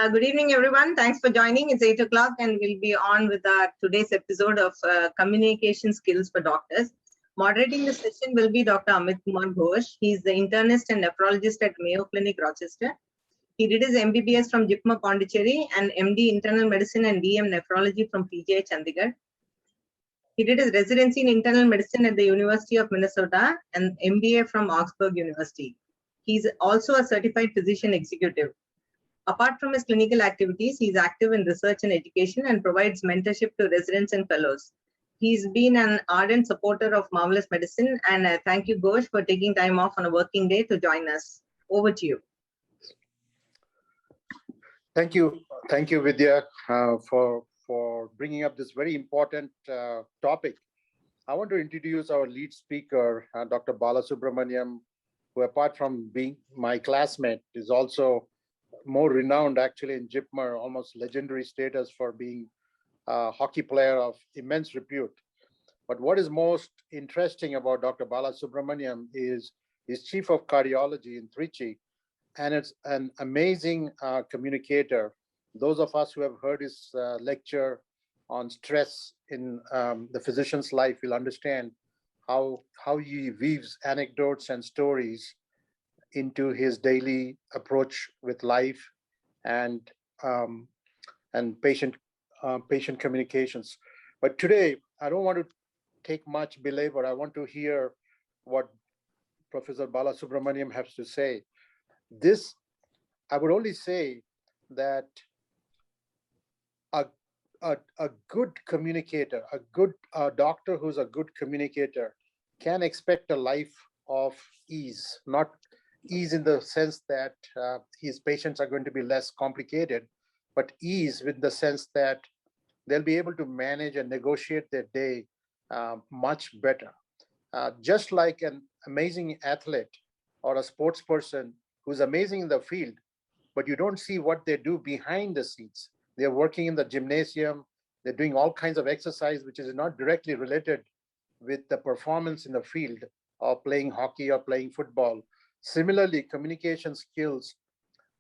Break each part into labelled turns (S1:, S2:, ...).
S1: Good evening, everyone. Thanks for joining. It's 8 o'clock and we'll be on with our today's episode of communication skills for doctors. Moderating the session will be Dr. Amit Kumar Ghosh. He's the internist and nephrologist at Mayo Clinic, Rochester. He did his MBBS from JIPMER Pondicherry and MD Internal Medicine and DM Nephrology from PGI Chandigarh. He did his residency in internal medicine at the University of Minnesota and MBA from Augsburg University. He's also a certified physician executive. Apart from his clinical activities, he is active in research and education and provides mentorship to residents and fellows. He's been an ardent supporter of marvelous medicine, and thank you, Ghosh, for taking time off on a working day to join us. Over to you.
S2: Thank you, Vidya, for bringing up this very important topic. I want to introduce our lead speaker, Dr. Balasubramanian, who, apart from being my classmate, is also more renowned actually in JIPMER, almost legendary status for being a hockey player of immense repute. But what is most interesting about Dr. Balasubramanian is he's chief of cardiology in Trichy, and it's an amazing communicator. Those of us who have heard his lecture on stress in the physician's life will understand how he weaves anecdotes and stories into his daily approach with life and patient communications. But today, I don't want to take much belabor. I want to hear what Professor Balasubramanian has to say. This, I would only say that a good communicator, a good doctor who's a good communicator can expect a life of ease, not ease in the sense that his patients are going to be less complicated, but ease with the sense that they'll be able to manage and negotiate their day much better. Just like an amazing athlete or a sports person who's amazing in the field, but you don't see what they do behind the scenes. They're working in the gymnasium, they're doing all kinds of exercise, which is not directly related with the performance in the field or playing hockey or playing football. Similarly, communication skills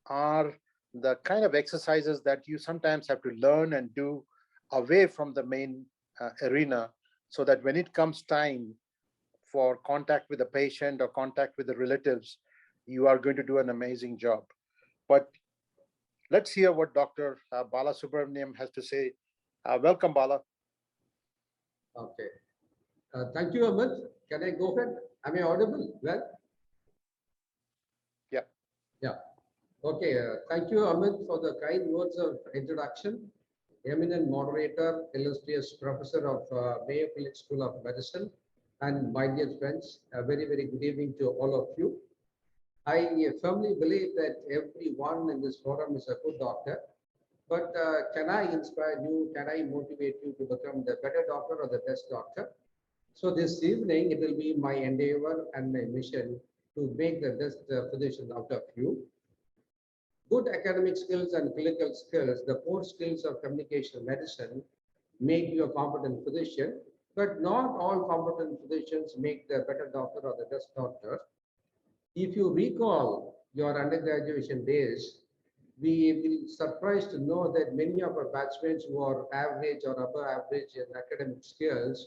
S2: are the kind of exercises that you sometimes have to learn and do away from the main arena, so that when it comes time for contact with the patient or contact with the relatives, you are going to do an amazing job. But let's hear what Dr. Balasubramanian has to say. Welcome, Bala.
S3: Okay. Thank you, Amit. Can I go ahead? Am I audible? Well?
S2: Yeah.
S3: Yeah. Okay. Thank you, Amit, for the kind words of introduction. Eminent moderator, illustrious professor of Mayo Clinic School of Medicine, and my dear friends, a very, very good evening to all of you. I firmly believe that everyone in this forum is a good doctor, but can I inspire you? Can I motivate you to become the better doctor or the best doctor? So this evening, it will be my endeavor and my mission to make the best physician out of you. Good academic skills and clinical skills, the core skills of communication medicine, make you a competent physician, but not all competent physicians make the better doctor or the best doctor. If you recall your undergraduation days, we will be surprised to know that many of our batchmates who are average or above average in academic skills,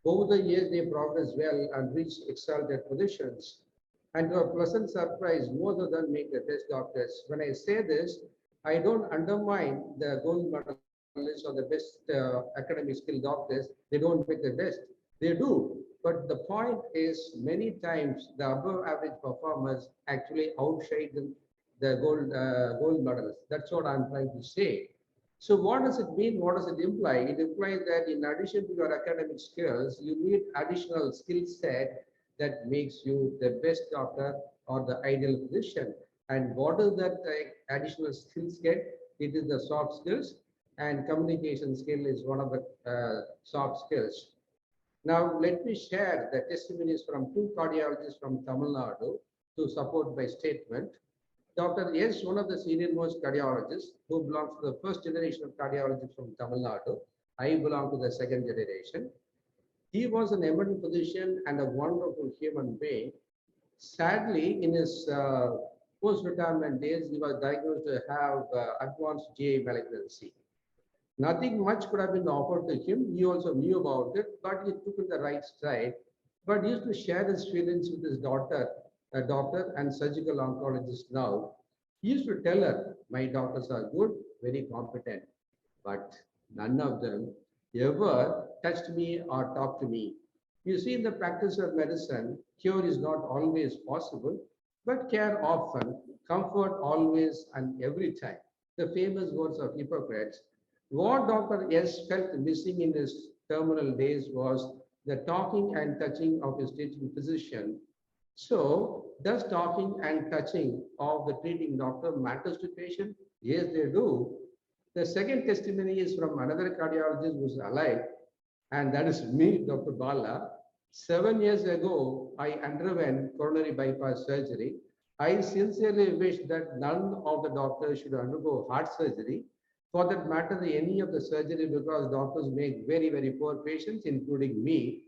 S3: over the years they progress well and reach exalted positions. And to a pleasant surprise, most of them make the best doctors. When I say this, I don't undermine the gold medalists or the best academic skill doctors. They don't make the best. They do. But the point is, many times the above average performers actually outshine the gold medalists. That's what I'm trying to say. So what does it mean? What does it imply? It implies that in addition to your academic skills, you need additional skill set that makes you the best doctor or the ideal physician. And what is that additional skill set? It is the soft skills, and communication skill is one of the soft skills. Now, let me share the testimonies from two cardiologists from Tamil Nadu to support my statement. Dr. S, one of the senior most cardiologists who belongs to the first generation of cardiologists from Tamil Nadu. I belong to the second generation. He was an eminent physician and a wonderful human being. Sadly, in his post-retirement days, he was diagnosed to have advanced GI malignancy. Nothing much could have been offered to him. He also knew about it, but he took it the right stride. But he used to share his feelings with his daughter, a doctor and surgical oncologist now. He used to tell her, my doctors are good, very competent, but none of them ever touched me or talked to me. You see, in the practice of medicine, cure is not always possible, but care often, comfort always and every time. The famous words of Hippocrates. What Dr. S felt missing in his terminal days was the talking and touching of his teaching physician. So, does talking and touching of the treating doctor matters to patient? Yes, they do. The second testimony is from another cardiologist who's alive, and that is me, Dr. Bala. 7 years ago, I underwent coronary bypass surgery. I sincerely wish that none of the doctors should undergo heart surgery. For that matter, any of the surgery, because doctors make very, very poor patients, including me.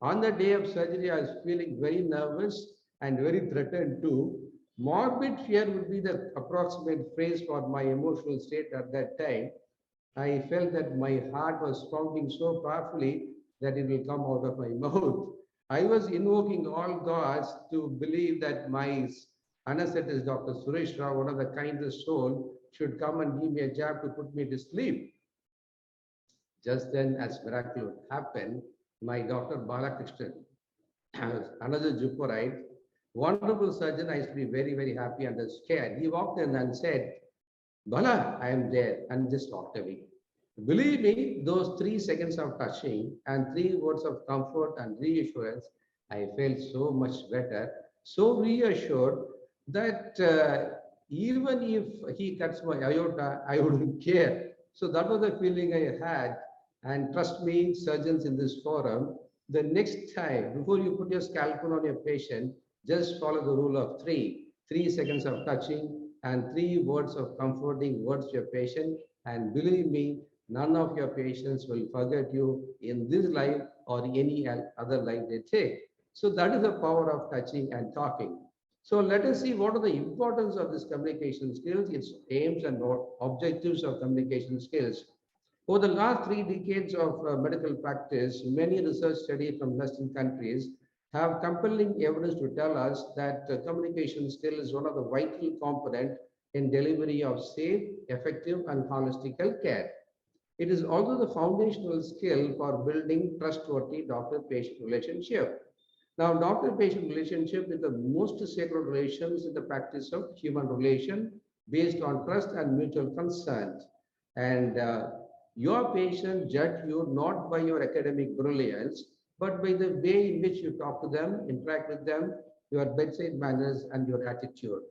S3: On the day of surgery, I was feeling very nervous and very threatened too. Morbid fear would be the approximate phrase for my emotional state at that time. I felt that my heart was pounding so powerfully that it will come out of my mouth. I was invoking all gods to believe that my anesthetist, Dr. Suresh Rao, one of the kindest soul, should come and give me a jab to put me to sleep. Just then, as miracle happened, my Dr. Balakrishnan, another Jupurite, wonderful surgeon, I used to be very, very happy and scared. He walked in and said, Bala, I am there, and just walked away. Believe me, those 3 seconds of touching and 3 words of comfort and reassurance, I felt so much better, so reassured that even if he cuts my aorta, I wouldn't care. So that was the feeling I had. And trust me, surgeons in this forum, the next time, before you put your scalpel on your patient, just follow the rule of 3. 3 seconds of touching and 3 words of comforting words to your patient. And believe me, none of your patients will forget you in this life or any other life they take. So that is the power of touching and talking. So let us see what are the importance of this communication skills, its aims and objectives of communication skills. Over the last 3 decades of medical practice, many research studies from Western countries have compelling evidence to tell us that communication skill is one of the vital components in delivery of safe, effective, and holistic health care. It is also the foundational skill for building trustworthy doctor-patient relationship. Now, doctor-patient relationship is the most sacred relations in the practice of human relation based on trust and mutual consent. And your patient judge you not by your academic brilliance, but by the way in which you talk to them, interact with them, your bedside manners, and your attitude.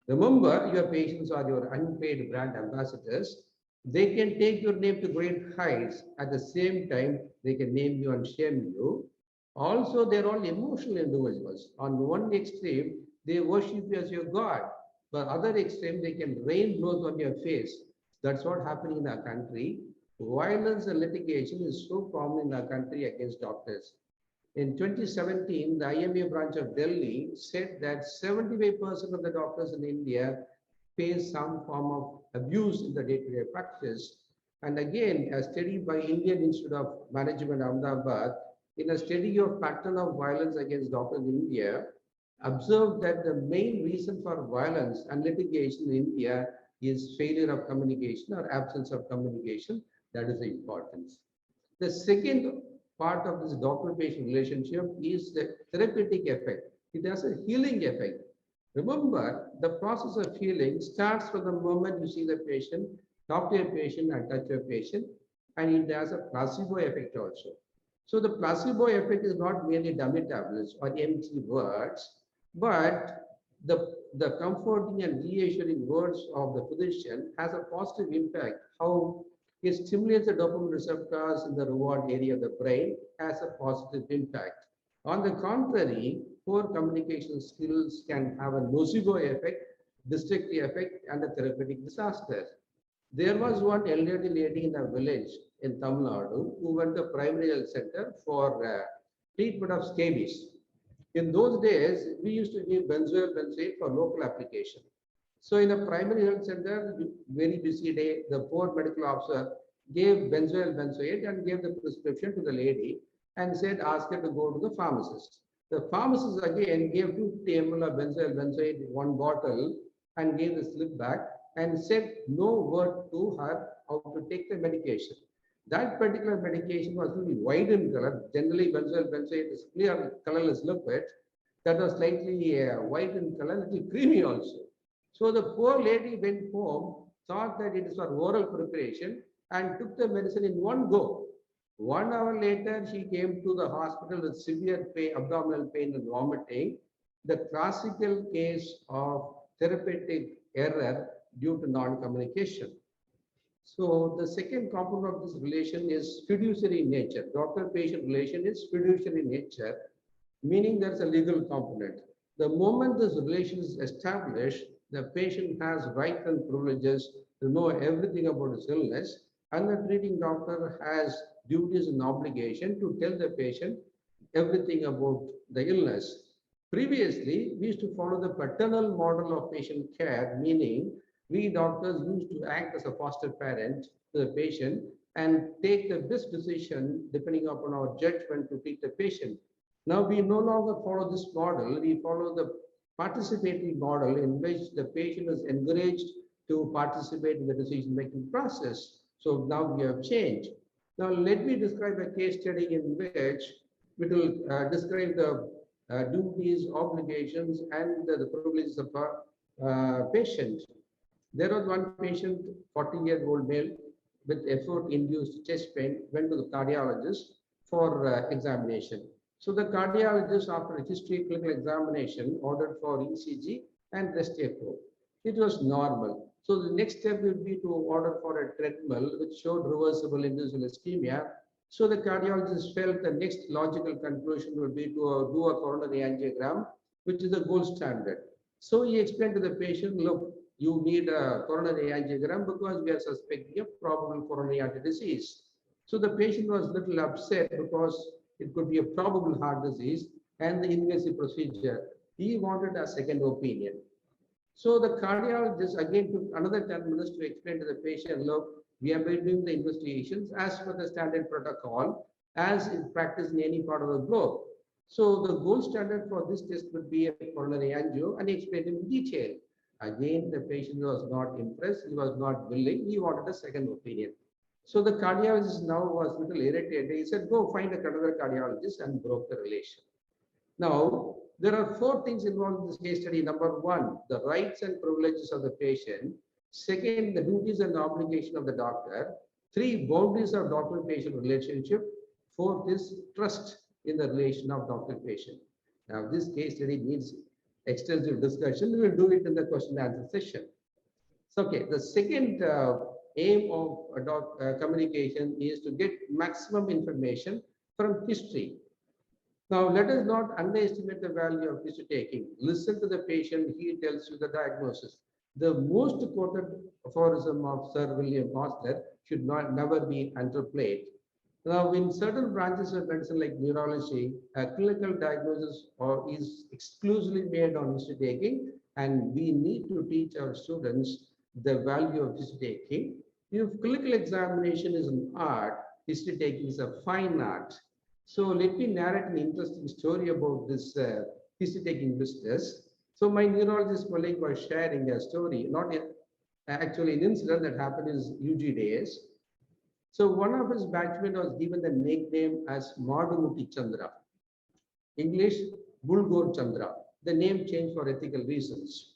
S3: Remember, your patients are your unpaid brand ambassadors. They can take your name to great heights. At the same time, they can name you and shame you. Also, they're all emotional individuals. On one extreme, they worship you as your God. But other extreme, they can rain blows on your face. That's what happening in our country. Violence and litigation is so common in our country against doctors. In 2017, the IMA branch of Delhi said that 75% of the doctors in India face some form of abuse in the day-to-day practice. And again, a study by Indian Institute of Management, Ahmedabad, in a study of pattern of violence against doctors in India, observed that the main reason for violence and litigation in India is failure of communication or absence of communication. That is the importance. The second part of this doctor-patient relationship is the therapeutic effect. It has a healing effect. Remember, the process of healing starts from the moment you see the patient, talk to your patient and touch your patient, and it has a placebo effect also. So the placebo effect is not merely dummy tablets or empty words, but the comforting and reassuring words of the physician has a positive impact. How it stimulates the dopamine receptors in the reward area of the brain, has a positive impact. On the contrary, poor communication skills can have a nocebo effect, destructive effect, and a therapeutic disaster. There was one elderly lady in a village in Tamil Nadu who went to primary health center for treatment of scabies. In those days, we used to give benzoyl benzoate for local application. So in a primary health center, very busy day, the poor medical officer gave benzoyl benzoate and gave the prescription to the lady and said, ask her to go to the pharmacist. The pharmacist again gave 250 ml of benzoyl benzoate in one bottle and gave the slip back and said no word to her how to take the medication. That particular medication was really white in color. Generally, benzoyl benzoate is clear, colorless liquid. That was slightly white in color, little creamy also. So the poor lady went home, thought that it is for oral preparation, and took the medicine in one go. 1 hour later, she came to the hospital with severe pain, abdominal pain and vomiting. The classical case of therapeutic error due to non-communication. So the second component of this relation is fiduciary nature. Doctor-patient relation is fiduciary nature, meaning there's a legal component. The moment this relation is established, the patient has rights and privileges to know everything about his illness, and the treating doctor has duties and obligation to tell the patient everything about the illness. Previously, we used to follow the paternal model of patient care, meaning we doctors used to act as a foster parent to the patient and take the best decision depending upon our judgment to treat the patient. Now we no longer follow this model, we follow the participatory model in which the patient is encouraged to participate in the decision-making process. So now we have changed. Now let me describe a case study in which we will describe the duties, obligations, and the privileges of a patient. There was one patient, 40-year-old male with effort-induced chest pain, went to the cardiologist for examination. So the cardiologist, after a history clinical examination, ordered for ECG and rest echo. It was normal. So the next step would be to order for a treadmill, which showed reversible inducible ischemia. So the cardiologist felt the next logical conclusion would be to do a coronary angiogram, which is the gold standard. So he explained to the patient, look, you need a coronary angiogram because we are suspecting a probable coronary artery disease. So the patient was a little upset because it could be a probable heart disease and the invasive procedure. He wanted a second opinion. So the cardiologist again took another 10 minutes to explain to the patient, look, we have been doing the investigations as per the standard protocol, as is practiced in any part of the globe. So the gold standard for this test would be a coronary angio, and he explained in detail. Again, the patient was not impressed, he was not willing, he wanted a second opinion. So the cardiologist now was a little irritated. He said, go find another cardiologist, and broke the relation. Now, there are 4 things involved in this case study. Number 1, the rights and privileges of the patient. Second, the duties and obligation of the doctor. 3, boundaries of doctor-patient relationship. 4th is trust in the relation of doctor-patient. Now, this case study needs extensive discussion. We will do it in the question and answer session. So, okay, the second aim of communication is to get maximum information from history. Now, let us not underestimate the value of history taking. Listen to the patient, he tells you the diagnosis. The most quoted aphorism of Sir William Osler should never be underplayed. Now, in certain branches of medicine like neurology, a clinical diagnosis is exclusively made on history taking, and we need to teach our students the value of history taking. If clinical examination is an art, history taking is a fine art. So let me narrate an interesting story about this history-taking business. So my neurologist colleague was sharing a story, actually an incident that happened in his UG days. So one of his batchmates was given the nickname as Madumuti Chandra, English Bulgor Chandra. The name changed for ethical reasons.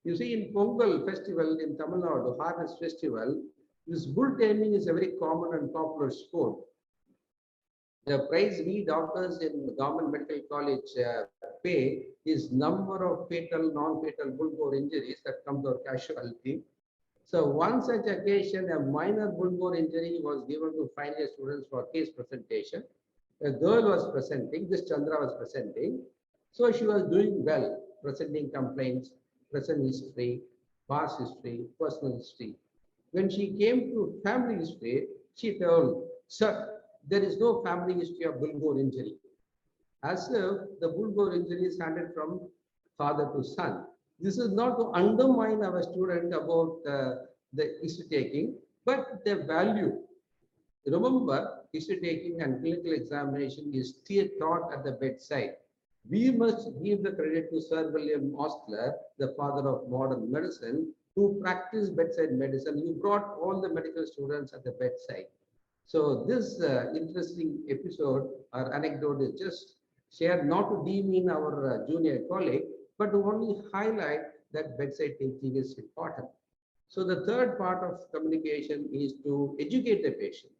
S3: You see, in Pongal festival in Tamil Nadu, Harvest Festival, this bull taming is a very common and popular sport. The price we doctors in the government medical college pay is number of fatal, non-fatal bull-bore injuries that come to our casualty. So one such occasion, a minor bull-bore injury was given to final year students for case presentation. A girl was presenting, this Chandra was presenting. So she was doing well, presenting complaints, present history, past history, personal history. When she came to family history, she told, sir, there is no family history of bull-bore injury. as if the bull injury is handed from father to son. This is not to undermine our student about the history taking, but the value. Remember, history taking and clinical examination is taught at the bedside. We must give the credit to Sir William Osler, the father of modern medicine, who practiced bedside medicine. He brought all the medical students at the bedside. So this interesting episode or anecdote is just shared not to demean our junior colleague, but to only highlight that bedside teaching is important. So the third part of communication is to educate the patient.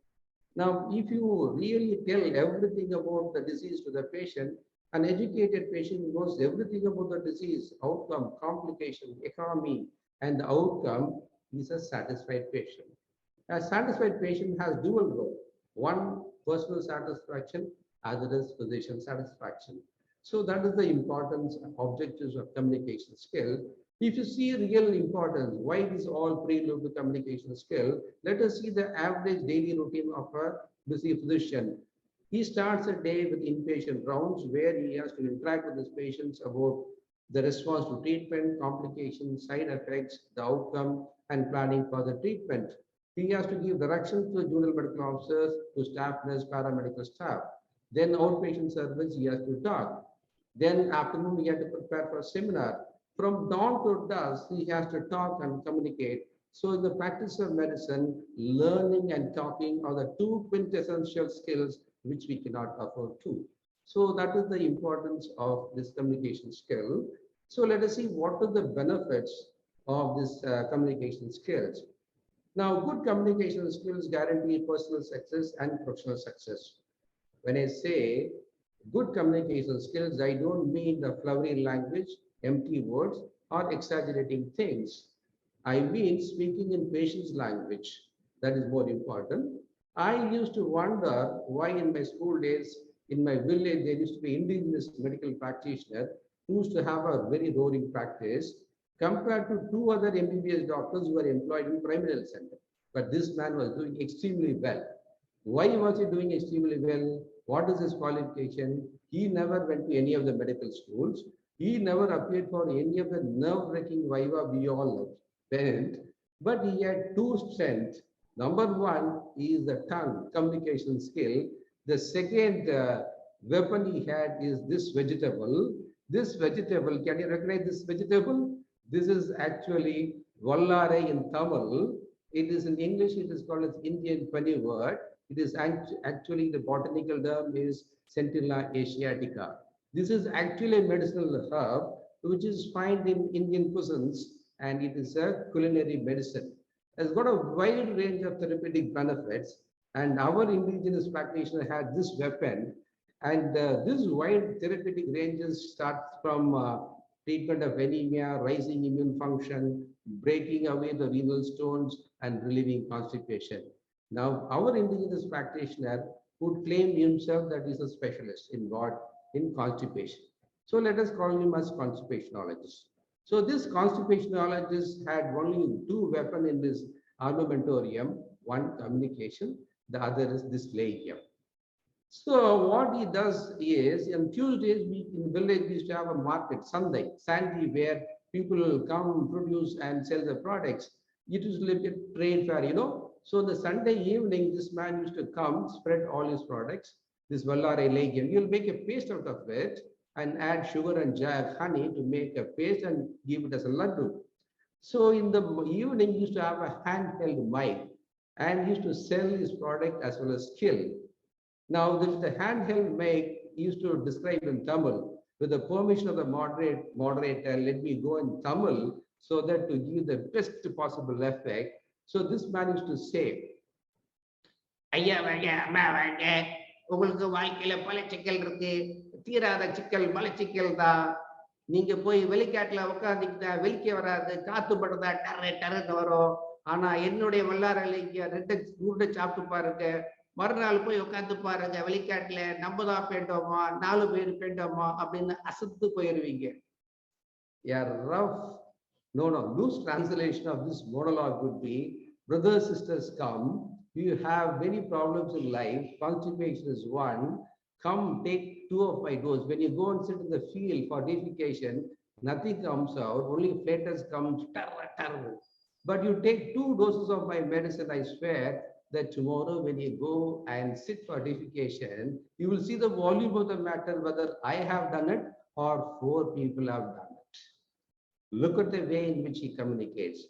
S3: Now, if you really tell everything about the disease to the patient, an educated patient knows everything about the disease, outcome, complication, economy, and the outcome is a satisfied patient. A satisfied patient has dual role. One, personal satisfaction, other is physician satisfaction. So that is the importance and objectives of communication skill. If you see real importance, why it is all prelude to communication skill, let us see the average daily routine of a busy physician. He starts a day with inpatient rounds where he has to interact with his patients about the response to treatment, complications, side effects, the outcome, and planning for the treatment. He has to give directions to junior medical officers, to staff nurse, paramedical staff. Then outpatient service, he has to talk. Then afternoon, he has to prepare for a seminar. From dawn to dusk, he has to talk and communicate. So in the practice of medicine, learning and talking are the two quintessential skills which we cannot afford to. So that is the importance of this communication skill. So let us see what are the benefits of this communication skills. Now, good communication skills guarantee personal success and professional success. When I say good communication skills, I don't mean the flowery language, empty words, or exaggerating things. I mean speaking in patient's language. That is more important. I used to wonder why in my school days, in my village, there used to be indigenous medical practitioner who used to have a very roaring practice compared to two other MBBS doctors who were employed in primary health center. But this man was doing extremely well. Why was he doing extremely well? What is his qualification? He never went to any of the medical schools. He never appeared for any of the nerve-wracking viva we all went. But he had two strengths. Number one is the tongue, communication skill. The second weapon he had is this vegetable. This vegetable, can you recognize this vegetable? This is actually Vallare in Tamil. It is in English, it is called as Indian penny word. It is actually the botanical term is Centilla asiatica. This is actually a medicinal herb which is found in Indian cuisines, and it is a culinary medicine. It's got a wide range of therapeutic benefits, and our indigenous practitioner had this weapon, and this wide therapeutic ranges start from treatment of anemia, rising immune function, breaking away the renal stones, and relieving constipation. Now, our indigenous practitioner would claim himself that he's a specialist in what? In constipation. So let us call him as constipationologist. So this constipationologist had only two weapons in this armamentarium, one communication, the other is this legium. So what he does is, on Tuesdays, in the village, we used to have a market, Sunday, where people will come, produce and sell the products. It was like a trade fair, you know. So the Sunday evening, this man used to come, spread all his products, this Vallare legium. You'll make a paste out of it and add sugar and honey to make a paste and give it as a laddu. So in the evening, he used to have a handheld mic and used to sell his product as well as skill. Now, the handheld mic used to describe in Tamil, with the permission of the moderator, let me go in Tamil so that to give the best possible effect. So this man used to say, ஐயா வாங்க அம்மா வாங்க உங்களுக்கு வாழ்க்கையில பல சிக்கல் இருக்கு தீராத சிக்கல் மலச்சிக்கல் தான் நீங்க போய் வெளிக்காட்டுல உட்காந்துக்கிட்டா வெளிக்க வராது காத்து படுதா டர்ன்னு வரும் ஆனா என்னுடைய வல்லாரலைக்கு ரெண்டு உருண்டை சாப்பிட்டு பாருங்க மறுநாள் போய் உட்காந்து பாருங்க வெளிக்காட்டுல நம்ம தான் பேண்டோமா 4 பேர் பேண்டோமா அப்படின்னு அசத்து போயிருவீங்க. No, loose translation of this monologue would be, brothers, sisters, come. You have many problems in life. Constipation is one. Come, take two of my doses. When you go and sit in the field for defecation, nothing comes out, only flatus comes, but you take 2 doses of my medicine, I swear that tomorrow when you go and sit for defecation, you will see the volume of the matter, whether I have done it or 4 people have done it. Look at the way in which he communicates.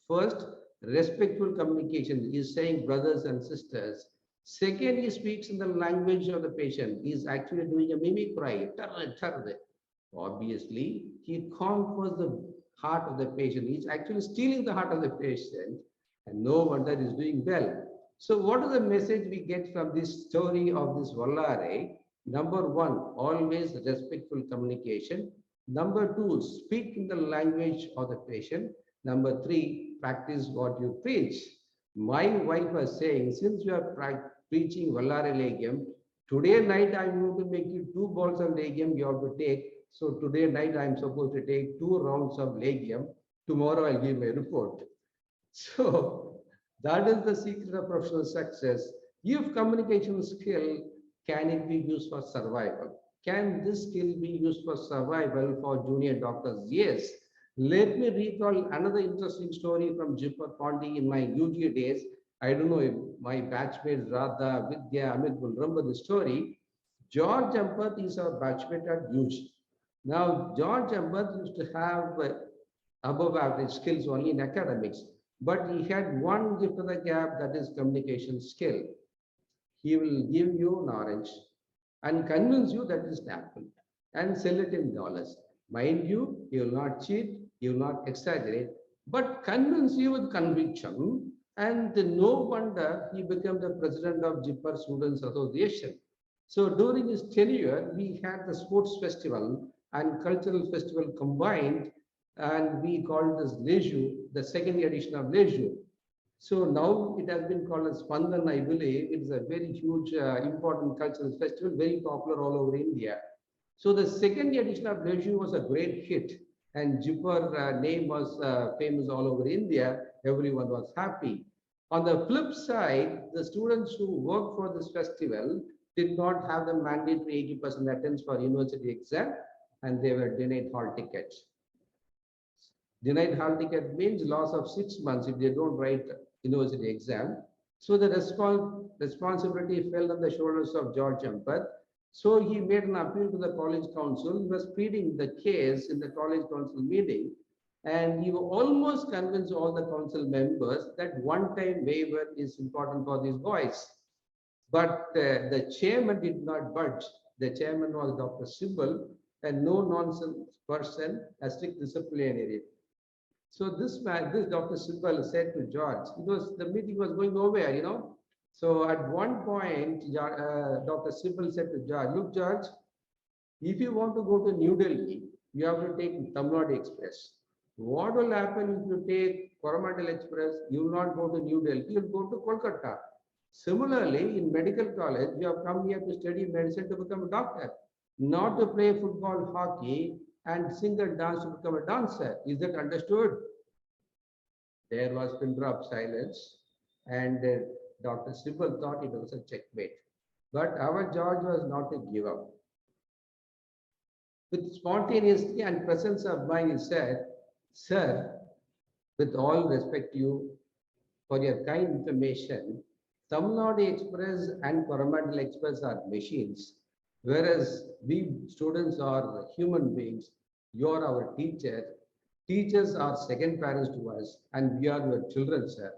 S3: First, respectful communication. He is saying brothers and sisters. Second, he speaks in the language of the patient. He is actually doing a mimicry. Obviously, he conquers the heart of the patient. He's actually stealing the heart of the patient, and no wonder he's doing well. So what is the message we get from this story of this Vallare? Number 1, always respectful communication. Number 2, speak in the language of the patient. Number 3, practice what you preach. My wife was saying, since you are preaching Vallare Legium, today night I'm going to make you 2 balls of Legium you have to take. So today night I'm supposed to take 2 rounds of Legium. Tomorrow I'll give my report. So that is the secret of professional success. If communication skill, can it be used for survival? Can this skill be used for survival for junior doctors? Yes. Let me recall another interesting story from Jipar Pondy in my UG days. I don't know if my batchmates Radha, Vidya, Amit will remember the story. George Empath is our batchmate at UG. Now, George Empath used to have above average skills only in academics, but he had one gift of the gap, that is communication skill. He will give you an orange and convince you that it's an apple and sell it in dollars. Mind you, he will not cheat, he will not exaggerate, but convince you with conviction. And no wonder he became the president of Jipper Students Association. So during his tenure, we had the sports festival and cultural festival combined, and we called this Leju, the second edition of Leju. So now it has been called as Spandan, I believe. It is a very huge, important cultural festival, very popular all over India. So the second edition of Leju was a great hit, and Jipper name was famous all over India. Everyone was happy. On the flip side, the students who worked for this festival did not have the mandatory 80% attendance for university exam, and they were denied hall tickets. Denied hall ticket means loss of 6 months if they don't write university exam. So the responsibility fell on the shoulders of George Empath. So he made an appeal to the college council. He was pleading the case in the college council meeting, and he almost convinced all the council members that one-time waiver is important for these boys. But the chairman did not budge. The chairman was Dr. Sibal, a no-nonsense person, a strict disciplinary. So this Dr. Sibal said to George, the meeting was going nowhere, you know. So at one point, Dr. Sibal said to George, look, George, if you want to go to New Delhi, you have to take Tamil Nadu Express. What will happen if you take Coromandel Express? You will not go to New Delhi, you will go to Kolkata. Similarly, in medical college, you have come here to study medicine to become a doctor, not to play football, hockey, and sing and dance to become a dancer. Is that understood? There was pin drop silence, and Dr. Sibal thought it was a checkmate. But our George was not to give up. With spontaneity and presence of mind, he said, sir, with all respect to you for your kind information, Tamil Nadu Express and Coromandel Express are machines, whereas we students are human beings. You are our teacher. Teachers are second parents to us, and we are your children, sir.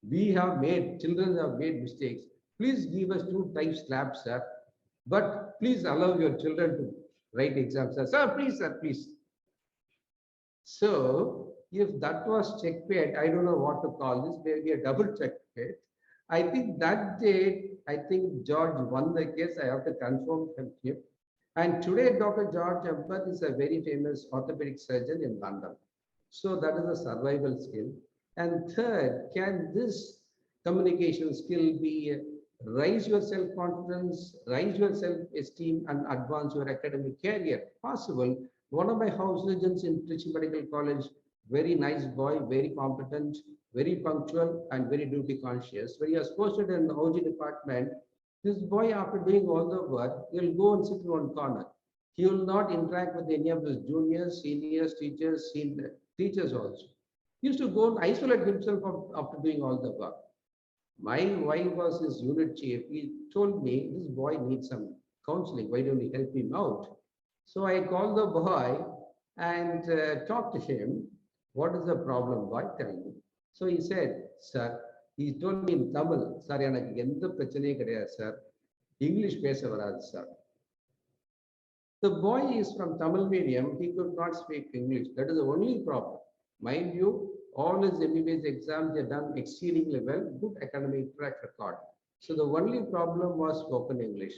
S3: Children have made mistakes. Please give us 2 times slaps, sir. But please allow your children to write exams, sir. Sir, please, sir, please. So, if that was checkmate, I don't know what to call this, maybe a double checkmate. I think that day, George won the case. I have to confirm from him. And today, Dr. George Empath is a very famous orthopedic surgeon in London. So that is a survival skill. And third, can this communication skill be raise your self-confidence, raise your self-esteem, and advance your academic career? Possible. One of my house surgeons in Trichy Medical College, very nice boy, very competent, very punctual, and very duty conscious. When he was posted in the OG department, This boy, after doing all the work, he'll go and sit in one corner. He will not interact with any of his juniors, seniors, teachers, senior teachers also. He used to go and isolate himself after doing all the work. My wife was his unit chief. He told me, this boy needs some counseling. Why don't you help him out? So I called the boy and talked to him. What is the problem, boy? Tell me. So he said, sir, he told me in Tamil, sir, எனக்கு எந்த பிரச்சனையும் கிடையாது sir. English பேச வராது sir. The boy is from Tamil medium. He could not speak English. That is the only problem. Mind you, all his MBBS exams are done exceedingly well, good academic track record. So the only problem was spoken English.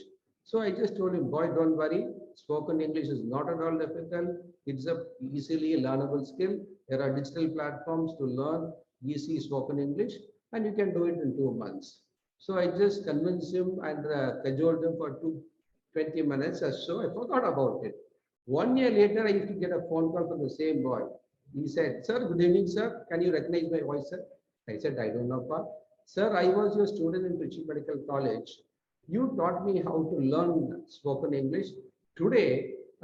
S3: So I just told him, boy, don't worry. Spoken English is not at all difficult. It's a easily learnable skill. There are digital platforms to learn easy spoken English, and you can do it in 2 months. So I just convinced him and cajoled him for 20 minutes or so. I forgot about it. 1 year later, I used to get a phone call from the same boy. He said, sir, good evening, sir. Can you recognize my voice, sir? I said, I don't know, Pa. Sir, I was your student in Trichy Medical College. You taught me how to learn spoken English. Today,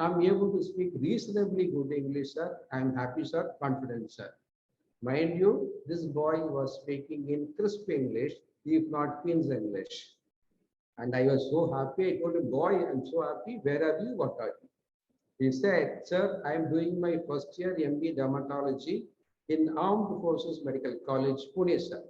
S3: I'm able to speak reasonably good English, sir. I'm happy, sir. Confident, sir. Mind you, this boy was speaking in crisp English, if not Queen's English. And I was so happy. I told him, boy, I'm so happy. Where are you? What are you? He said, sir, I'm doing my first year MD dermatology in Armed Forces Medical College, Pune, sir.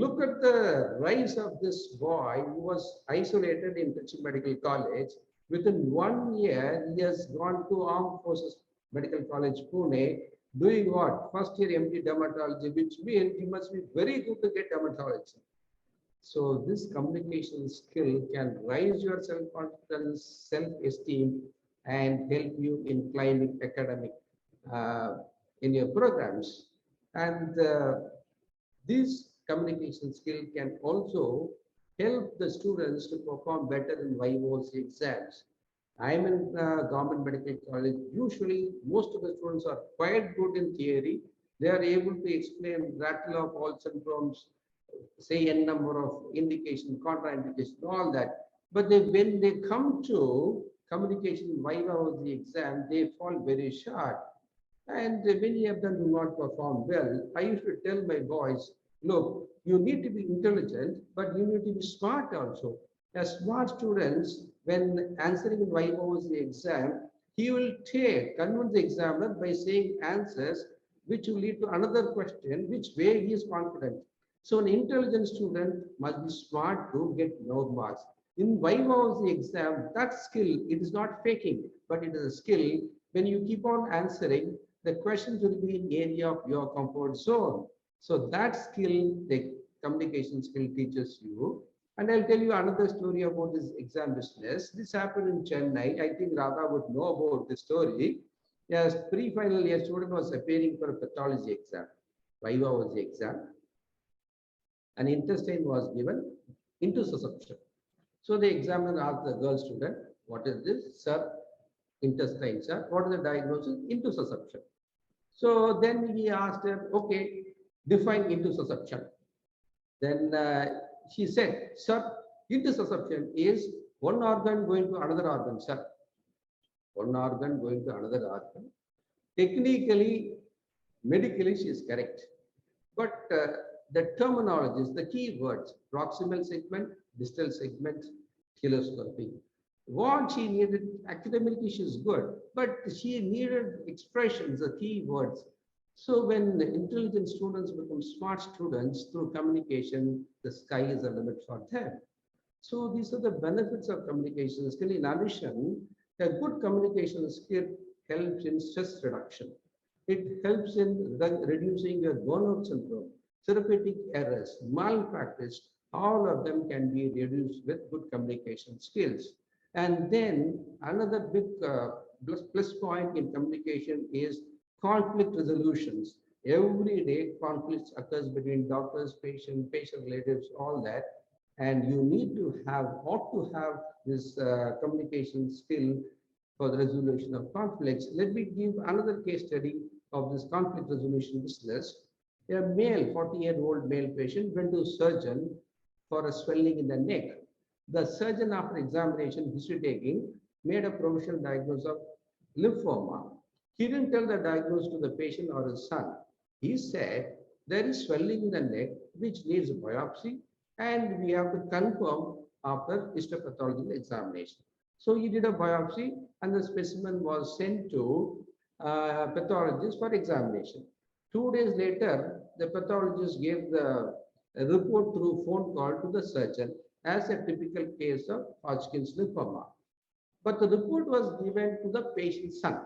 S3: Look at the rise of this boy who was isolated in Trichy Medical College. Within 1 year, he has gone to Armed Forces Medical College, Pune, doing what? First year MD dermatology, which means he must be very good to get dermatology. So this communication skill can raise your self-confidence, self-esteem, and help you in climbing academic in your programs. And this communication skill can also help the students to perform better in YOC exams. I'm in government medical college. Usually, most of the students are quite good in theory. They are able to explain rattle of all syndromes, say n number of indication, contraindication, all that. But when they come to communication viva of the exam, they fall very short. And many of them do not perform well. I used to tell my boys, look, you need to be intelligent, but you need to be smart also. As smart students, when answering in viva of the exam, he will convince the examiner by saying answers which will lead to another question, which way he is confident. So an intelligent student must be smart to get more marks. In viva of the exam, that skill, it is not faking, but it is a skill. When you keep on answering, the questions will be in area of your comfort zone. So that skill, the communication skill teaches you. And I'll tell you another story about this exam business. This happened in Chennai. I think Radha would know about this story. Yes, pre-final year student was appearing for a pathology exam. Viva was the exam. An intestine was given into susception. So the examiner asked the girl student, what is this? Sir, intestine, sir. What is the diagnosis? Into susception. So then he asked her, okay, define into susception. Then she said, sir, into susception is one organ going to another organ, sir. One organ going to another organ. Technically, medically, she is correct. But the terminologies, the key words, proximal segment, distal segment, telescopy. What she needed, academically she is good, but she needed expressions, the key words. So when intelligent students become smart students through communication, the sky is the limit for them. So these are the benefits of communication skill. In addition, a good communication skill helps in stress reduction. It helps in reducing your burnout syndrome, therapeutic errors, malpractice. All of them can be reduced with good communication skills. And then another big plus point in communication is conflict resolutions. Every day conflicts occurs between doctors, patient relatives, all that. And you need to ought to have this communication skill for the resolution of conflicts. Let me give another case study of this conflict resolution business. A male, 40-year-old male patient went to a surgeon for a swelling in the neck. The surgeon, after examination, history taking, made a provisional diagnosis of lymphoma. He didn't tell the diagnosis to the patient or his son. He said, there is swelling in the neck which needs a biopsy, and we have to confirm after histopathological examination. So he did a biopsy, and the specimen was sent to pathologist for examination. 2 days later, the pathologist gave the report through phone call to the surgeon as a typical case of Hodgkin's lymphoma. But the report was given to the patient's son.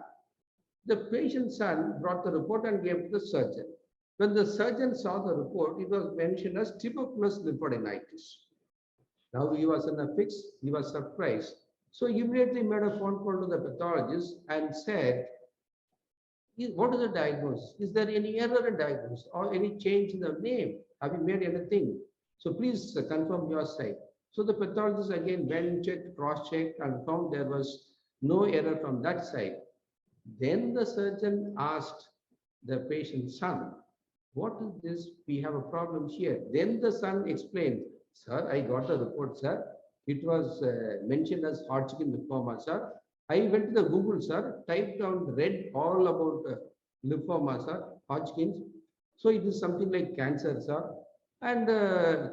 S3: The patient's son brought the report and gave it to the surgeon. When the surgeon saw the report, it was mentioned as tuberculous lymphadenitis. Now he was in a fix, he was surprised. So he immediately made a phone call to the pathologist and said, what is the diagnosis? Is there any error in diagnosis or any change in the name? Have you made anything? So please confirm your side. So the pathologist again went, checked, cross-checked, and found there was no error from that side. Then the surgeon asked the patient's son, what is this? We have a problem here. Then the son explained, sir, I got the report, sir. It was mentioned as Hodgkin lymphoma, sir. I went to the Google, sir, typed down, read all about lymphoma, sir, Hodgkin's. So it is something like cancer, sir. And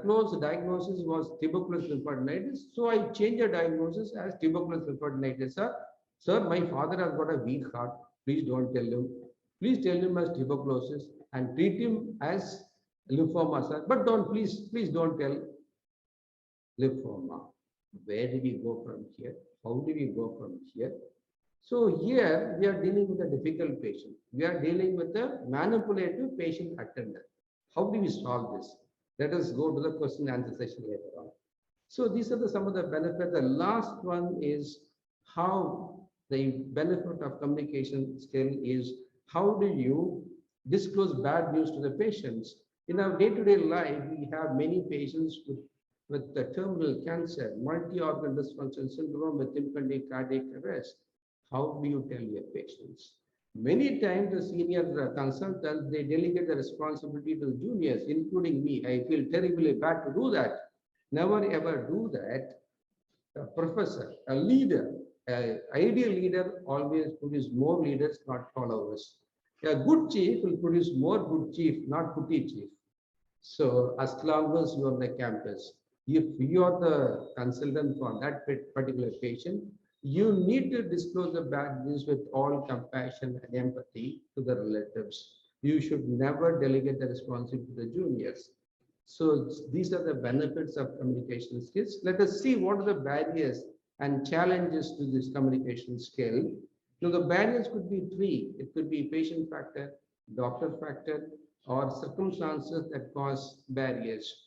S3: close diagnosis was tuberculous lymphadenitis. So I changed the diagnosis as tuberculous lymphadenitis, sir. Sir, my father has got a weak heart. Please don't tell him. Please tell him as tuberculosis and treat him as lymphoma, sir. But please don't tell lymphoma. Where do we go from here? How do we go from here? So here we are dealing with a difficult patient. We are dealing with a manipulative patient attendant. How do we solve this? Let us go to the question and answer session later on. So these are some of the benefits. The last one is how the benefit of communication skill is how do you disclose bad news to the patients. In our day-to-day life, we have many patients with the terminal cancer, multi-organ dysfunction syndrome with impending cardiac arrest. How do you tell your patients? Many times the senior consultants, they delegate the responsibility to the juniors, including me. I feel terribly bad to do that. Never ever do that. A professor, a leader, an ideal leader always produces more leaders, not followers. A good chief will produce more good chief, not putty chief. So as long as you are on the campus, if you are the consultant for that particular patient, you need to disclose the bad news with all compassion and empathy to the relatives. You should never delegate the responsibility to the juniors. So these are the benefits of communication skills. Let us see what are the barriers and challenges to this communication skill. Now the barriers could be three. It could be patient factor, doctor factor, or circumstances that cause barriers.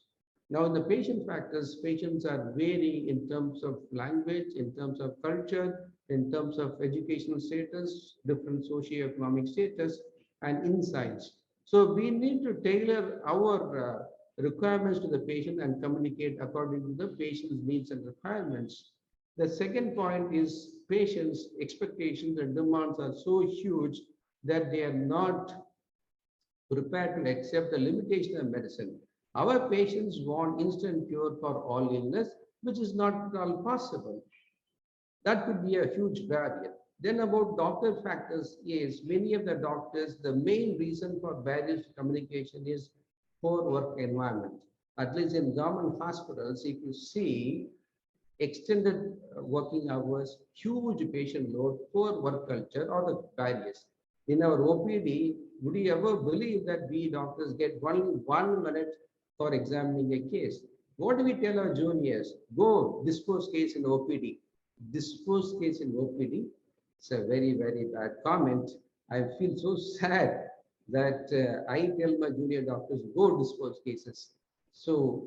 S3: Now, in the patient factors, patients are varying in terms of language, in terms of culture, in terms of educational status, different socioeconomic status, and insights. So we need to tailor our requirements to the patient and communicate according to the patient's needs and requirements. The second point is patients' expectations and demands are so huge that they are not prepared to accept the limitation of medicine. Our patients want instant cure for all illness, which is not at all possible. That could be a huge barrier. Then about doctor factors is many of the doctors, the main reason for barriers to communication is poor work environment. At least in government hospitals, if you see extended working hours, huge patient load, poor work culture are the barriers. In our OPD, would you ever believe that we doctors get only 1 minute for examining a case? What do we tell our juniors? Go dispose case in OPD. Dispose case in OPD. It's a very, very bad comment. I feel so sad that I tell my junior doctors, go dispose cases. So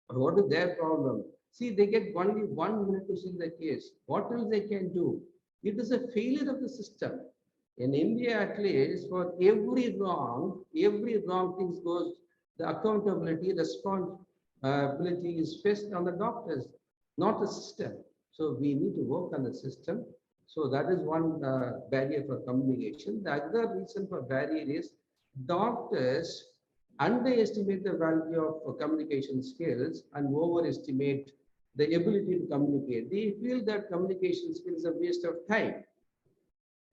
S3: what is their problem? See, they get only 1 minute to see the case. What else they can do? It is a failure of the system. In India, at least, for every wrong thing goes, the accountability, responsibility is faced on the doctors, not the system. So we need to work on the system. So that is one barrier for communication. The other reason for barrier is doctors underestimate the value of communication skills and overestimate the ability to communicate. They feel that communication skills are a waste of time.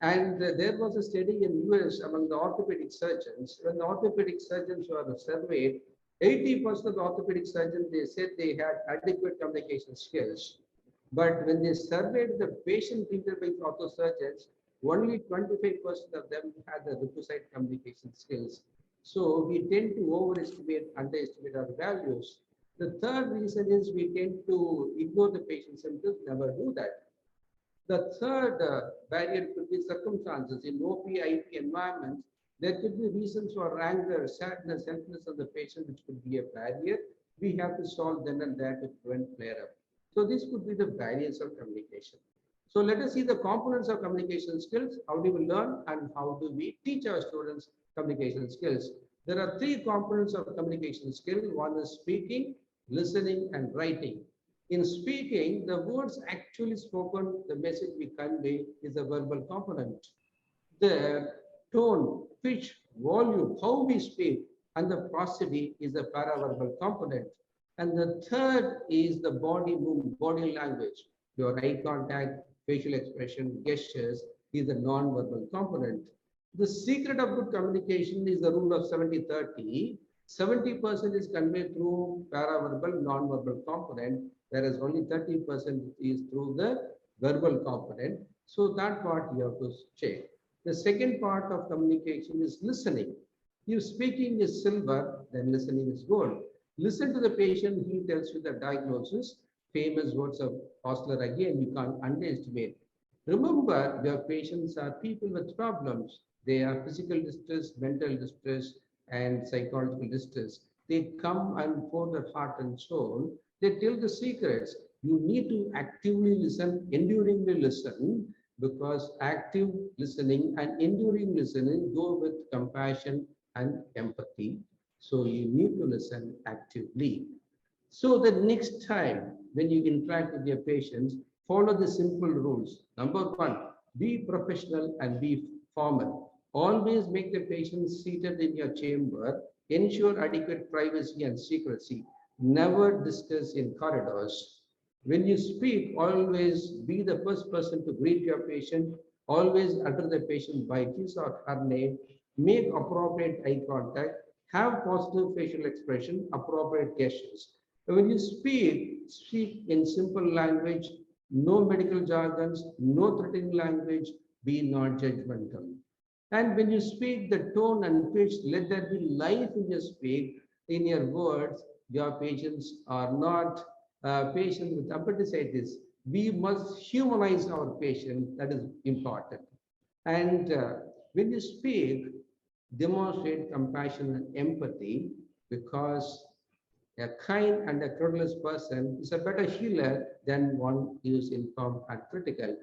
S3: And there was a study in US among the orthopedic surgeons. When the orthopedic surgeons were surveyed, 80% of the orthopedic surgeons, they said they had adequate communication skills. But when they surveyed the patient treated by ortho surgeons, only 25% of them had the requisite communication skills. So we tend to overestimate, underestimate our values. The third reason is we tend to ignore the patient symptoms, never do that. The third barrier could be circumstances. In OP-IP environments, there could be reasons for anger, sadness, helplessness of the patient, which could be a barrier. We have to solve then and there to prevent flare-up. So this could be the barriers of communication. So let us see the components of communication skills. How do we learn and how do we teach our students communication skills? There are three components of communication skill. One is speaking, listening, and writing. In speaking, the words actually spoken, the message we convey is a verbal component. The tone, pitch, volume, how we speak, and the prosody is a paraverbal component. And the third is the body movement, body language. Your eye contact, facial expression, gestures is the non-verbal component. The secret of good communication is the rule of 70-30. 70% is conveyed through paraverbal, non-verbal component, whereas only 30% is through the verbal component. So that part you have to check. The second part of communication is listening. If speaking is silver, then listening is gold. Listen to the patient, he tells you the diagnosis. Famous words of Osler again, you can't underestimate. Remember, your patients are people with problems. They are physical distress, mental distress, and psychological distress. They come and pour their heart and soul. They tell the secrets. You need to actively listen, enduringly listen, because active listening and enduring listening go with compassion and empathy. So you need to listen actively. So the next time when you interact with your patients, follow the simple rules. Number one, be professional and be formal. Always make the patient seated in your chamber. Ensure adequate privacy and secrecy. Never discuss in corridors. When you speak, always be the first person to greet your patient. Always address the patient by his or her name. Make appropriate eye contact. Have positive facial expression, appropriate gestures. When you speak, speak in simple language, no medical jargons, no threatening language, be non-judgmental. And when you speak, the tone and pitch, let there be life in your speak, in your words. Your patients are not patients with appendicitis. We must humanize our patient. That is important. And when you speak, demonstrate compassion and empathy, because a kind and a courteous person is a better healer than one who is informed and critical.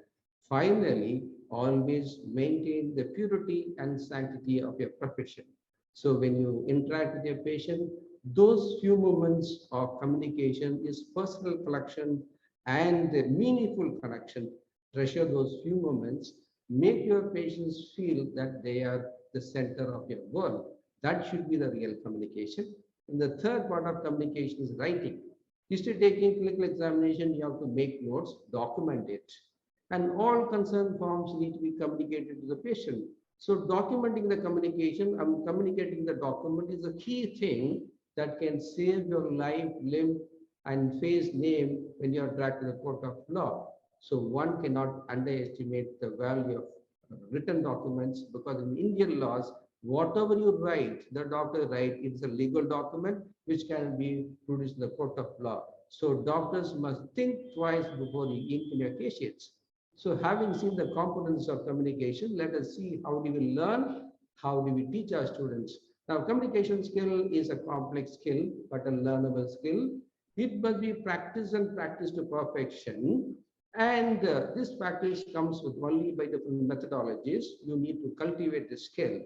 S3: Finally, always maintain the purity and sanctity of your profession. So when you interact with your patient, those few moments of communication is personal connection and meaningful connection. Treasure those few moments. Make your patients feel that they are the center of your world. That should be the real communication. And the third part of communication is writing. History taking, clinical examination, you have to make notes, document it. And all concerned forms need to be communicated to the patient. So documenting the communication and communicating the document is a key thing that can save your life, limb, and face name when you are dragged to the court of law. So one cannot underestimate the value of written documents, because in Indian laws, whatever you write, the doctor write, it's a legal document which can be produced in the court of law. So doctors must think twice before you ink in your case sheets. So having seen the components of communication, let us see how do we learn, how do we teach our students. Now, communication skill is a complex skill, but a learnable skill. It must be practiced and practiced to perfection. And this practice comes with only by different methodologies. You need to cultivate the skill.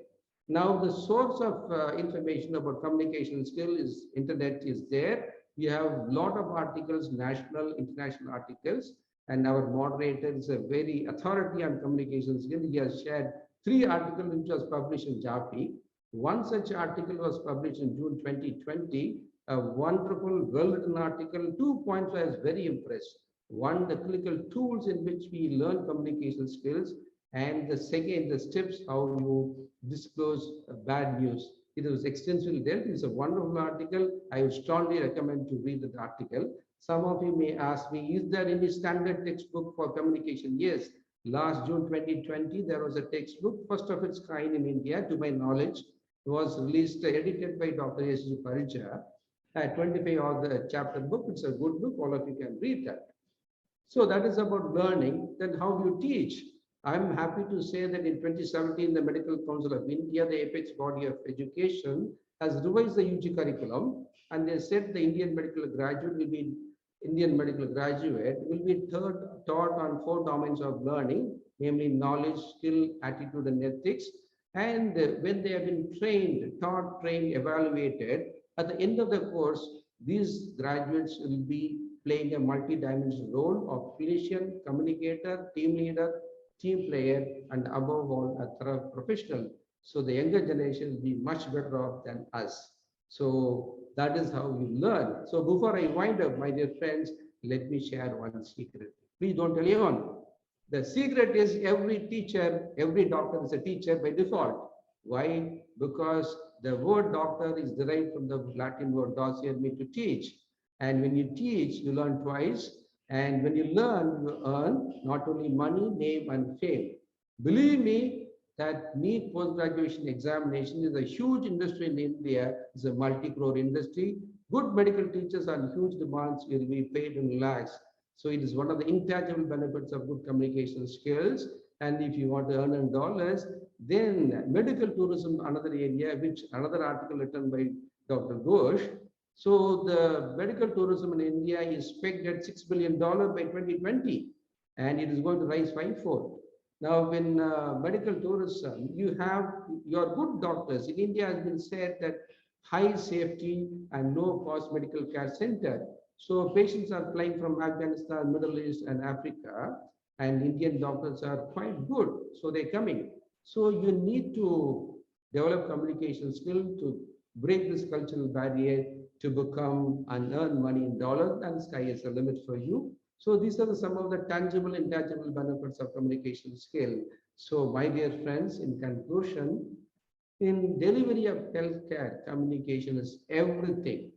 S3: Now, the source of information about communication skill is internet is there. You have a lot of articles, national, international articles, and our moderator is a very authority on communication skill. He has shared 3 articles which was published in JAPI. One such article was published in June 2020, a wonderful, well-written article. 2 points I was very impressed. One, the clinical tools in which we learn communication skills, and the second, the steps how you disclose bad news. It was extensively dealt. It's a wonderful article. I would strongly recommend to read the article. Some of you may ask me, is there any standard textbook for communication? Yes. Last June 2020, there was a textbook, first of its kind in India, to my knowledge. It was released, edited by Dr. S. Parija. 25 or the chapter book. It's a good book. All of you can read that. So that is about learning. Then how do you teach? I'm happy to say that in 2017, the Medical Council of India, the apex body of education, has revised the UG curriculum, and they said the Indian medical graduate will be taught on 4 domains of learning, namely knowledge, skill, attitude, and ethics. And when they have been taught, trained, evaluated, at the end of the course, these graduates will be playing a multi-dimensional role of clinician, communicator, team leader, team player, and above all, a thorough professional. So the younger generation will be much better off than us. So that is how we learn. So before I wind up, my dear friends, let me share one secret. Please don't tell anyone. The secret is every teacher, every doctor is a teacher by default. Why? Because the word doctor is derived from the Latin word docere, mean to teach. And when you teach, you learn twice. And when you learn, you earn not only money, name, and fame. Believe me, that NEET post-graduation examination is a huge industry in India. It's a multi-crore industry. Good medical teachers on huge demands will be paid in lakhs. So it is one of the intangible benefits of good communication skills. And if you want to earn in dollars, then medical tourism, another area, which another article written by Dr. Ghosh. So the medical tourism in India is pegged at $6 billion by 2020, and it is going to rise fivefold. Now, when medical tourism, you have your good doctors. In India, has been said that high safety and low cost medical care center. So patients are flying from Afghanistan, Middle East, and Africa, and Indian doctors are quite good. So they're coming. So you need to develop communication skill to break this cultural barrier to become and earn money in dollars, and sky is the limit for you. So these are some of the tangible, intangible benefits of communication skill. So my dear friends, in conclusion, in delivery of healthcare, communication is everything.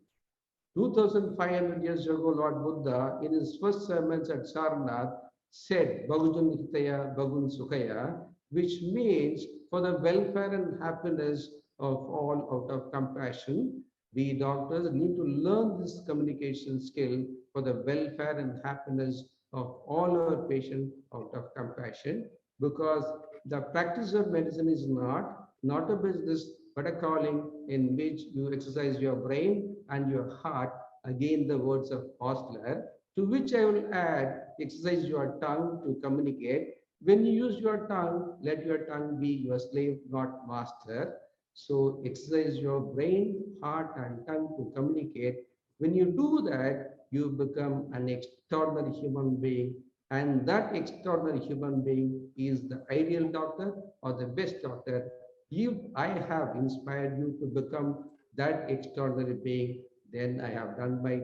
S3: 2,500 years ago, Lord Buddha, in his first sermons at Sarnath, said, Bhagujun Hitaya, Bhagun Sukhaya, which means for the welfare and happiness of all out of compassion. We doctors need to learn this communication skill for the welfare and happiness of all our patients out of compassion, because the practice of medicine is not a business, but a calling in which you exercise your brain and your heart, again the words of Hostler, to which I will add, exercise your tongue to communicate. When you use your tongue, let your tongue be your slave, not master. So exercise your brain, heart, and tongue to communicate. When you do that, you become an extraordinary human being. And that extraordinary human being is the ideal doctor or the best doctor. If I have inspired you to become that extraordinary being, then I have done my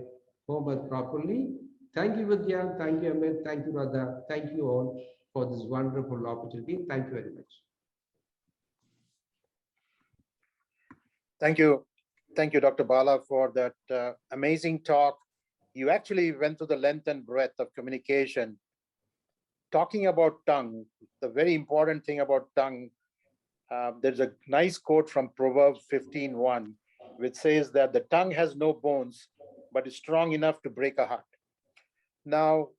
S3: homework properly. Thank you, Vidya. Thank you, Amit. Thank you, Radha. Thank you all for this wonderful opportunity. Thank you very much.
S2: Thank you. Thank you, Dr. Bala, for that amazing talk. You actually went to the length and breadth of communication. Talking about tongue, the very important thing about tongue, there's a nice quote from Proverbs 15:1, which says that the tongue has no bones, but is strong enough to break a heart. Now,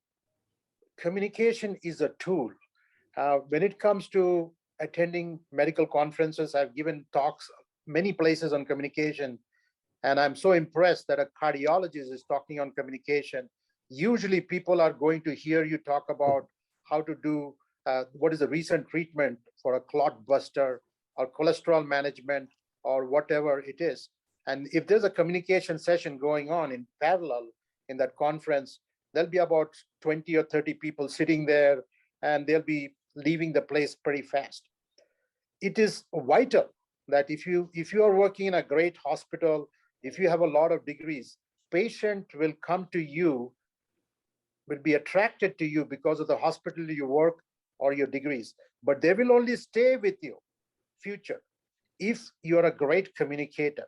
S2: communication is a tool. When it comes to attending medical conferences, I've given talks many places on communication, and I'm so impressed that a cardiologist is talking on communication. Usually people are going to hear you talk about how to do, what is the recent treatment for a clot buster or cholesterol management or whatever it is. And if there's a communication session going on in parallel in that conference, there'll be about 20 or 30 people sitting there, and they'll be leaving the place pretty fast. It is vital that if you are working in a great hospital if you have a lot of degrees, patient will come to you, will be attracted to you because of the hospital you work or your degrees, but they will only stay with you future if you're a great communicator.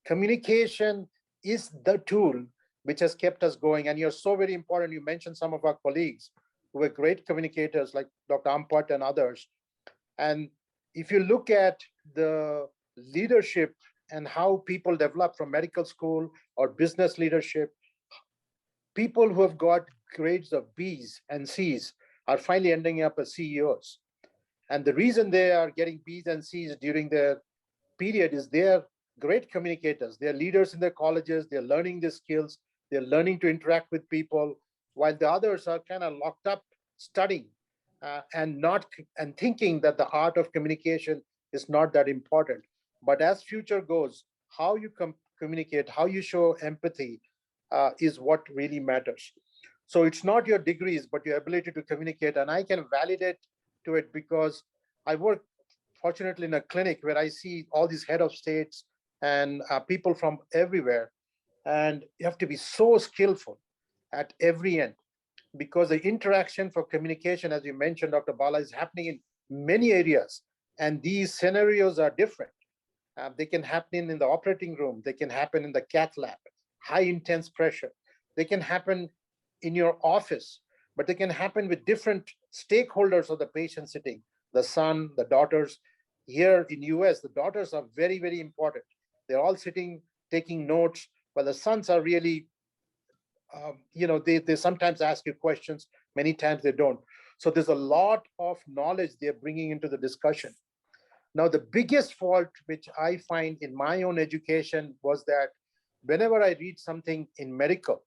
S2: Communication is the tool which has kept us going, and you're so very important. You mentioned some of our colleagues who were great communicators like Dr. Ampat and others. And if you look at the leadership and how people develop from medical school or business leadership, people who have got grades of B's and C's are finally ending up as CEOs. And the reason they are getting B's and C's during their period is they're great communicators. They're leaders in their colleges. They're learning the skills. They're learning to interact with people, while the others are kind of locked up studying and thinking that the art of communication is not that important. But as future goes, how you communicate, how you show empathy is what really matters. So it's not your degrees, but your ability to communicate. And I can validate to it because I work fortunately in a clinic where I see all these head of states and people from everywhere. And you have to be so skillful at every end, because the interaction for communication, as you mentioned, Dr. Bala, is happening in many areas. And these scenarios are different. They can happen in the operating room. They can happen in the cath lab, high intense pressure. They can happen in your office, but they can happen with different stakeholders of the patient sitting, the son, the daughters. Here in US, the daughters are very, very important. They're all sitting, taking notes, but the sons are really, they sometimes ask you questions, many times they don't. So there's a lot of knowledge they're bringing into the discussion. Now, the biggest fault which I find in my own education was that whenever I read something in medical,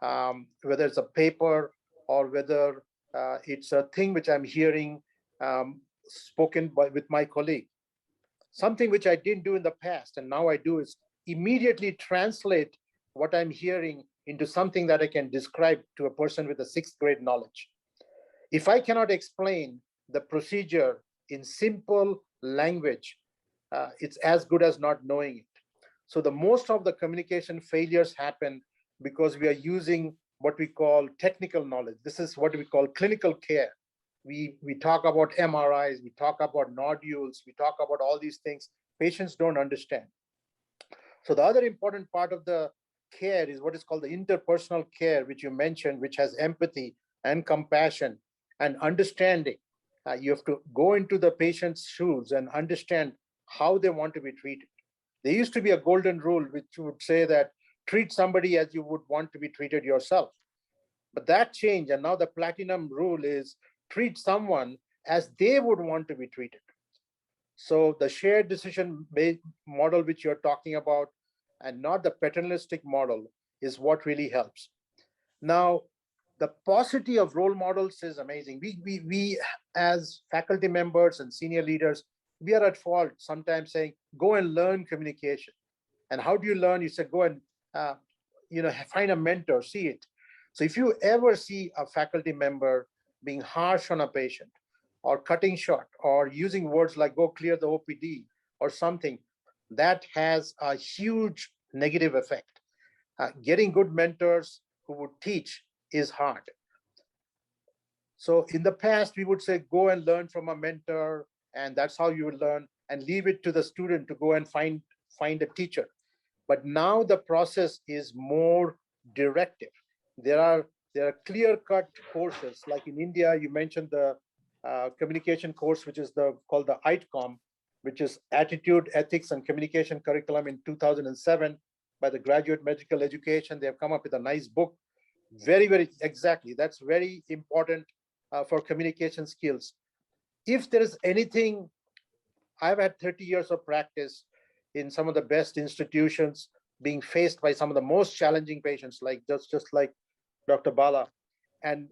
S2: whether it's a paper or whether it's a thing which I'm hearing spoken with my colleague, something which I didn't do in the past and now I do is immediately translate what I'm hearing into something that I can describe to a person with a 6th grade knowledge. If I cannot explain the procedure in simple language, it's as good as not knowing it. So the most of the communication failures happen because we are using what we call technical knowledge. This is what we call clinical care. We talk about MRIs, we talk about nodules, we talk about all these things. Patients don't understand. So the other important part of the care is what is called the interpersonal care, which you mentioned, which has empathy and compassion and understanding. You have to go into the patient's shoes and understand how they want to be treated. There used to be a golden rule which would say that treat somebody as you would want to be treated yourself. But that changed, and now the platinum rule is treat someone as they would want to be treated. So the shared decision model which you're talking about, and not the paternalistic model, is what really helps. Now, the paucity of role models is amazing. We as faculty members and senior leaders, we are at fault sometimes saying, go and learn communication. And how do you learn? You say, go and find a mentor, see it. So if you ever see a faculty member being harsh on a patient or cutting short or using words like go clear the OPD or something, that has a huge negative effect. Getting good mentors who would teach is hard. So in the past, we would say, go and learn from a mentor, and that's how you would learn, and leave it to the student to go and find a teacher. But now the process is more directive. There are clear-cut courses, like in India, you mentioned the communication course, which is called the ITCOM, which is Attitude, Ethics, and Communication Curriculum in 2007 by the Graduate Medical Education. They have come up with a nice book. Very, very exactly. That's very important for communication skills. If there is anything, I've had 30 years of practice in some of the best institutions, being faced by some of the most challenging patients, like just like Dr. Bala. And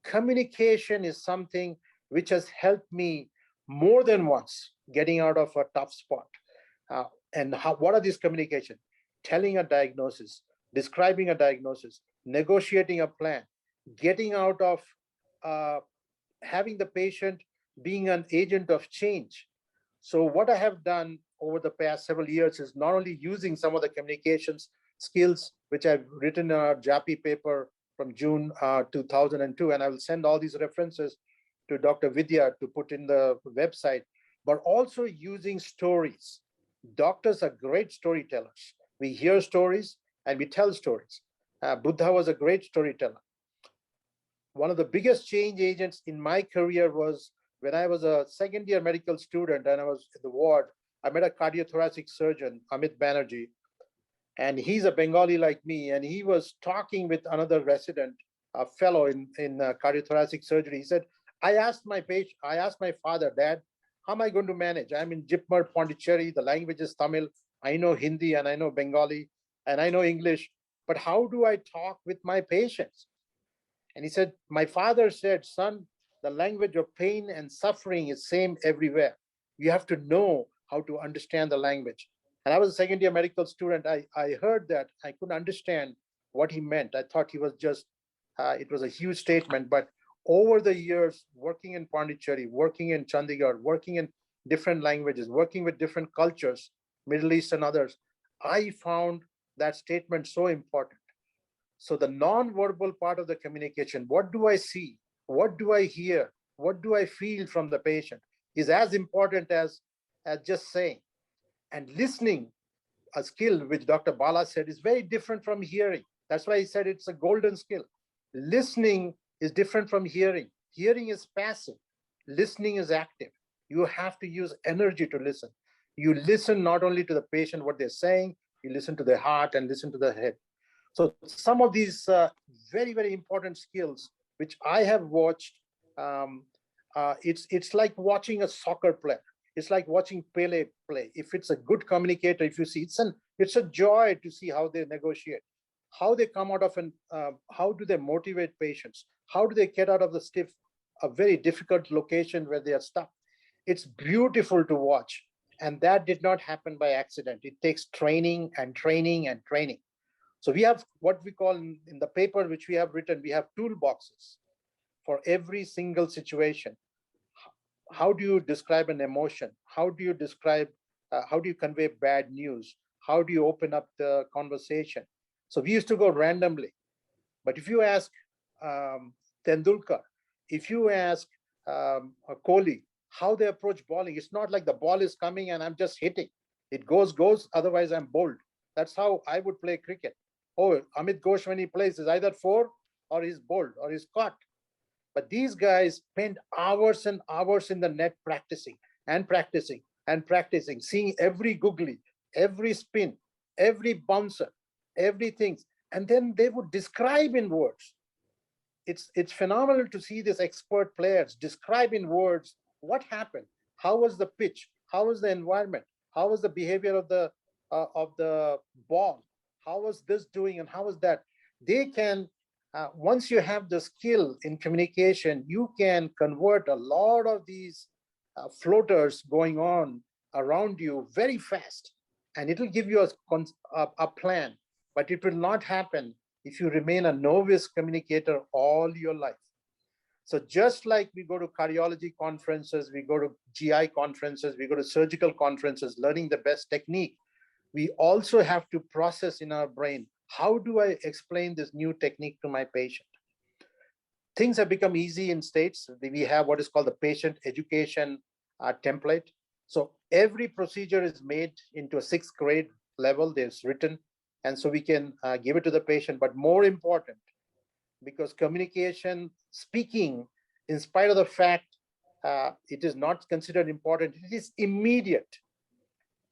S2: communication is something which has helped me more than once getting out of a tough spot. What are these communication? Telling a diagnosis, describing a diagnosis, negotiating a plan, getting out of having the patient being an agent of change. So what I have done over the past several years is not only using some of the communications skills, which I've written in our JAPI paper from June 2002, and I will send all these references to Dr. Vidya to put in the website, but also using stories. Doctors are great storytellers. We hear stories and we tell stories. Buddha was a great storyteller. One of the biggest change agents in my career was when I was a second year medical student and I was in the ward. I met a cardiothoracic surgeon, Amit Banerjee, and he's a Bengali like me. And he was talking with another resident, a fellow in cardiothoracic surgery. He said, I asked my father, Dad, how am I going to manage? I'm in Jipmer, Pondicherry. The language is Tamil. I know Hindi and I know Bengali and I know English. But how do I talk with my patients? And he said, my father said, son, the language of pain and suffering is same everywhere. You have to know how to understand the language. And I was a second year medical student. I heard that. I couldn't understand what he meant. I thought he was just, it was a huge statement. But over the years, working in Pondicherry, working in Chandigarh, working in different languages, working with different cultures, Middle East and others, I found that statement so important. So the non-verbal part of the communication, what do I see? What do I hear? What do I feel from the patient is as important as just saying. And listening, a skill which Dr. Bala said is very different from hearing. That's why he said it's a golden skill. Listening is different from hearing. Hearing is passive. Listening is active. You have to use energy to listen. You listen not only to the patient, what they're saying, you listen to their heart and listen to the head. So some of these very, very important skills, which I have watched, it's like watching a soccer player. It's like watching Pele play. If it's a good communicator, if you see, it's a joy to see how they negotiate, how they come out of how do they motivate patients? How do they get out of a very difficult location where they are stuck? It's beautiful to watch. And that did not happen by accident. It takes training and training and training. So we have what we call in the paper, which we have written, we have toolboxes for every single situation. How do you describe an emotion? How do you convey bad news? How do you open up the conversation? So we used to go randomly. But if you ask Tendulkar, if you ask Kohli, how they approach bowling, it's not like the ball is coming and I'm just hitting. It goes, otherwise I'm bowled. That's how I would play cricket. Oh, Amit Ghosh, when he plays, is either 4 or he's bowled or he's caught. But these guys spend hours and hours in the net practicing and practicing and practicing, seeing every googly, every spin, every bouncer, everything. And then they would describe in words. It's phenomenal to see these expert players describe in words what happened, how was the pitch, how was the environment, how was the behavior of the ball, how was this doing and how was that. They can, once you have the skill in communication, you can convert a lot of these floaters going on around you very fast, and it'll give you a plan, but it will not happen if you remain a novice communicator all your life. So just like we go to cardiology conferences, we go to GI conferences, we go to surgical conferences, learning the best technique, we also have to process in our brain, how do I explain this new technique to my patient? Things have become easy in States. We have what is called the patient education template. So every procedure is made into a 6th grade level, there's written, and so we can give it to the patient. But more important, because communication, speaking, in spite of the fact it is not considered important, it is immediate.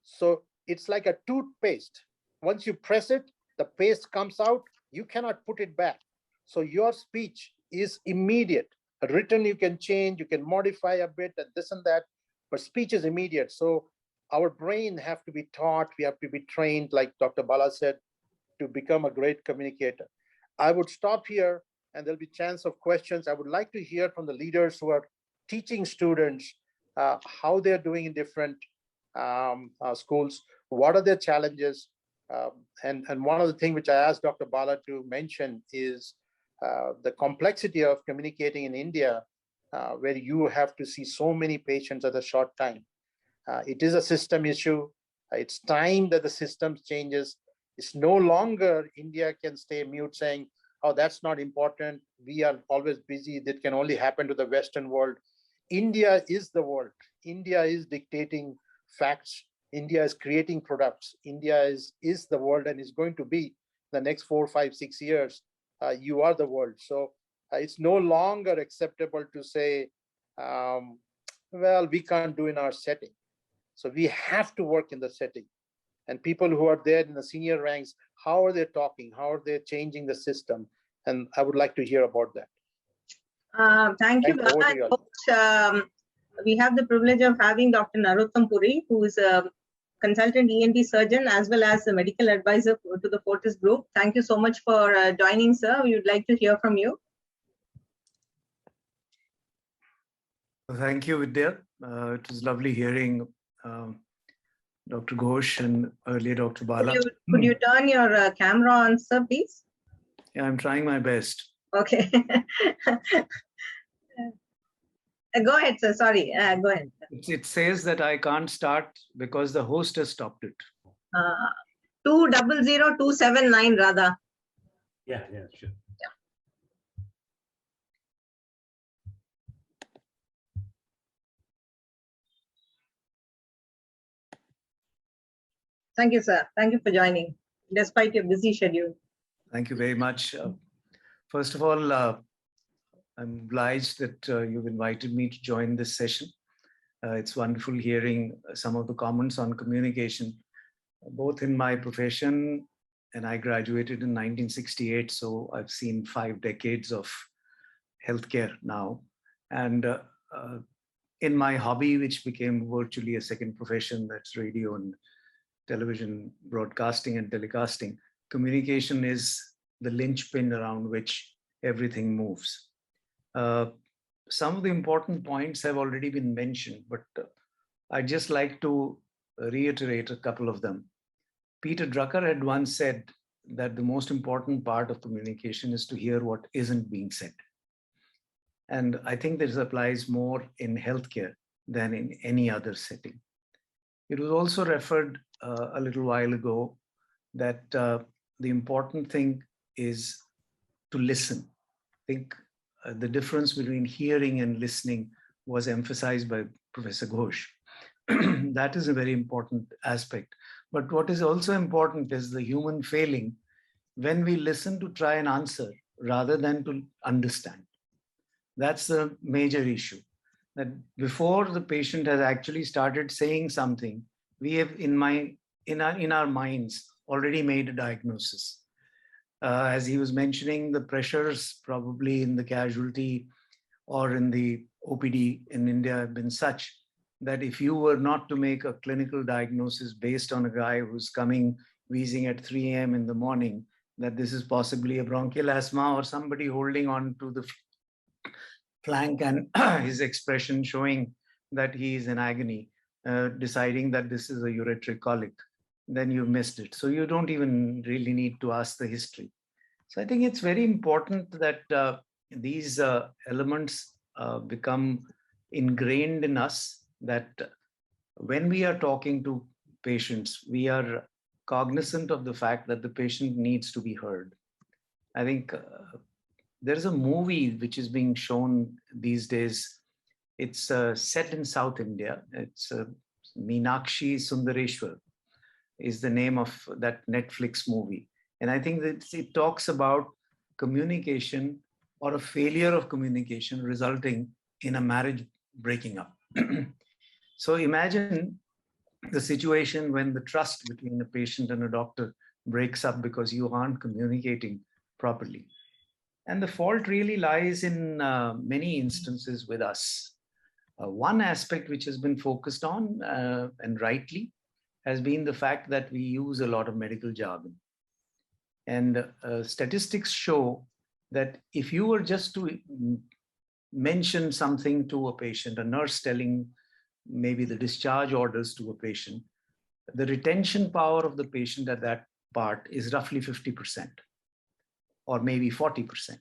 S2: So it's like a toothpaste. Once you press it, the paste comes out, you cannot put it back. So your speech is immediate. Written, you can change, you can modify a bit and this and that, but speech is immediate. So our brain have to be taught, we have to be trained, like Dr. Bala said, to become a great communicator. I would stop here and there'll be chance of questions. I would like to hear from the leaders who are teaching students how they're doing in different schools, what are their challenges. And one of the things which I asked Dr. Bala to mention is the complexity of communicating in India, where you have to see so many patients at a short time. It is a system issue. It's time that the system changes. It's no longer India can stay mute saying, oh, that's not important. We are always busy. That can only happen to the Western world. India is the world. India is dictating facts. India is creating products. India is the world and is going to be the next 4, 5, 6 years. You are the world. So it's no longer acceptable to say, well, we can't do in our setting. So we have to work in the setting. And people who are there in the senior ranks, how are they talking? How are they changing the system? And I would like to hear about that.
S1: Thank you, Bala. We have the privilege of having Dr. Narottam Puri, who is a consultant ENT surgeon as well as a medical advisor to the Fortis Group. Thank you so much for joining, sir. We would like to hear from you.
S4: Thank you, Vidya. It was lovely hearing Dr. Ghosh and earlier Dr. Bala.
S1: Could you turn your camera on, sir, please?
S4: Yeah, I'm trying my best.
S1: Okay. Go ahead, sir. Sorry. Go ahead.
S4: It says that I can't start because the host has stopped it.
S1: 200279, Radha.
S5: Yeah, sure.
S1: Thank you, sir. Thank you for joining, despite your busy schedule.
S4: Thank you very much. First of all, I'm obliged that you've invited me to join this session. It's wonderful hearing some of the comments on communication, both in my profession, and I graduated in 1968, so I've seen 5 decades of healthcare now. And in my hobby, which became virtually a second profession, that's radio and television broadcasting and telecasting, communication is the linchpin around which everything moves. Some of the important points have already been mentioned, but I'd just like to reiterate a couple of them. Peter Drucker had once said that the most important part of communication is to hear what isn't being said. And I think this applies more in healthcare than in any other setting. It was also referred a little while ago that the important thing is to listen. I think the difference between hearing and listening was emphasized by Professor Ghosh. That is a very important aspect. But what is also important is the human failing when we listen to try and answer rather than to understand. That's the major issue. That before the patient has actually started saying something, we have in our minds already made a diagnosis. As he was mentioning, the pressures probably in the casualty or in the OPD in India have been such that if you were not to make a clinical diagnosis based on a guy who's coming wheezing at 3 a.m. in the morning, that this is possibly a bronchial asthma or somebody holding on to the flank and his expression showing that he is in agony, deciding that this is a ureteric colic, then you've missed it. So you don't even really need to ask the history. So I think it's very important that these elements become ingrained in us, that when we are talking to patients, we are cognizant of the fact that the patient needs to be heard. I think there's a movie which is being shown these days. It's set in South India. It's Meenakshi Sundareshwar is the name of that Netflix movie. And I think that it talks about communication or a failure of communication resulting in a marriage breaking up. So imagine the situation when the trust between a patient and a doctor breaks up because you aren't communicating properly. And the fault really lies in many instances with us. One aspect which has been focused on, and rightly, has been the fact that we use a lot of medical jargon. And statistics show that if you were just to mention something to a patient, a nurse telling maybe the discharge orders to a patient, the retention power of the patient at that part is roughly 50% or maybe 40%.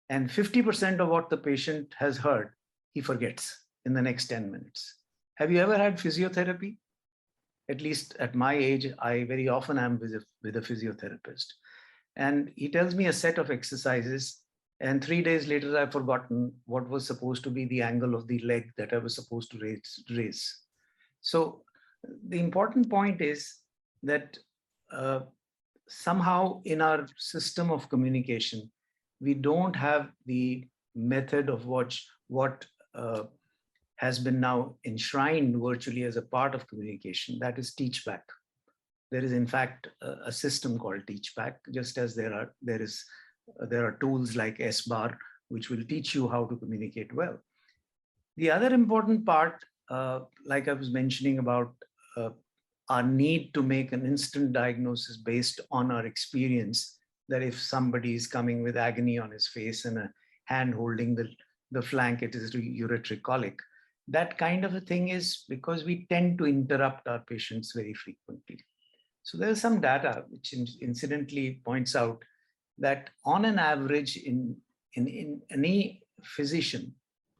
S4: And 50% of what the patient has heard, he forgets in the next 10 minutes. Have you ever had physiotherapy? At least at my age, I very often am with a physiotherapist. And he tells me a set of exercises, and 3 days later, I've forgotten what was supposed to be the angle of the leg that I was supposed to raise. So the important point is that somehow in our system of communication, we don't have the method of what has been now enshrined virtually as a part of communication, that is teach back. There is in fact a system called teach back, just as there are tools like SBAR, which will teach you how to communicate well. The other important part, like I was mentioning about our need to make an instant diagnosis based on our experience, that if somebody is coming with agony on his face and a hand holding the flank, it is ureteric colic. That kind of a thing is because we tend to interrupt our patients very frequently. So there's some data which incidentally points out that on an average in any physician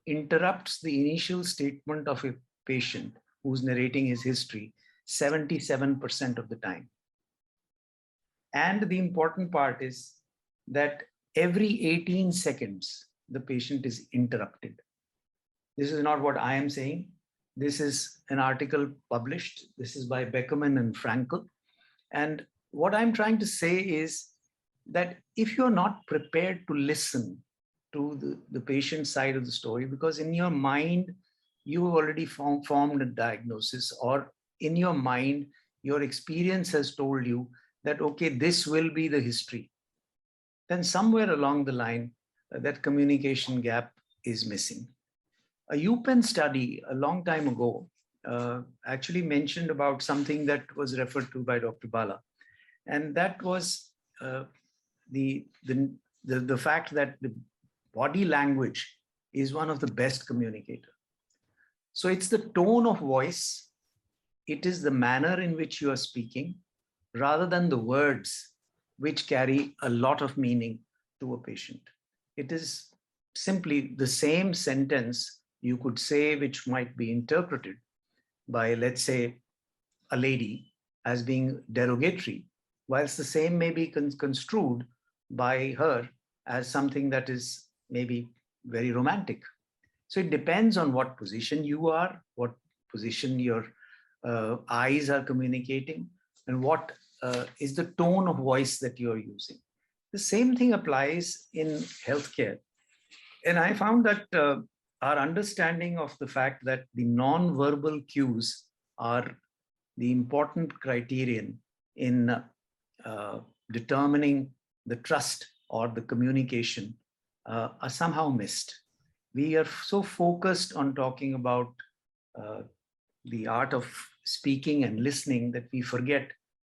S4: interrupts the initial statement of a patient who's narrating his history 77% of the time. And the important part is that every 18 seconds, the patient is interrupted. This is not what I am saying. This is an article published. This is by Beckerman and Frankel. And what I'm trying to say is that if you're not prepared to listen to the patient side of the story, because in your mind, you have already formed a diagnosis, or in your mind, your experience has told you that, okay, this will be the history, then somewhere along the line, that communication gap is missing. A UPenn study a long time ago actually mentioned about something that was referred to by Dr. Bala. And that was the fact that the body language is one of the best communicators. So it's the tone of voice, it is the manner in which you are speaking, rather than the words which carry a lot of meaning to a patient. It is simply the same sentence you could say, which might be interpreted by, let's say, a lady as being derogatory, whilst the same may be construed by her as something that is maybe very romantic. So it depends on what position you are, what position your eyes are communicating, and what is the tone of voice that you're using. The same thing applies in healthcare. And I found that our understanding of the fact that the non-verbal cues are the important criterion in determining the trust or the communication are somehow missed. We are so focused on talking about the art of speaking and listening that we forget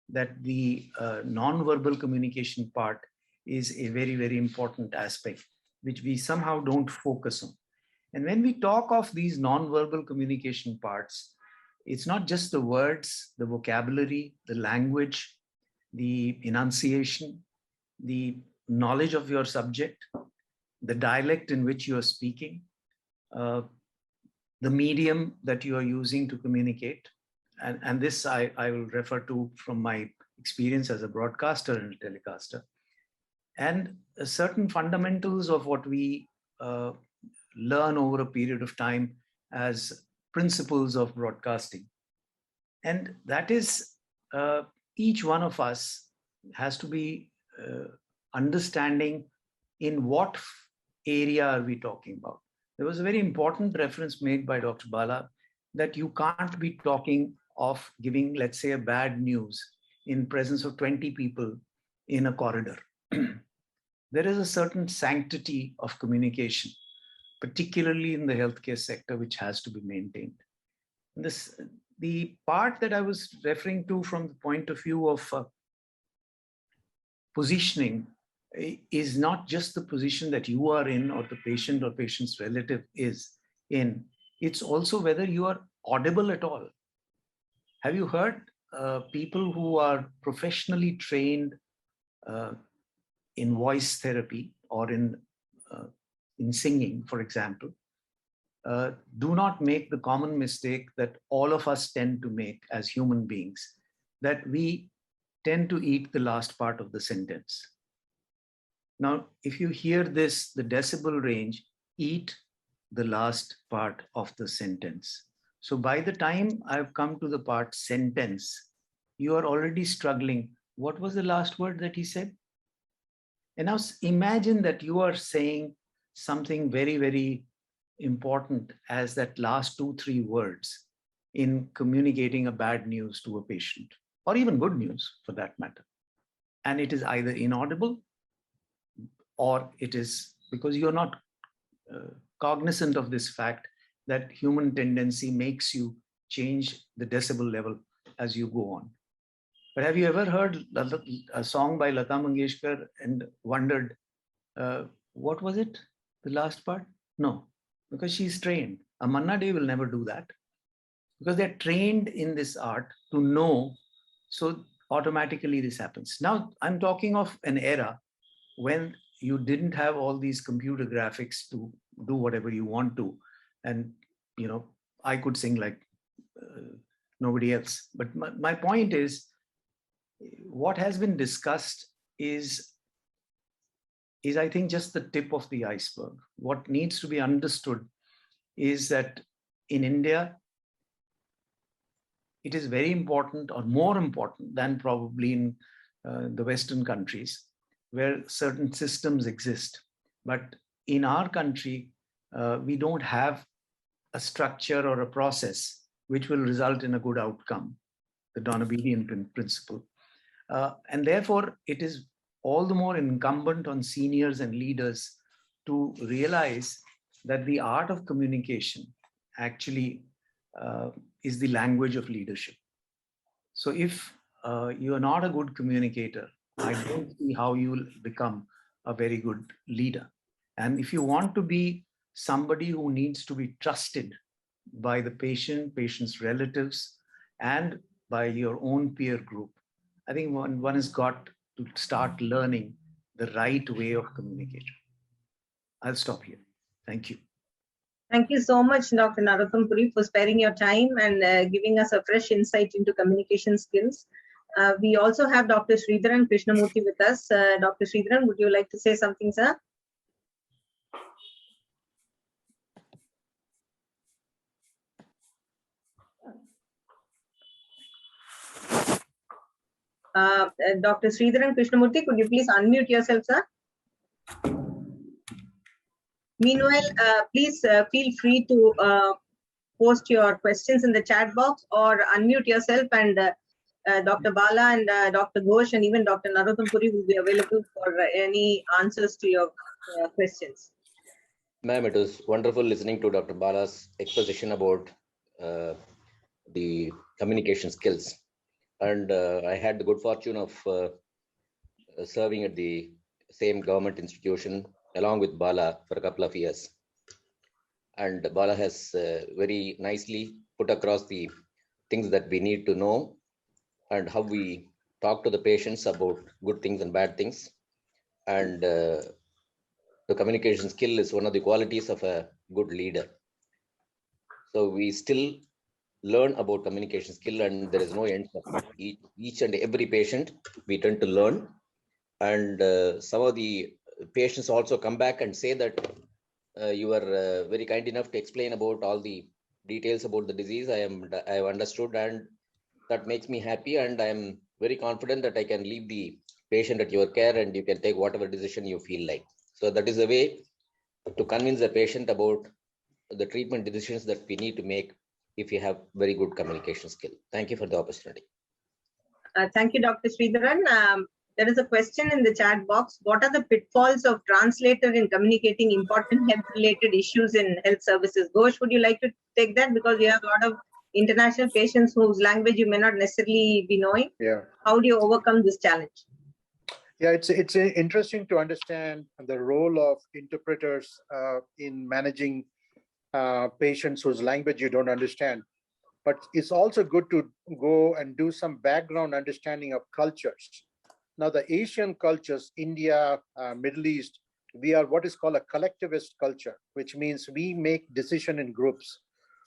S4: that the non-verbal communication part is a very, very important aspect, which we somehow don't focus on. And when we talk of these non-verbal communication parts, it's not just the words, the vocabulary, the language, the enunciation, the knowledge of your subject, the dialect in which you are speaking, the medium that you are using to communicate. And this I will refer to from my experience as a broadcaster and a telecaster. And certain fundamentals of what we learn over a period of time as principles of broadcasting. And that is, each one of us has to be understanding in what area are we talking about. There was a very important reference made by Dr. Bala that you can't be talking of giving, let's say, a bad news in presence of 20 people in a corridor. There is a certain sanctity of communication, particularly in the healthcare sector, which has to be maintained. The part that I was referring to from the point of view of positioning is not just the position that you are in or the patient or patient's relative is in. It's also whether you are audible at all. Have you heard people who are professionally trained in voice therapy or in singing, for example, do not make the common mistake that all of us tend to make as human beings, that we tend to eat the last part of the sentence. Now, if you hear this, the decibel range, eat the last part of the sentence. So by the time I've come to the part sentence, you are already struggling. What was the last word that he said? And now imagine that you are saying something very, very important as that last 2-3 words in communicating a bad news to a patient, or even good news for that matter. And it is either inaudible, or it is because you're not cognizant of this fact that human tendency makes you change the decibel level as you go on. But have you ever heard a song by Lata Mangeshkar and wondered, what was it? The last part? No, because she's trained. A Manna Day will never do that because they're trained in this art to know. So automatically this happens. Now I'm talking of an era when you didn't have all these computer graphics to do whatever you want to. And, you know, I could sing like nobody else. But my point is, what has been discussed is I think just the tip of the iceberg. What needs to be understood is that in India, it is very important, or more important than probably in the Western countries, where certain systems exist. But in our country, we don't have a structure or a process which will result in a good outcome, the Donabedian principle. And therefore, it is all the more incumbent on seniors and leaders to realize that the art of communication actually is the language of leadership. So if you are not a good communicator, I don't see how you will become a very good leader. And if you want to be somebody who needs to be trusted by the patient, patient's relatives, and by your own peer group, I think one has got to start learning the right way of communication. I'll stop here. Thank you.
S1: Thank you so much, Dr. Narottam Puri, for sparing your time and giving us a fresh insight into communication skills. We also have Dr. Sridharan Krishnamurthy with us. Dr. Sridharan, would you like to say something, sir? Dr. Sridharan Krishnamurthy, could you please unmute yourself, sir? Meanwhile, please feel free to post your questions in the chat box or unmute yourself, and Dr. Bala and Dr. Ghosh and even Dr. Narottam Puri will be available for any answers to your questions.
S6: Ma'am, it was wonderful listening to Dr. Bala's exposition about the communication skills. And I had the good fortune of serving at the same government institution along with Bala for a couple of years. And Bala has very nicely put across the things that we need to know and how we talk to the patients about good things and bad things. And the communication skill is one of the qualities of a good leader. So we still learn about communication skill, and there is no end of each and every patient we tend to learn. And some of the patients also come back and say that you are very kind enough to explain about all the details about the disease. I have understood, and that makes me happy, and I am very confident that I can leave the patient at your care and you can take whatever decision you feel like. So that is a way to convince the patient about the treatment decisions that we need to make if you have very good communication skill. Thank you for the opportunity.
S1: Thank you, Dr. Sridharan. There is a question in the chat box. What are the pitfalls of translator in communicating important health-related issues in health services? Ghosh, would you like to take that? Because you have a lot of international patients whose language you may not necessarily be knowing.
S2: Yeah.
S1: How do you overcome this challenge?
S2: Yeah, it's interesting to understand the role of interpreters in managing patients whose language you don't understand. But it's also good to go and do some background understanding of cultures. Now, the Asian cultures, India, Middle East, we are what is called a collectivist culture, which means we make decision in groups.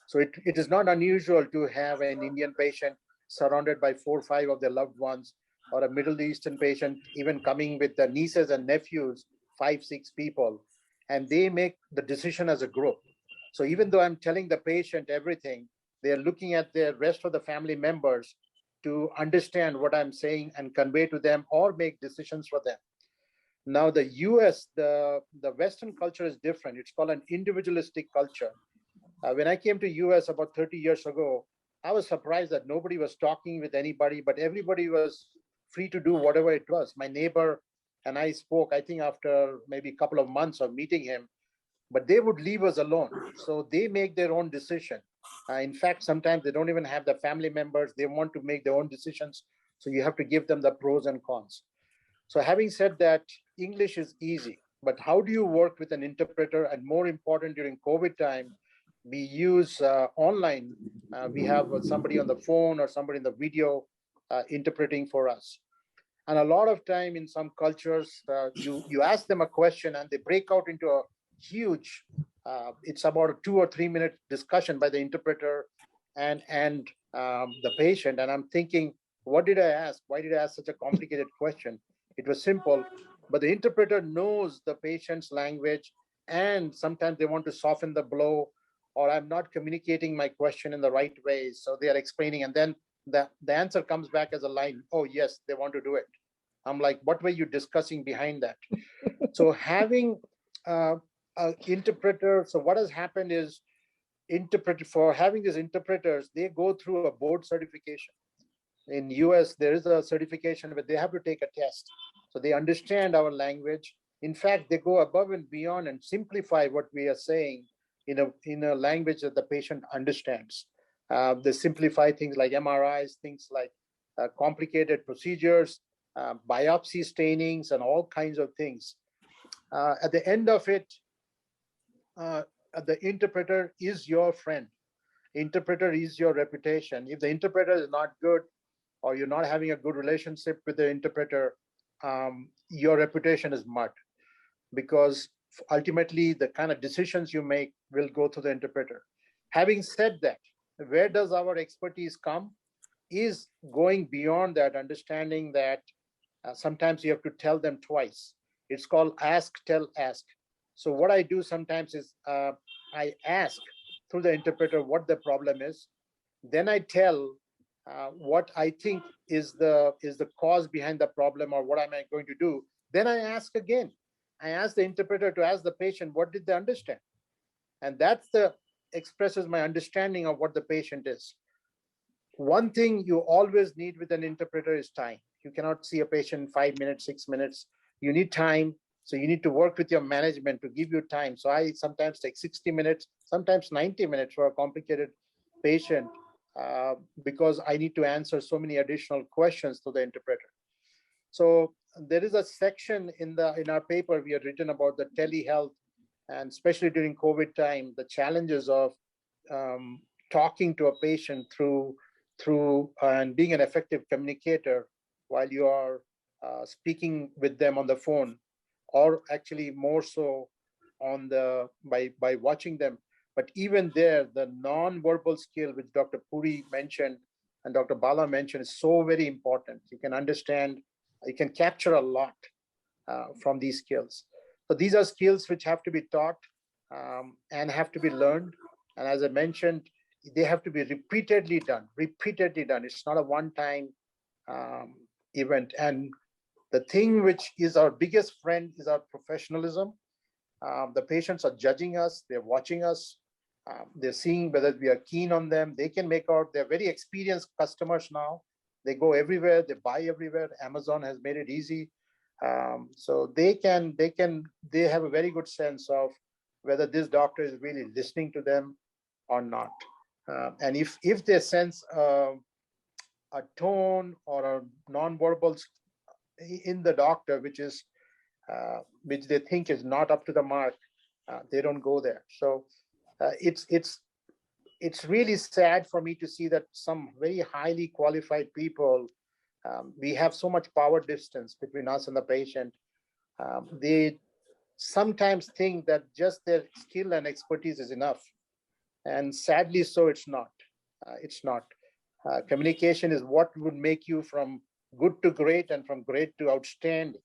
S2: So it is not unusual to have an Indian patient surrounded by 4 or 5 of their loved ones, or a Middle Eastern patient even coming with their nieces and nephews, 5, 6 people, and they make the decision as a group. So even though I'm telling the patient everything, they are looking at the rest of the family members to understand what I'm saying and convey to them or make decisions for them. Now, the US, the Western culture is different. It's called an individualistic culture. When I came to US about 30 years ago, I was surprised that nobody was talking with anybody, but everybody was free to do whatever it was. My neighbor and I spoke, I think after maybe a couple of months of meeting him, but they would leave us alone. So they make their own decision. In fact, sometimes they don't even have the family members. They want to make their own decisions. So you have to give them the pros and cons. So having said that, English is easy, but how do you work with an interpreter? And more important, during COVID time, we use online. We have somebody on the phone or somebody in the video interpreting for us. And a lot of time in some cultures, you ask them a question and they break out into a huge, it's about a 2 or 3 minute discussion by the interpreter and the patient. And I'm thinking, what did I ask? Why did I ask such a complicated question? It was simple, but the interpreter knows the patient's language, and sometimes they want to soften the blow, or I'm not communicating my question in the right way. So they are explaining, and then the answer comes back as a line, oh, yes, they want to do it. I'm like, what were you discussing behind that? So having an interpreter, so what has happened is, for having these interpreters, they go through a board certification. In US, there is a certification where they have to take a test. So they understand our language. In fact, they go above and beyond and simplify what we are saying in a language that the patient understands. They simplify things like MRIs, things like complicated procedures, biopsy stainings, and all kinds of things. At the end of it, the interpreter is your friend. Interpreter is your reputation. If the interpreter is not good, or you're not having a good relationship with the interpreter, your reputation is mud, because ultimately the kind of decisions you make will go to the interpreter. Having said that, where does our expertise come? Is going beyond that, understanding that sometimes you have to tell them twice. It's called ask, tell, ask. So what I do sometimes is I ask through the interpreter what the problem is. Then I tell what I think is the cause behind the problem, or what am I going to do. Then I ask again. I ask the interpreter to ask the patient, what did they understand? And that's expresses my understanding of what the patient is. One thing you always need with an interpreter is time. You cannot see a patient in 5 minutes, 6 minutes. You need time. So you need to work with your management to give you time. So I sometimes take 60 minutes, sometimes 90 minutes for a complicated patient, because I need to answer so many additional questions to the interpreter. So there is a section in our paper we have written about the telehealth, and especially during COVID time, the challenges of talking to a patient through and being an effective communicator while you are speaking with them on the phone, or actually more so by watching them. But even there, the non-verbal skill, which Dr. Puri mentioned and Dr. Bala mentioned, is so very important. You can understand, you can capture a lot from these skills. So these are skills which have to be taught and have to be learned. And as I mentioned, they have to be repeatedly done. It's not a one-time event. And the thing which is our biggest friend is our professionalism. The patients are judging us, they're watching us, they're seeing whether we are keen on them. They can make out, they're very experienced customers now. They go everywhere, they buy everywhere. Amazon has made it easy. So they have a very good sense of whether this doctor is really listening to them or not. And if they sense a tone or a non-verbal in the doctor, which they think is not up to the mark, they don't go there. So it's really sad for me to see that some very highly qualified people, we have so much power distance between us and the patient. sometimes think that just their skill and expertise is enough. And sadly, so it's not. It's not. Communication is what would make you from good to great and from great to outstanding.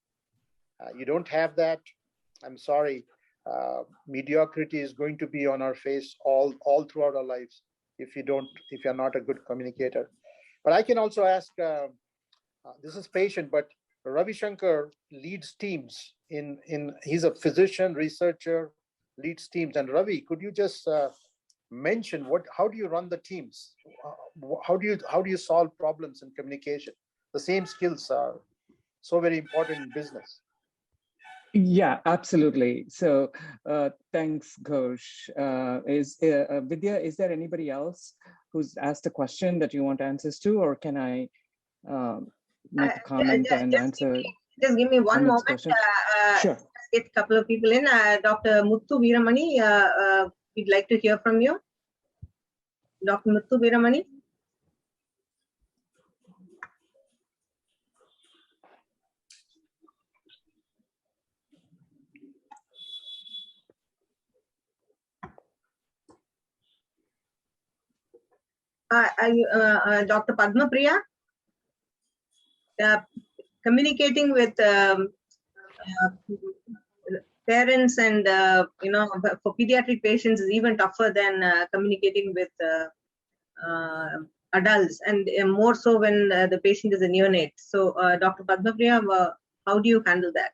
S2: You don't have that, I'm sorry. Mediocrity is going to be on our face all throughout our lives if you're not a good communicator. But I can also ask, this is patient, but Ravi Shankar leads teams he's a physician, researcher, leads teams. And Ravi, could you just mention how do you run the teams? How do you solve problems in communication? The same skills are so very important in business.
S7: Yeah, absolutely. So thanks, Ghosh. Vidya, is there anybody else who's asked a question that you want answers to, or can I make a comment and answer?
S1: Just give me one moment.
S7: Sure.
S1: Let's get a couple of people in. Dr. Muthu Veeramani, we'd like to hear from you. Dr. Muthu Veeramani. Dr. Padma Priya, communicating with parents and for pediatric patients is even tougher than communicating with adults, and more so when the patient is a neonate. So, Dr. Padma Priya, how do you handle that?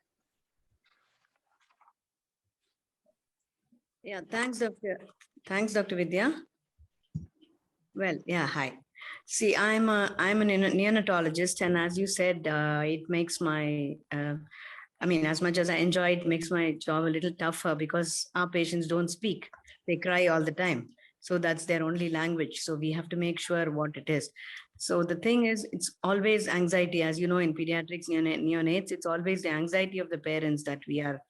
S8: Yeah, thanks, Dr. Vidya. Well, yeah, hi. See, I'm a neonatologist, and as you said, it makes my, as much as I enjoy it, makes my job a little tougher because our patients don't speak. They cry all the time. So that's their only language. So we have to make sure what it is. So the thing is, it's always anxiety, as you know, in pediatrics, neonates, it's always the anxiety of the parents that we are,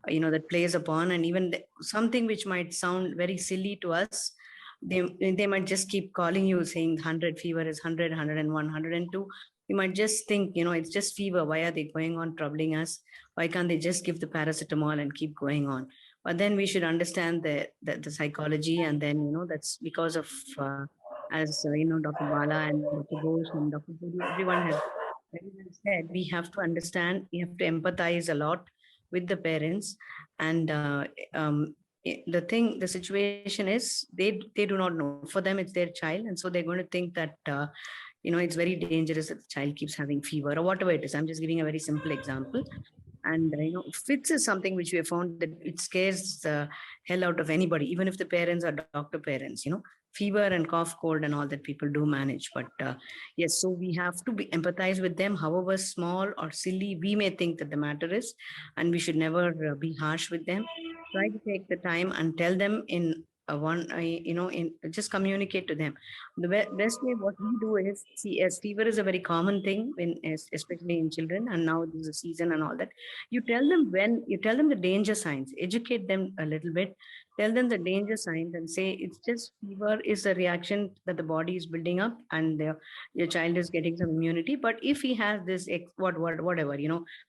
S8: that plays upon, and even something which might sound very silly to us, they might just keep calling you saying 100 fever is 100, 101, 102. You might just think, it's just fever. Why are they going on troubling us? Why can't they just give the paracetamol and keep going on? But then we should understand the psychology, and then, that's because of, as Dr. Bala and Dr. Ghosh and Dr. Puri, everyone has said, we have to understand, we have to empathize a lot with the parents. And the situation is they do not know. For them, it's their child, and so they're going to think that it's very dangerous if the child keeps having fever or whatever it is. I'm just giving a very simple example. And fits is something which we have found that it scares the hell out of anybody, even if the parents are doctor parents. Fever and cough, cold, and all that people do manage. But yes, so we have to empathize with them, however small or silly we may think that the matter is, and we should never be harsh with them. Try to take the time and tell them in just communicate to them. The best way what we do is, see, as fever is a very common thing especially in children, and now this is a season and all that. You tell them the danger signs, educate them a little bit, tell them the danger signs, and say it's just fever is a reaction that the body is building up, and your child is getting some immunity. But if he has this whatever,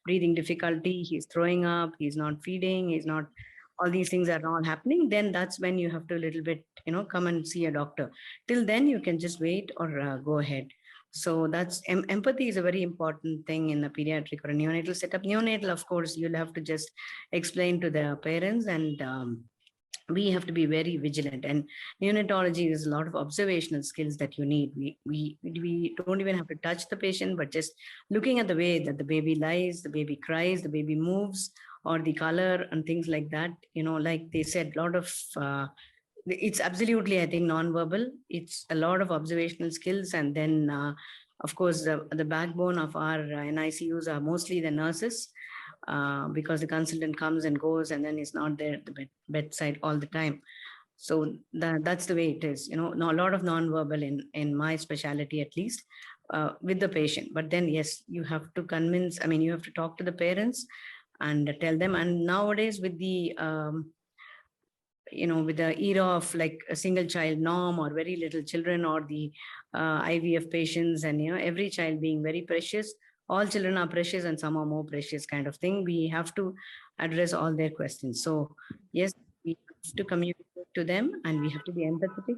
S8: breathing difficulty, he's throwing up, he's not feeding, he's not, all these things are not happening, then that's when you have to a little bit, come and see a doctor. Till then, you can just wait or go ahead. So that's empathy is a very important thing in a pediatric or a neonatal setup. Neonatal, of course, you'll have to just explain to the parents, and we have to be very vigilant. And neonatology is a lot of observational skills that you need. We don't even have to touch the patient, but just looking at the way that the baby lies, the baby cries, the baby moves, or the color and things like that. Like they said, a lot of it's absolutely, I think, non-verbal. It's a lot of observational skills. And then, of course, the backbone of our NICUs are mostly the nurses, because the consultant comes and goes, and then is not there at the bedside all the time. So that's the way it is. A lot of non-verbal in my specialty, at least, with the patient. But then, yes, you have to convince, you have to talk to the parents and tell them. And nowadays, with the with the era of like a single child norm, or very little children, or the IVF patients, and every child being very precious, all children are precious and some are more precious kind of thing. We have to address all their questions. So yes, we have to communicate to them and we have to be empathetic.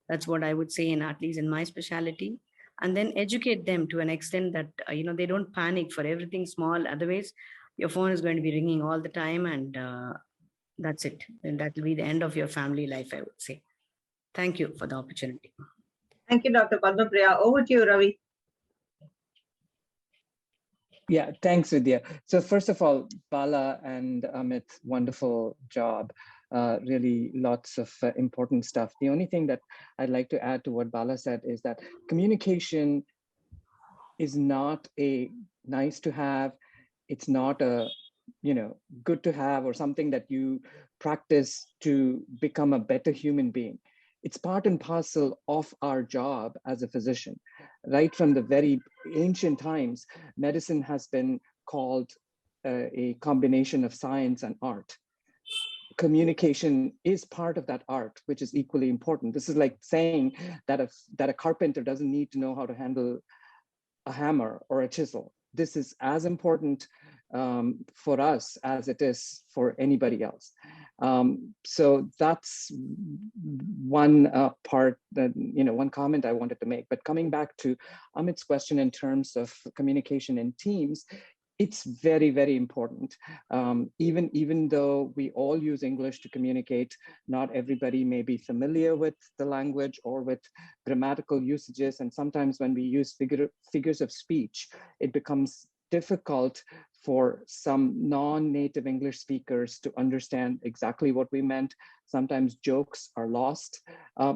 S8: That's what I would say, in at least in my specialty. And then educate them to an extent that, they don't panic for everything small. Otherwise, your phone is going to be ringing all the time, and that's it. And that will be the end of your family life, I would say. Thank you for the opportunity.
S1: Thank you, Dr. Padmapriya. Over to you, Ravi.
S7: Yeah, thanks, Vidya. So first of all, Bala and Amit, wonderful job. Really lots of important stuff. The only thing that I'd like to add to what Bala said is that communication is not a nice to have. It's not a, good to have or something that you practice to become a better human being. It's part and parcel of our job as a physician. Right from the very ancient times, medicine has been called a combination of science and art. Communication is part of that art, which is equally important. This is like saying that a carpenter doesn't need to know how to handle a hammer or a chisel. This is as important for us as it is for anybody else. So that's one part that, one comment I wanted to make. But coming back to Amit's question in terms of communication in teams, it's very, very important. Even though we all use English to communicate, not everybody may be familiar with the language or with grammatical usages. And sometimes when we use figures of speech, it becomes difficult for some non-native English speakers to understand exactly what we meant. Sometimes jokes are lost.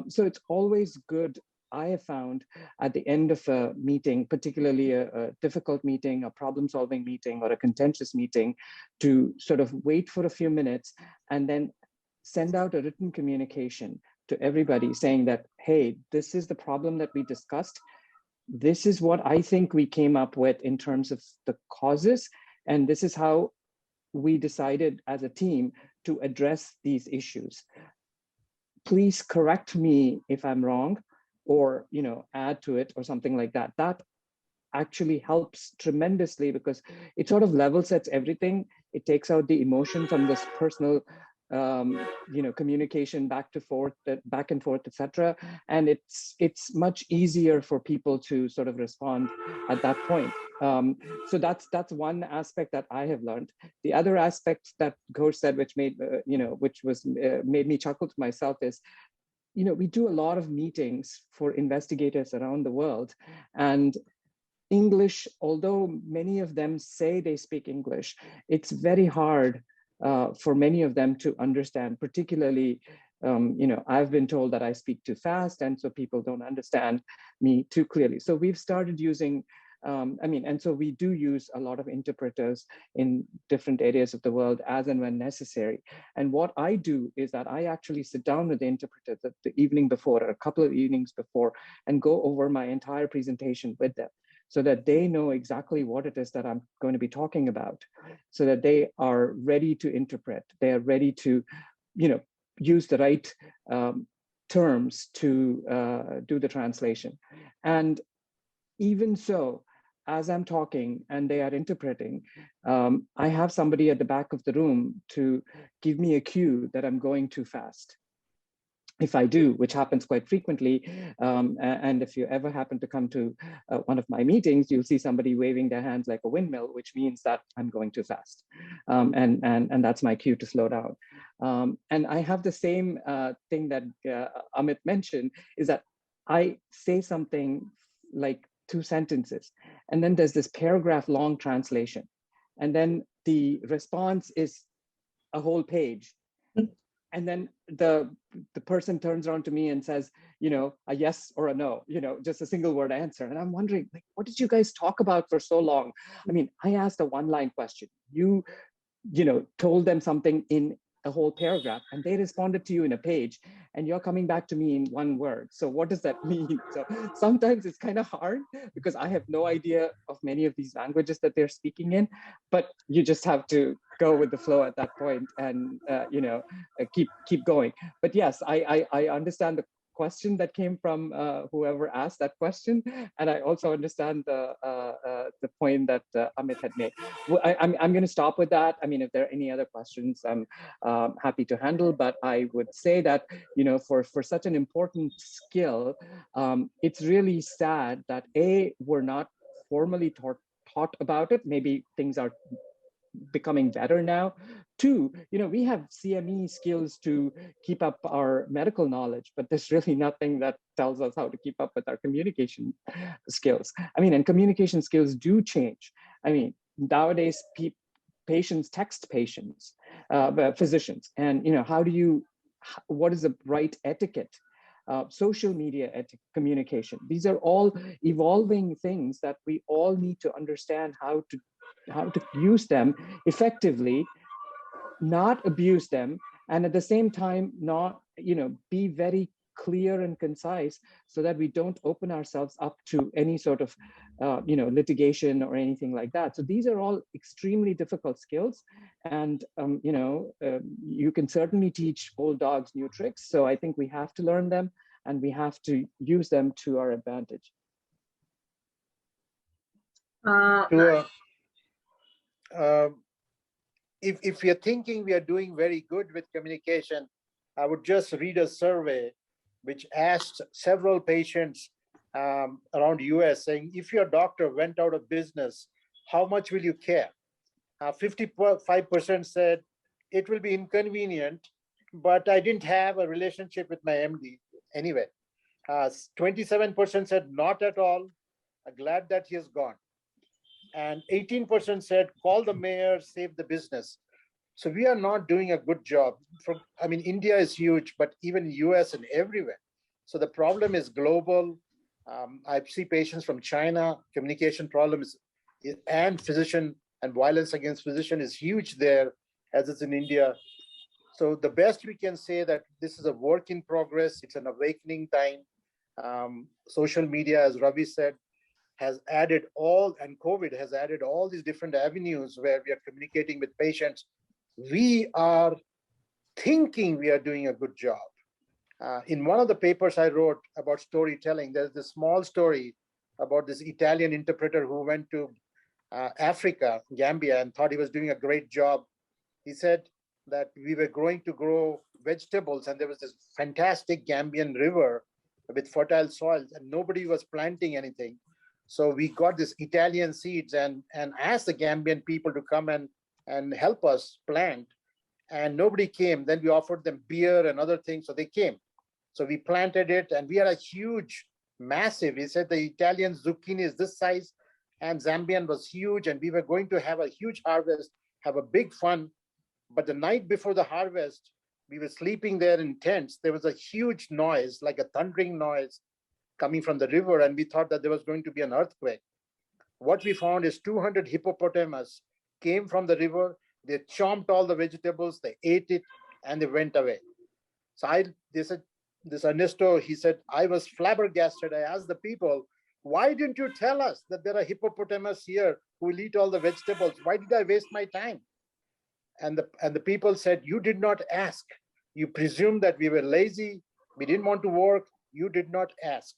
S7: So it's always good, I have found, at the end of a meeting, particularly a difficult meeting, a problem-solving meeting, or a contentious meeting, to sort of wait for a few minutes and then send out a written communication to everybody saying that, hey, this is the problem that we discussed. This is what I think we came up with in terms of the causes, and this is how we decided as a team to address these issues. Please correct me if I'm wrong, or add to it or something like that. That actually helps tremendously because it sort of level sets everything. It takes out the emotion from this personal communication back and forth, etc. And it's much easier for people to sort of respond at that point. So that's one aspect that I have learned. The other aspect that Ghosh said, which made made me chuckle to myself, is we do a lot of meetings for investigators around the world, and English, although many of them say they speak English, it's very hard for many of them to understand. Particularly, I've been told that I speak too fast, and so people don't understand me too clearly. So we've started using and so we do use a lot of interpreters in different areas of the world as and when necessary. And what I do is that I actually sit down with the interpreter the evening before, or a couple of evenings before, and go over my entire presentation with them, so that they know exactly what it is that I'm going to be talking about, so that they are ready to interpret. They are ready to, use the right terms to do the translation. And even so, as I'm talking and they are interpreting, I have somebody at the back of the room to give me a cue that I'm going too fast. If I do, which happens quite frequently, and if you ever happen to come to one of my meetings, you'll see somebody waving their hands like a windmill, which means that I'm going too fast. And that's my cue to slow down. And I have the same thing that Amit mentioned, is that I say something like 2 sentences, and then there's this paragraph long translation, and then the response is a whole page. And then the person turns around to me and says, a yes or a no, just a single word answer. And I'm wondering, like, what did you guys talk about for so long? I mean, I asked a one-line question. You told them something in a whole paragraph, and they responded to you in a page, and you're coming back to me in 1 word. So what does that mean? So sometimes it's kind of hard because I have no idea of many of these languages that they're speaking in, but you just have to go with the flow at that point and keep going. But yes, I understand the question that came from whoever asked that question, and I also understand the point that Amit had made. Well, I'm going to stop with that. I mean, if there are any other questions, I'm happy to handle. But I would say that, you know, for such an important skill, it's really sad that we're not formally taught about it. Maybe things are becoming better now. Two, you know, we have CME skills to keep up our medical knowledge, but there's really nothing that tells us how to keep up with our communication skills. I mean, and communication skills do change. I mean, nowadays patients text patients, physicians, and, you know, what is the right etiquette? Social media communication. These are all evolving things that we all need to understand how to use them effectively, not abuse them, and at the same time not, you know, be very clear and concise so that we don't open ourselves up to any sort of you know, litigation or anything like that. So these are all extremely difficult skills, and you know, you can certainly teach old dogs new tricks. So I think we have to learn them, and we have to use them to our advantage.
S2: If you're thinking we are doing very good with communication, I would just read a survey which asked several patients around US, saying, if your doctor went out of business, how much will you care? 55% said, it will be inconvenient, but I didn't have a relationship with my MD anyway. 27% said, not at all, I'm glad that he has gone. And 18% said, call the mayor, save the business. So we are not doing a good job. I mean, India is huge, but even US and everywhere. So the problem is global. I see patients from China, communication problems, and physician and violence against physician is huge there, as it's in India. So the best we can say that this is a work in progress. It's an awakening time. Social media, as Ravi said, has added and COVID has added all these different avenues where we are communicating with patients. We are thinking we are doing a good job. In one of the papers I wrote about storytelling, there's this small story about this Italian interpreter who went to Africa, Gambia, and thought he was doing a great job. He said that we were going to grow vegetables, and there was this fantastic Gambian river with fertile soils, and nobody was planting anything. So we got this Italian seeds and asked the Gambian people to come and help us plant, and nobody came. Then we offered them beer and other things, so they came. So we planted it, and we had a huge, massive, he said the Italian zucchini is this size, and Zambian was huge, and we were going to have a huge harvest, have a big fun. But the night before the harvest, we were sleeping there in tents. There was a huge noise, like a thundering noise coming from the river, and we thought that there was going to be an earthquake. What we found is 200 hippopotamus came from the river, they chomped all the vegetables, they ate it, and they went away. So they said, this Ernesto, he said, I was flabbergasted. I asked the people, why didn't you tell us that there are hippopotamus here who will eat all the vegetables? Why did I waste my time? And the people said, you did not ask. You presumed that we were lazy, we didn't want to work, you did not ask.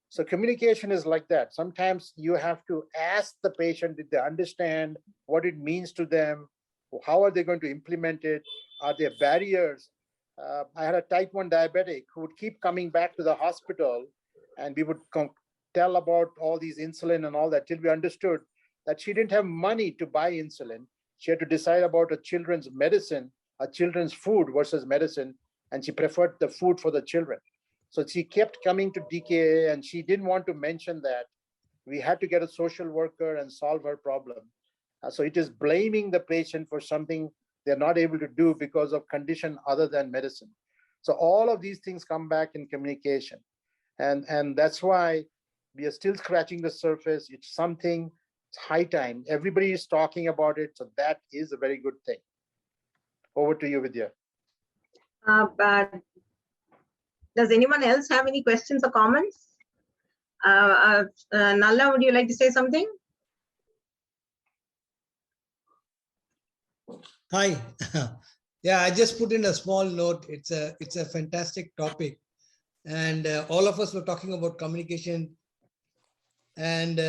S2: So communication is like that. Sometimes you have to ask the patient, did they understand what it means to them? How are they going to implement it? Are there barriers? I had a type 1 diabetic who would keep coming back to the hospital, and we would tell about all these insulin and all that till we understood that she didn't have money to buy insulin. She had to decide about a children's medicine, a children's food versus medicine, and she preferred the food for the children. So she kept coming to DKA, and she didn't want to mention that. We had to get a social worker and solve her problem. So it is blaming the patient for something they're not able to do because of condition other than medicine. So all of these things come back in communication. And that's why we are still scratching the surface. It's something, it's high time. Everybody is talking about it. So that is a very good thing. Over to you, Vidya.
S1: Does anyone else have any questions or comments? Nalla, would you like to say something?
S9: Hi. Yeah, I just put in a small note. It's a fantastic topic. and all of us were talking about communication. And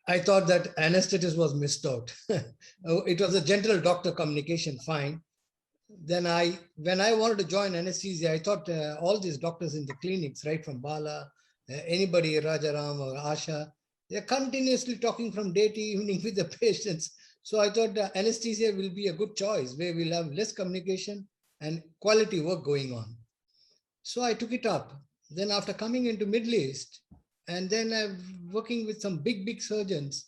S9: I thought that anesthetist was missed out. It was a general doctor communication, fine. Then when I wanted to join anesthesia, I thought all these doctors in the clinics, right from Bala, anybody, Rajaram or Asha, they're continuously talking from day to evening with the patients. So I thought anesthesia will be a good choice where we'll have less communication and quality work going on. So I took it up. Then after coming into Middle East, and then I'm working with some big surgeons,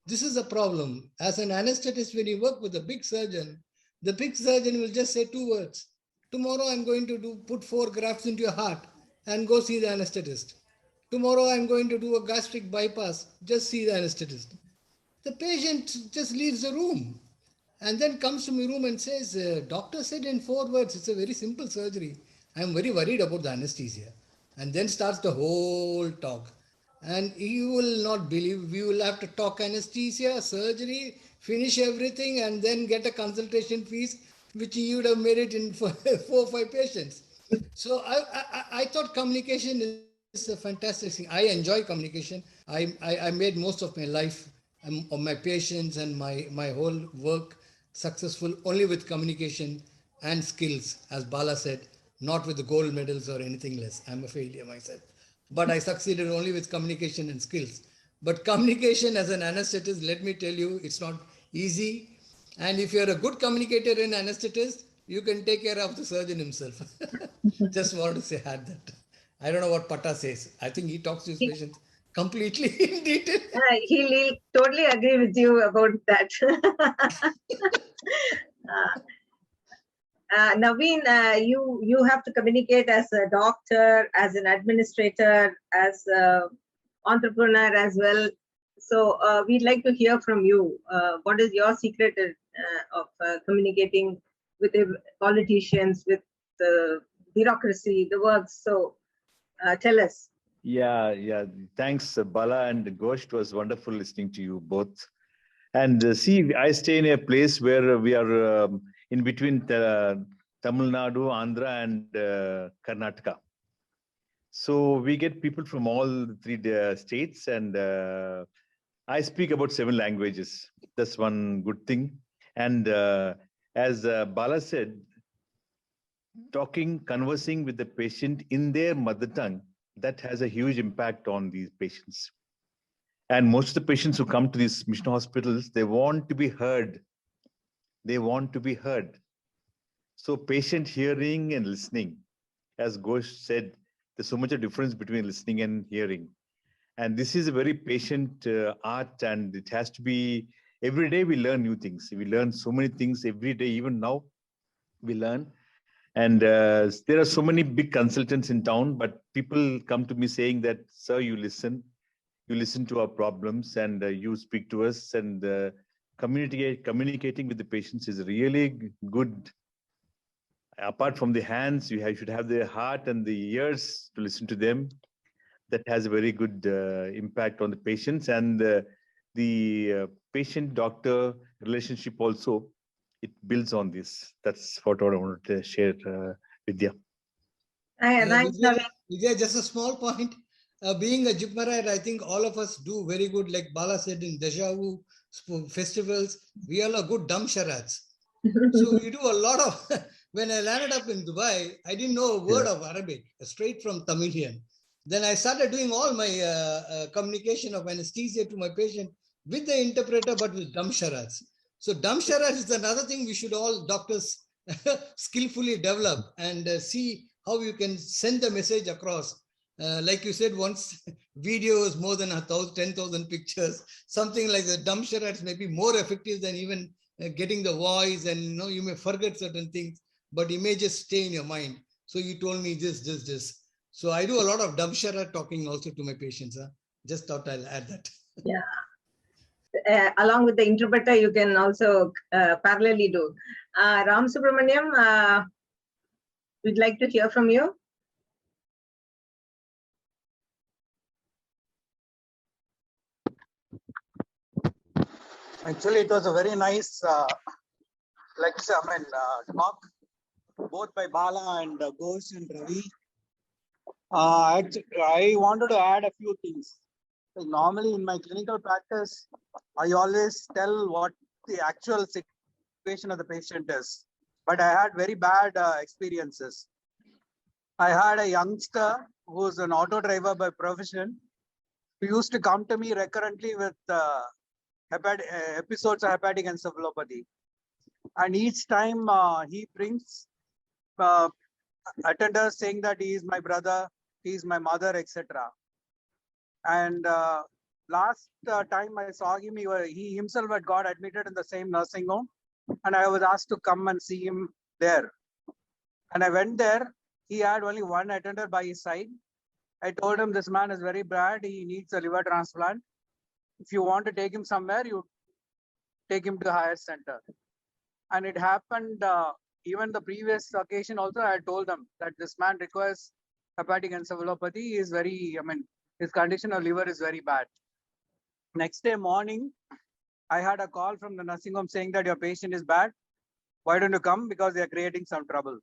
S9: this is a problem. As an anesthetist, when you work with a big surgeon, the big surgeon will just say 2 words. Tomorrow I'm going to put 4 grafts into your heart and go see the anesthetist. Tomorrow I'm going to do a gastric bypass, just see the anesthetist. The patient just leaves the room and then comes to my room and says, doctor said in 4 words, it's a very simple surgery. I'm very worried about the anesthesia. And then starts the whole talk. And you will not believe, we will have to talk anesthesia, surgery, finish everything, and then get a consultation fees, which you would have made it in 4 or 5 patients. So I thought communication is a fantastic thing. I enjoy communication. I made most of my life of my patients and my whole work successful only with communication and skills, as Bala said, not with the gold medals or anything less. I'm a failure myself. But I succeeded only with communication and skills. But communication as an anesthetist, let me tell you, it's not easy. And if you're a good communicator in anesthetist, you can take care of the surgeon himself. Just wanted to say that. I don't know what Pata says. I think he talks to his patients completely in detail.
S1: He'll totally agree with you about that. Naveen, you have to communicate as a doctor, as an administrator, as an entrepreneur as well. So we'd like to hear from you. What is your secret of communicating with the politicians, with the bureaucracy, the works? So tell us.
S10: Yeah. Thanks, Bala and Ghosh. It was wonderful listening to you both. And see, I stay in a place where we are in between Tamil Nadu, Andhra, and Karnataka. So we get people from all 3 states, and I speak about 7 languages. That's one good thing. And as Bala said, conversing with the patient in their mother tongue, that has a huge impact on these patients. And most of the patients who come to these mission hospitals, they want to be heard. They want to be heard. So patient hearing and listening, as Ghosh said, there's so much a difference between listening and hearing. And this is a very patient art, and it has to be, every day we learn new things. We learn so many things every day, even now we learn. And there are so many big consultants in town, but people come to me saying that, sir, you listen to our problems, and you speak to us, and communicating with the patients is really good. Apart from the hands, you should have the heart and the ears to listen to them. That has a very good impact on the patients, and the patient-doctor relationship also, it builds on this. That's what I wanted to share, Vidya.
S9: Vidya, just a small point. Being a Jipmarite, I think all of us do very good, like Bala said, in Deja Vu festivals. We all are good dumb charades. So we do a lot of, when I landed up in Dubai, I didn't know a word of Arabic, straight from Tamilian. Then I started doing all my communication of anesthesia to my patient with the interpreter, but with dumb charades. So dumb charades is another thing we should all doctors skillfully develop and see how you can send the message across. Like you said once, videos more than 10,000 pictures, something like the dumb charades may be more effective than even getting the voice, and you may forget certain things, but images stay in your mind. So you told me this. So I do a lot of dumb charade talking also to my patients. Just thought I'll add that.
S1: Yeah. Along with the interpreter, you can also parallelly do. Ram Subramaniam, we'd like to hear from you.
S11: Actually, it was a very nice talk, both by Bala and Ghosh and Ravi. I wanted to add a few things. Like normally in my clinical practice, I always tell what the actual situation of the patient is. But I had very bad experiences. I had a youngster who's an auto driver by profession, who used to come to me recurrently with episodes of hepatic encephalopathy. And each time he brings attenders saying that he is my brother, he is my mother, etc. And last time I saw him, he himself had got admitted in the same nursing home, and I was asked to come and see him there. And I went there. He had only one attender by his side. I told him, this man is very bad. He needs a liver transplant. If you want to take him somewhere, you take him to a higher center. And it happened even the previous occasion also, I told them that this man requires hepatic encephalopathy. He is very, his condition of liver is very bad. Next day morning, I had a call from the nursing home saying that your patient is bad. Why don't you come? Because they are creating some trouble.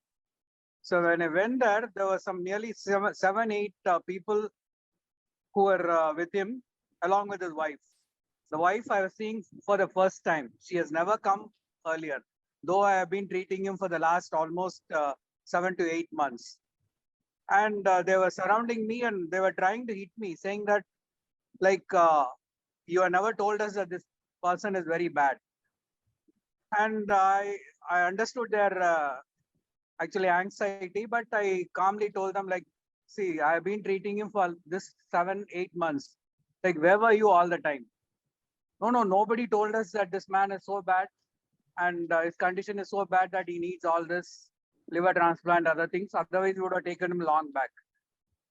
S11: So when I went there, there were some nearly seven, eight people who were with him, along with his wife. The wife I was seeing for the first time. She has never come earlier, though I have been treating him for the last almost 7 to 8 months. And they were surrounding me and they were trying to hit me, saying that, like, you have never told us that this person is very bad. And I understood their actually anxiety, but I calmly told them, like, see, I have been treating him for this 7, 8 months. Like, where were you all the time? No, nobody told us that this man is so bad and his condition is so bad that he needs all this liver transplant, other things. Otherwise, we would have taken him long back.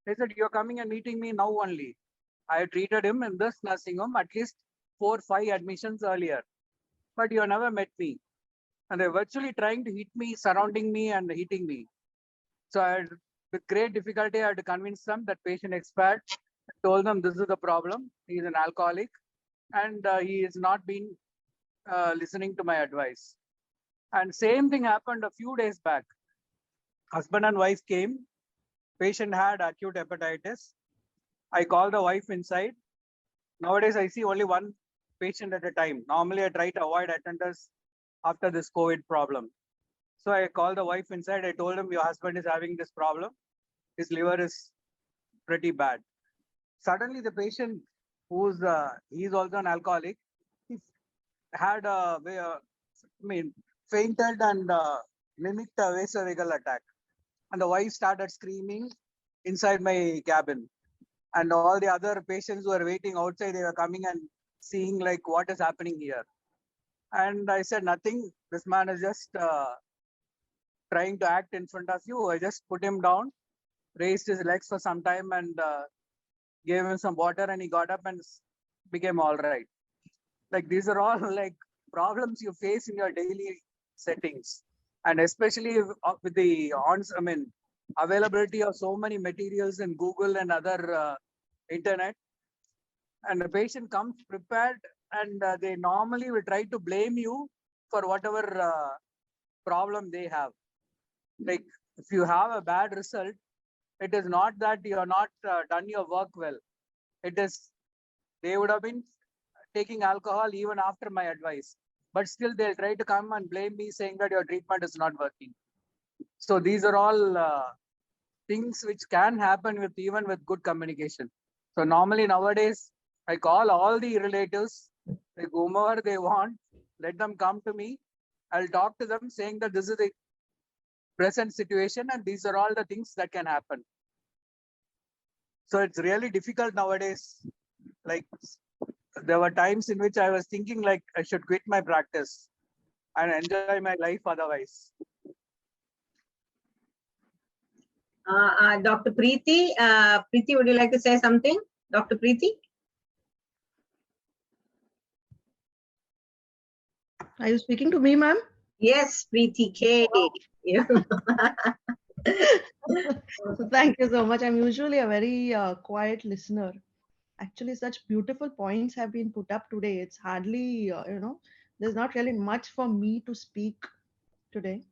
S11: They said, you're coming and meeting me now only. I treated him in this nursing home at least 4 or 5 admissions earlier, but you never met me. And they're virtually trying to hit me, surrounding me and hitting me. So with great difficulty, I had to convince them that patient expired. I told them this is the problem. He is an alcoholic and he has not been listening to my advice. And same thing happened a few days back. Husband and wife came. Patient had acute hepatitis. I called the wife inside. Nowadays, I see only one patient at a time. Normally, I try to avoid attenders after this COVID problem. So I called the wife inside. I told him, your husband is having this problem. His liver is pretty bad. Suddenly, the patient, he's also an alcoholic, he had fainted and mimicked a vasovagal attack. And the wife started screaming inside my cabin. And all the other patients who were waiting outside, they were coming and seeing like what is happening here. And I said, nothing. This man is just trying to act in front of you. I just put him down, raised his legs for some time and gave him some water and he got up and became all right. Like these are all like problems you face in your daily settings. And especially with the availability of so many materials in Google and other internet. And the patient comes prepared and they normally will try to blame you for whatever problem they have. Like if you have a bad result, it is not that you are not done your work well. It is, they would have been taking alcohol even after my advice, but still they'll try to come and blame me saying that your treatment is not working. So these are all things which can happen even with good communication. So normally nowadays, I call all the relatives, like whomever they want, let them come to me. I'll talk to them saying that this is the present situation and these are all the things that can happen. So it's really difficult nowadays. Like there were times in which I was thinking like I should quit my practice and enjoy my life otherwise.
S1: Dr. Preeti, Preeti, would you like to say something? Dr. Preeti?
S12: Are you speaking to me, ma'am?
S1: Yes, Preeti K. Yeah.
S12: Thank you so much. I'm usually a very quiet listener. Actually, such beautiful points have been put up today. It's hardly, there's not really much for me to speak today.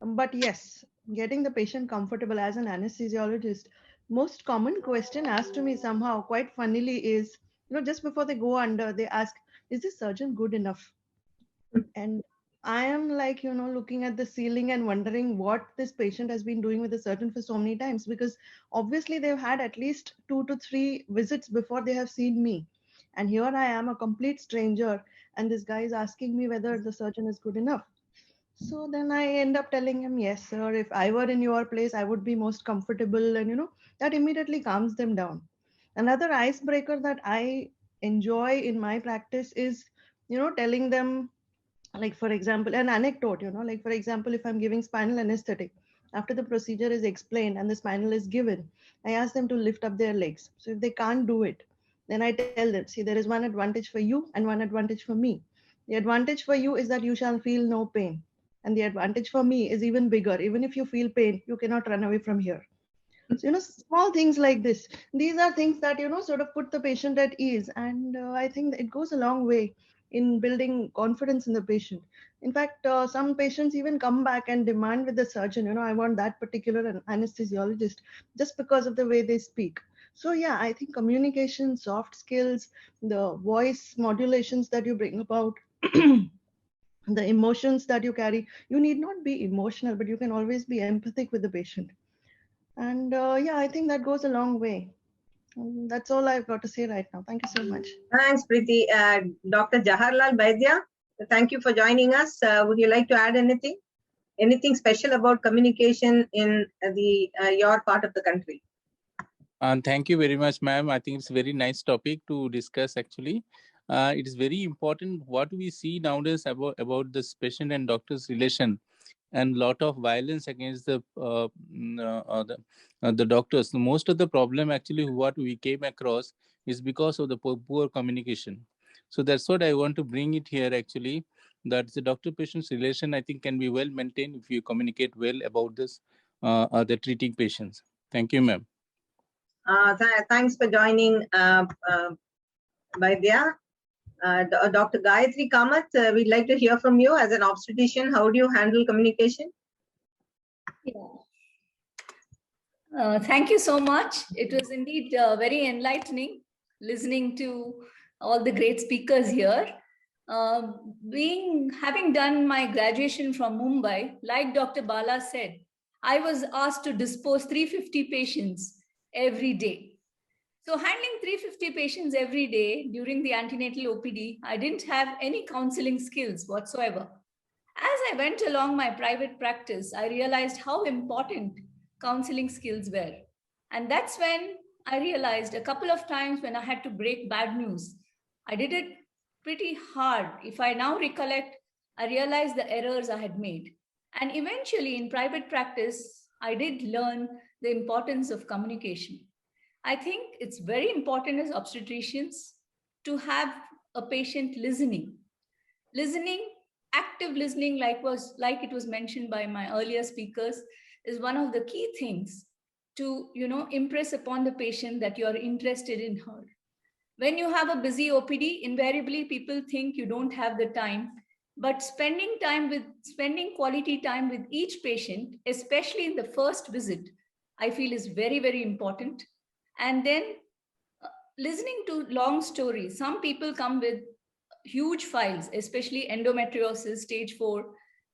S12: But yes, getting the patient comfortable as an anesthesiologist, most common question asked to me somehow quite funnily is, just before they go under, they ask, is this surgeon good enough? And I am like, looking at the ceiling and wondering what this patient has been doing with the surgeon for so many times, because obviously they've had at least 2 to 3 visits before they have seen me. And here I am, a complete stranger, and this guy is asking me whether the surgeon is good enough. So then I end up telling him, yes, sir, if I were in your place, I would be most comfortable. And, that immediately calms them down. Another icebreaker that I enjoy in my practice is, telling them, like, for example, an anecdote, like, for example, if I'm giving spinal anesthetic, after the procedure is explained and the spinal is given, I ask them to lift up their legs. So if they can't do it, then I tell them, see, there is one advantage for you and one advantage for me. The advantage for you is that you shall feel no pain. And the advantage for me is even bigger. Even if you feel pain, you cannot run away from here. So, small things like this. These are things that, sort of put the patient at ease. And I think it goes a long way in building confidence in the patient. In fact, some patients even come back and demand with the surgeon, I want that particular anesthesiologist just because of the way they speak. So, yeah, I think communication, soft skills, the voice modulations that you bring about, the emotions that you carry, you need not be emotional, but you can always be empathic with the patient. And yeah, I think that goes a long way. That's all I've got to say right now. Thank you so much.
S1: Thanks, Preeti. Dr. Jaharlal Baidya, thank you for joining us. Would you like to add anything? Anything special about communication in your part of the country?
S13: Thank you very much, ma'am. I think it's a very nice topic to discuss, actually. It is very important what we see nowadays about this patient and doctor's relation, and lot of violence against the doctors. Most of the problem, actually, what we came across is because of the poor communication. So that's what I want to bring it here, actually, that the doctor-patient's relation, I think, can be well maintained if you communicate well about this, the treating patients. Thank you, ma'am.
S1: Thanks for joining, Vaidya. Dr. Gayatri Kamath, we'd like to hear from you as an obstetrician. How do you handle communication?
S14: Yeah. Thank you so much. It was indeed very enlightening listening to all the great speakers here. Having done my graduation from Mumbai, like Dr. Bala said, I was asked to dispose 350 patients every day. So handling 350 patients every day during the antenatal OPD, I didn't have any counseling skills whatsoever. As I went along my private practice, I realized how important counseling skills were. And that's when I realized a couple of times when I had to break bad news. I did it pretty hard. If I now recollect, I realized the errors I had made. And eventually in private practice, I did learn the importance of communication. I think it's very important as obstetricians to have a patient listening. Active listening, like it was mentioned by my earlier speakers, is one of the key things to impress upon the patient that you are interested in her. When you have a busy OPD, invariably people think you don't have the time, but spending quality time with each patient, especially in the first visit, I feel is very, very important. And then listening to long stories. Some people come with huge files, especially endometriosis, stage 4.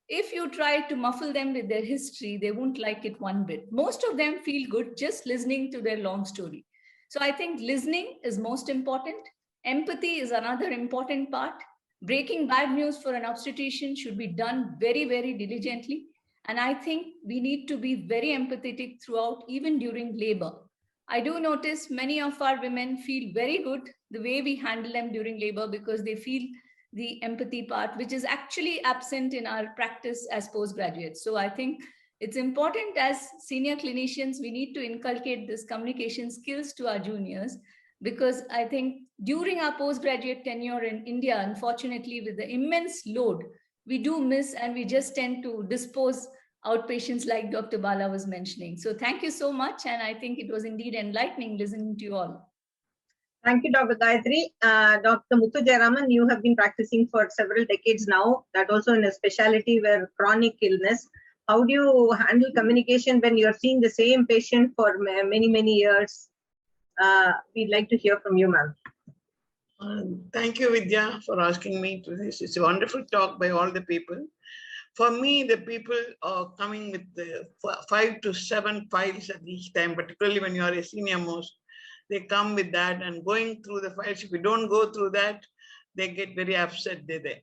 S14: If you try to muffle them with their history, they won't like it one bit. Most of them feel good just listening to their long story. So I think listening is most important. Empathy is another important part. Breaking bad news for an obstetrician should be done very, very diligently. And I think we need to be very empathetic throughout, even during labor. I do notice many of our women feel very good the way we handle them during labor because they feel the empathy part, which is actually absent in our practice as postgraduates. So I think it's important as senior clinicians, we need to inculcate this communication skills to our juniors, because I think during our postgraduate tenure in India, unfortunately, with the immense load, we do miss and we just tend to dispose outpatients like Dr. Bala was mentioning. So thank you so much. And I think it was indeed enlightening listening to you all.
S1: Thank you, Dr. Gayatri. Dr. Muthu Jayaraman, you have been practicing for several decades now, that also in a specialty where chronic illness. How do you handle communication when you're seeing the same patient for many, many years? We'd like to hear from you, ma'am.
S15: Thank you, Vidya, for asking me to this. It's a wonderful talk by all the people. For me, the people are coming with the 5 to 7 files at each time, particularly when you are a senior most. They come with that and going through the files. If you don't go through that, they get very upset. They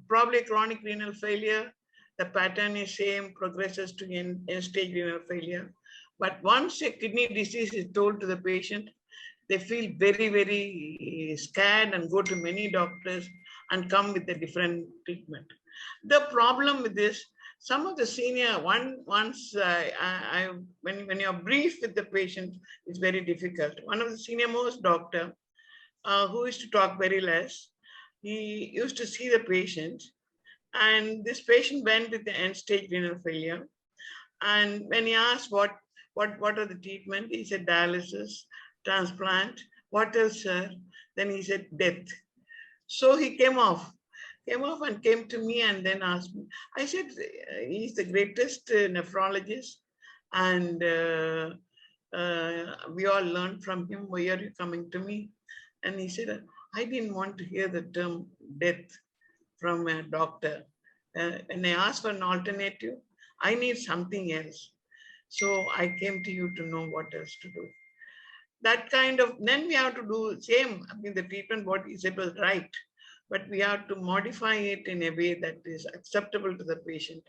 S15: probably chronic renal failure. The pattern is same, progresses to end-stage renal failure. But once a kidney disease is told to the patient, they feel very, very scared and go to many doctors and come with a different treatment. The problem with this, some of the senior when you're brief with the patient, it's very difficult. One of the senior most doctor who used to talk very less, he used to see the patient, and this patient went with the end-stage renal failure. And when he asked what are the treatment, he said dialysis, transplant, what else, sir? Then he said death. So he came off and came to me and then asked me. I said, he's the greatest nephrologist, and we all learned from him. Why are you coming to me? And he said, I didn't want to hear the term death from a doctor. And I asked for an alternative. I need something else. So I came to you to know what else to do. That kind of, then we have to do same. I mean, the treatment what he said was right, but we have to modify it in a way that is acceptable to the patient.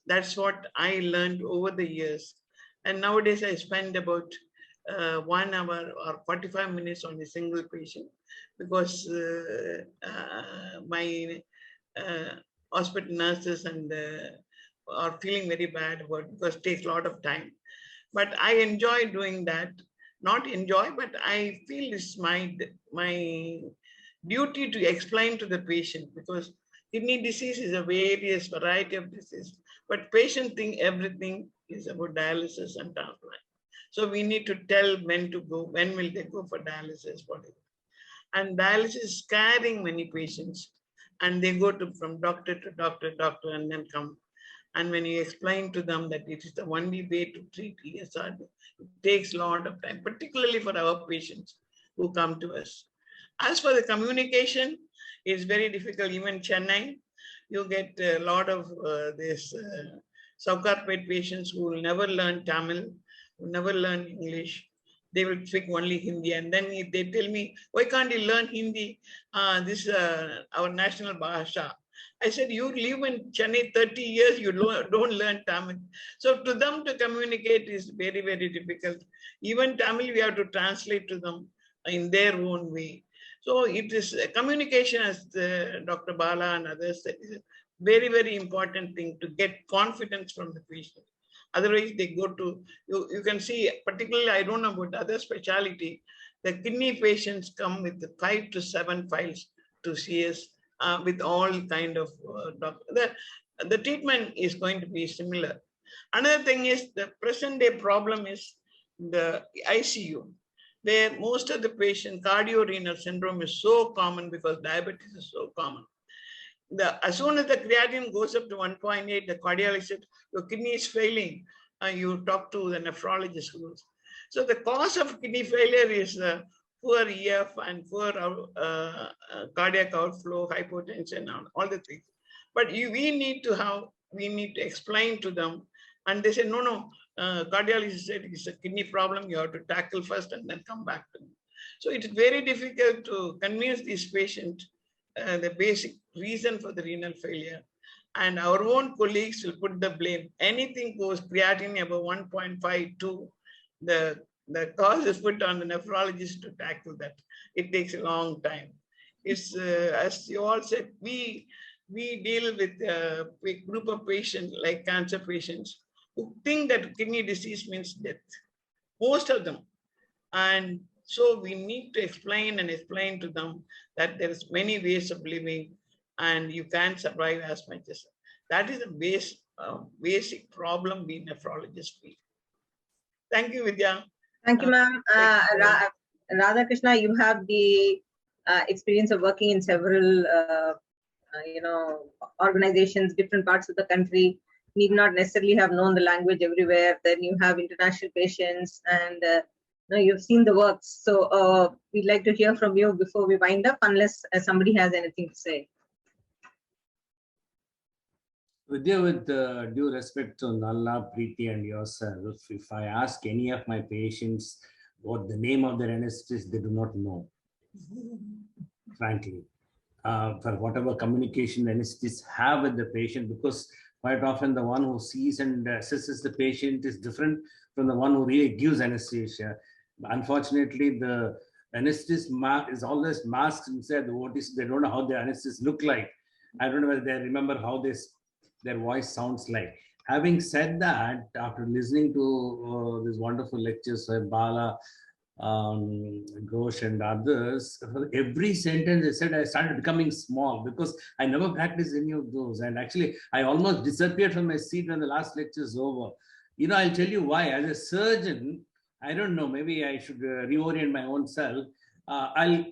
S15: That's what I learned over the years. And nowadays I spend about 1 hour or 45 minutes on a single patient, because my hospital nurses and are feeling very bad about it, because it takes a lot of time. But I enjoy doing that. Not enjoy, but I feel it's my duty to explain to the patient, because kidney disease is a various variety of disease, but patient think everything is about dialysis and transplant. So we need to tell when to go, when will they go for dialysis, whatever. And dialysis is scaring many patients, and they go from doctor to doctor, and then come. And when you explain to them that it is the only way to treat ESRD, it takes a lot of time, particularly for our patients who come to us. As for the communication, it's very difficult. Even Chennai, you get a lot of this South-Carpet patients who will never learn Tamil, who never learn English. They will speak only Hindi. And then they tell me, why can't you learn Hindi? This is our national Bhasha. I said, you live in Chennai 30 years, you don't learn Tamil. So to them to communicate is very, very difficult. Even Tamil, we have to translate to them in their own way. So it is communication, as Dr. Bala and others said, is a very, very important thing to get confidence from the patient. Otherwise, they go to, you can see, particularly, I don't know about other specialty, the kidney patients come with 5 to 7 files to see us. With all kind of the treatment is going to be similar. Another thing is the present day problem is the ICU, where most of the patient cardiorenal syndrome is so common because diabetes is so common. As soon as the creatinine goes up to 1.8, the cardiologist said, your kidney is failing. You talk to the nephrologist. So the cause of kidney failure is poor EF and poor cardiac outflow, hypotension, all the things. But we need to explain to them. And they say, no, cardiologist said it's a kidney problem. You have to tackle first and then come back to me. So it's very difficult to convince these patients the basic reason for the renal failure. And our own colleagues will put the blame. Anything goes creatinine above 1.52, the cause is put on the nephrologist to tackle that. It takes a long time. It's as you all said, we deal with a group of patients like cancer patients who think that kidney disease means death, most of them. And so we need to explain to them that there is many ways of living and you can't survive as much as that. Is a basic problem we nephrologists feel. Thank you, Vidya.
S1: Thank you, ma'am. Radhakrishna, you have the experience of working in several, organizations, different parts of the country. need not necessarily have known the language everywhere. Then you have international patients, and you've seen the works. So we'd like to hear from you before we wind up, unless somebody has anything to say.
S5: Vidya, with due respect to Nalla, Preeti, and yourself, if I ask any of my patients what the name of their anesthetist, they do not know, frankly. For whatever communication anesthetists have with the patient, because quite often the one who sees and assesses the patient is different from the one who really gives anesthesia. Unfortunately, the anesthetist is always masked inside the OTs. They don't know how the anesthetists look like. I don't know whether they remember how their voice sounds like. Having said that, after listening to these wonderful lectures by Bala, Ghosh and others, for every sentence they said, I started becoming small because I never practiced any of those. And actually, I almost disappeared from my seat when the last lecture is over. I'll tell you why. As a surgeon, I don't know, maybe I should reorient my own self. I'll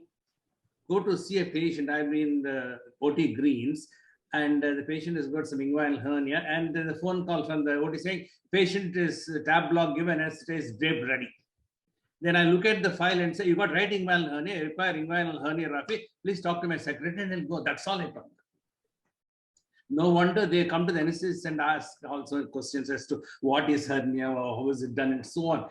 S5: go to see a patient. I'm in the OT Greens, and the patient has got some inguinal hernia, and the phone call from the OT saying, patient is tab block given, anesthesia draped ready. Then I look at the file and say, you got right inguinal hernia, require inguinal hernia rapid. Please talk to my secretary and I'll go. That's all I talk. No wonder they come to the anesthetist and ask also questions as to what is hernia or how is it done and so on.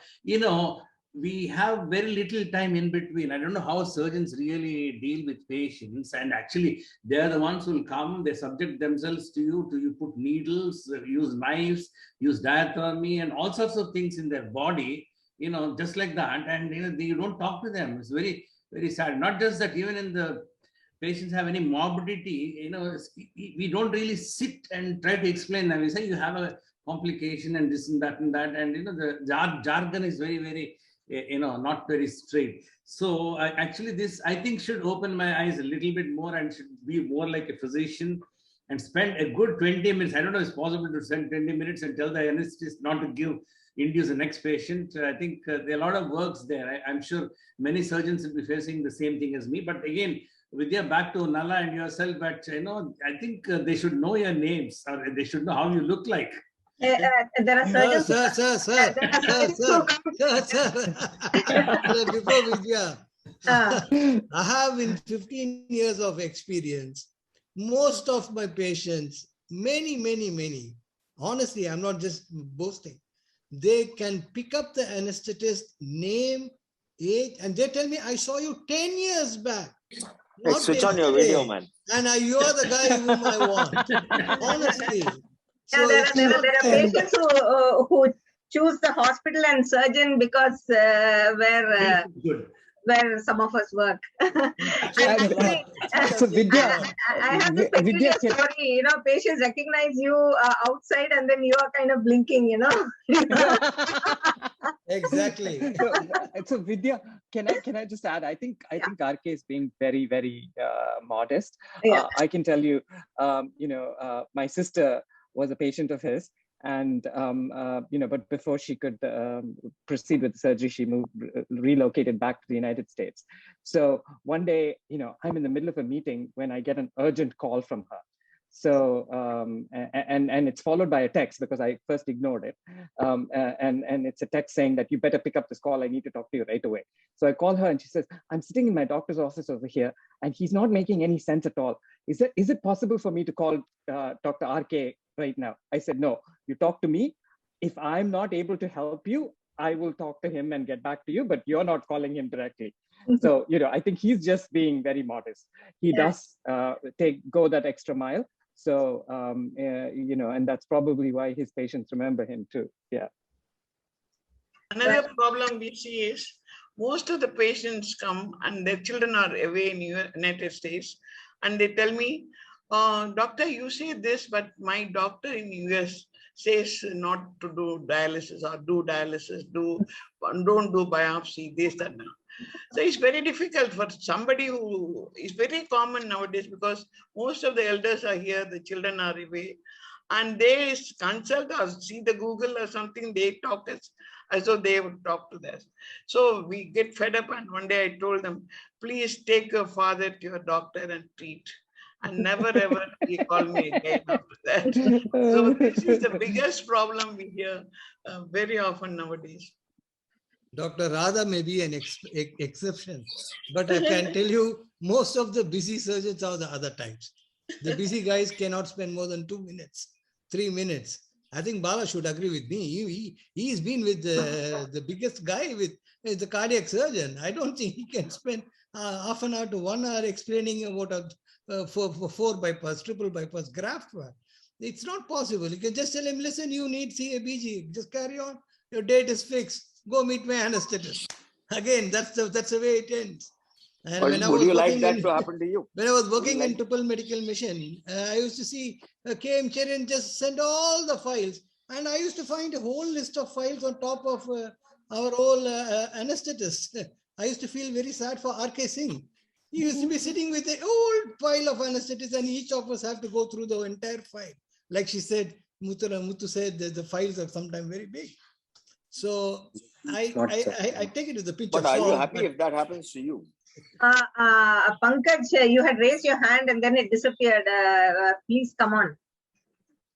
S5: We have very little time in between. I don't know how surgeons really deal with patients, and actually they're the ones who will come, they subject themselves to you put needles, use knives, use diathermy and all sorts of things in their body, just like that. And you don't talk to them. It's very, very sad. Not just that, even in the patients have any morbidity, we don't really sit and try to explain them. We say you have a complication and this and that, and the jargon is very, very, not very straight. So actually this, I think, should open my eyes a little bit more and should be more like a physician and spend a good 20 minutes. I don't know if it's possible to spend 20 minutes and tell the anesthetist not to induce the next patient. I think there are a lot of works there. I'm sure many surgeons will be facing the same thing as me. But again, Vidya, back to Nalla and yourself, but I think they should know your names, or they should know how you look like.
S1: There are surgeons.
S9: Sir. Before Vidya, I have in 15 years of experience, most of my patients, many, honestly, I'm not just boasting, they can pick up the anesthetist name, age, and they tell me, I saw you 10 years back.
S16: Hey, switch on your video, man.
S9: And you are the guy whom I want. Honestly.
S1: So there are patients who choose the hospital and surgeon because where some of us work.
S7: So Vidya,
S1: I have this peculiar story. Patients recognize you outside, and then you are kind of blinking.
S9: Exactly.
S7: So Vidya, can I just add? I think RK is being very, very modest.
S1: Yeah.
S7: I can tell you, my sister was a patient of his, and but before she could proceed with the surgery, she relocated back to the United States. So one day, I'm in the middle of a meeting when I get an urgent call from her. So and it's followed by a text because I first ignored it, and it's a text saying that you better pick up this call. I need to talk to you right away. So I call her and she says, I'm sitting in my doctor's office over here and he's not making any sense at all. Is it possible for me to call Dr. RK right now? I said, no, you talk to me. If I'm not able to help you, I will talk to him and get back to you, but you're not calling him directly. So, I think he's just being very modest. He does go that extra mile. So, and that's probably why his patients remember him too. Yeah.
S15: Another problem we see is most of the patients come and their children are away in the United States, and they tell me, doctor, you say this, but my doctor in US says not to do dialysis or do dialysis, don't do biopsy, this, that, now. So it's very difficult for somebody who is very common nowadays because most of the elders are here, the children are away, and they consult or see the Google or something, they talk as though they would talk to us. So we get fed up, and one day I told them, please take your father to your doctor and treat. and never ever he called me again after that. So this is the biggest problem we hear very often nowadays.
S9: Dr. Radha may be an exception, but I can tell you most of the busy surgeons are the other types. The busy guys cannot spend more than 2 minutes, 3 minutes. I think Bala should agree with me. He's been with the biggest guy with the cardiac surgeon. I don't think he can spend half an hour to 1 hour explaining about a 4 bypass, triple bypass graft. It's not possible. You can just tell him, listen, you need CABG. Just carry on. Your date is fixed. Go meet my anesthetist. Again, that's the way it ends. And
S16: But
S9: when I
S16: would
S9: was
S16: you like
S9: working
S16: that
S9: in,
S16: to happen to you?
S9: when I was
S16: Would you
S9: working
S16: like
S9: in Triple Medical Mission, I used to see KM Cherian just send all the files, and I used to find a whole list of files on top of our old anesthetist. I used to feel very sad for RK Singh. He used to be sitting with an old pile of anesthetists, and each of us have to go through the entire file. Like she said, Muthu said that the files are sometimes very big. So I take it with a pinch
S16: But
S9: of
S16: are
S9: salt.
S16: you happy if that happens to you?
S1: Pankaj, you had raised your hand and then it disappeared. Please come on.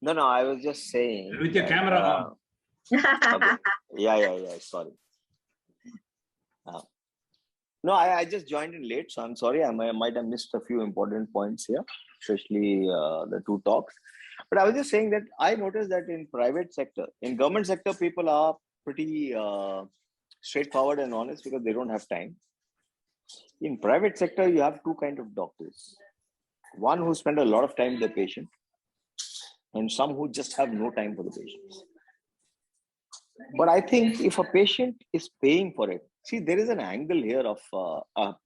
S16: No, I was just saying.
S5: With your camera on.
S16: Okay. Yeah. Sorry. No, I just joined in late, so I'm sorry. I might have missed a few important points here, especially the two talks. But I was just saying that I noticed that in private sector, in government sector, people are pretty straightforward and honest because they don't have time. In private sector, you have two kinds of doctors. One who spend a lot of time with the patient, and some who just have no time for the patients. But I think if a patient is paying for it, see, there is an angle here of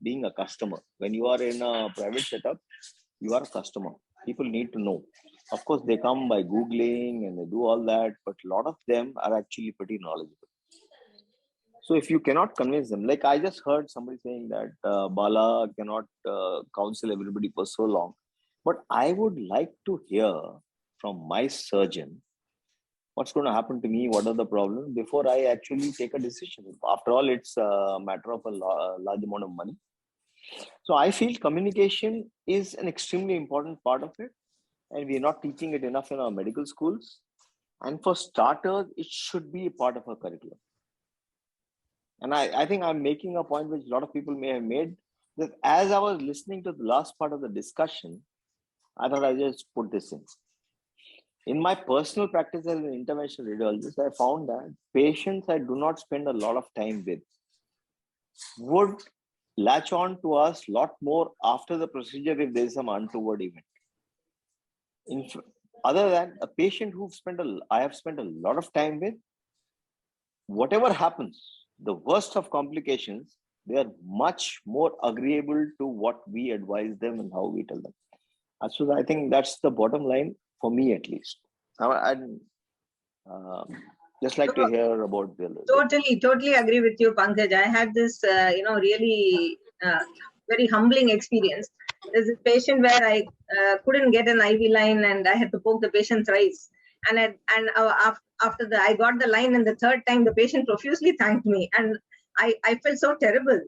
S16: being a customer. When you are in a private setup, you are a customer. People need to know. Of course, they come by Googling and they do all that, but a lot of them are actually pretty knowledgeable. So if you cannot convince them, like I just heard somebody saying that Bala cannot counsel everybody for so long. But I would like to hear from my surgeon what's going to happen to me, what are the problems before I actually take a decision. After all, it's a matter of a large amount of money. So I feel communication is an extremely important part of it. And we are not teaching it enough in our medical schools. And for starters, it should be a part of our curriculum. And I think I'm making a point which a lot of people may have made, that as I was listening to the last part of the discussion, I thought I just put this in. In my personal practice as an interventional radiologist, I found that patients I do not spend a lot of time with would latch on to us a lot more after the procedure if there is some untoward event. Other than a patient I have spent a lot of time with, whatever happens, the worst of complications, they are much more agreeable to what we advise them and how we tell them. So I think that's the bottom line for me, at least. I'd just like to hear about the others.
S1: Totally agree with you, Pankaj. I had this, really very humbling experience. There's a patient where I couldn't get an IV line and I had to poke the patient thrice. And after I got the line, and the third time the patient profusely thanked me, and I felt so terrible.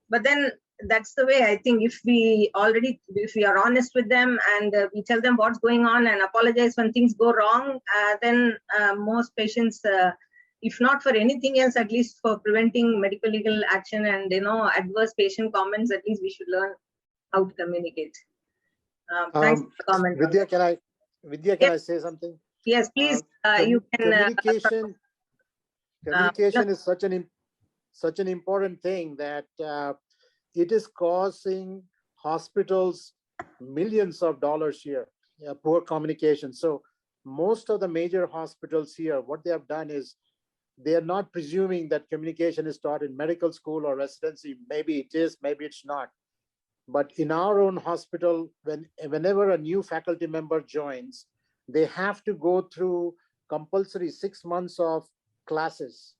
S1: But then that's the way. I think if we are honest with them and we tell them what's going on and apologize when things go wrong, then most patients, if not for anything else, at least for preventing medical legal action and adverse patient comments, at least we should learn how to communicate. Thanks for the comment.
S2: Vidya, can I say something?
S1: Yes, please. You can.
S2: Communication is such an important thing that it is costing hospitals millions of dollars here. Poor communication. So most of the major hospitals here, what they have done is they are not presuming that communication is taught in medical school or residency. Maybe it is, maybe it's not. But in our own hospital, whenever a new faculty member joins, they have to go through compulsory 6 months of classes,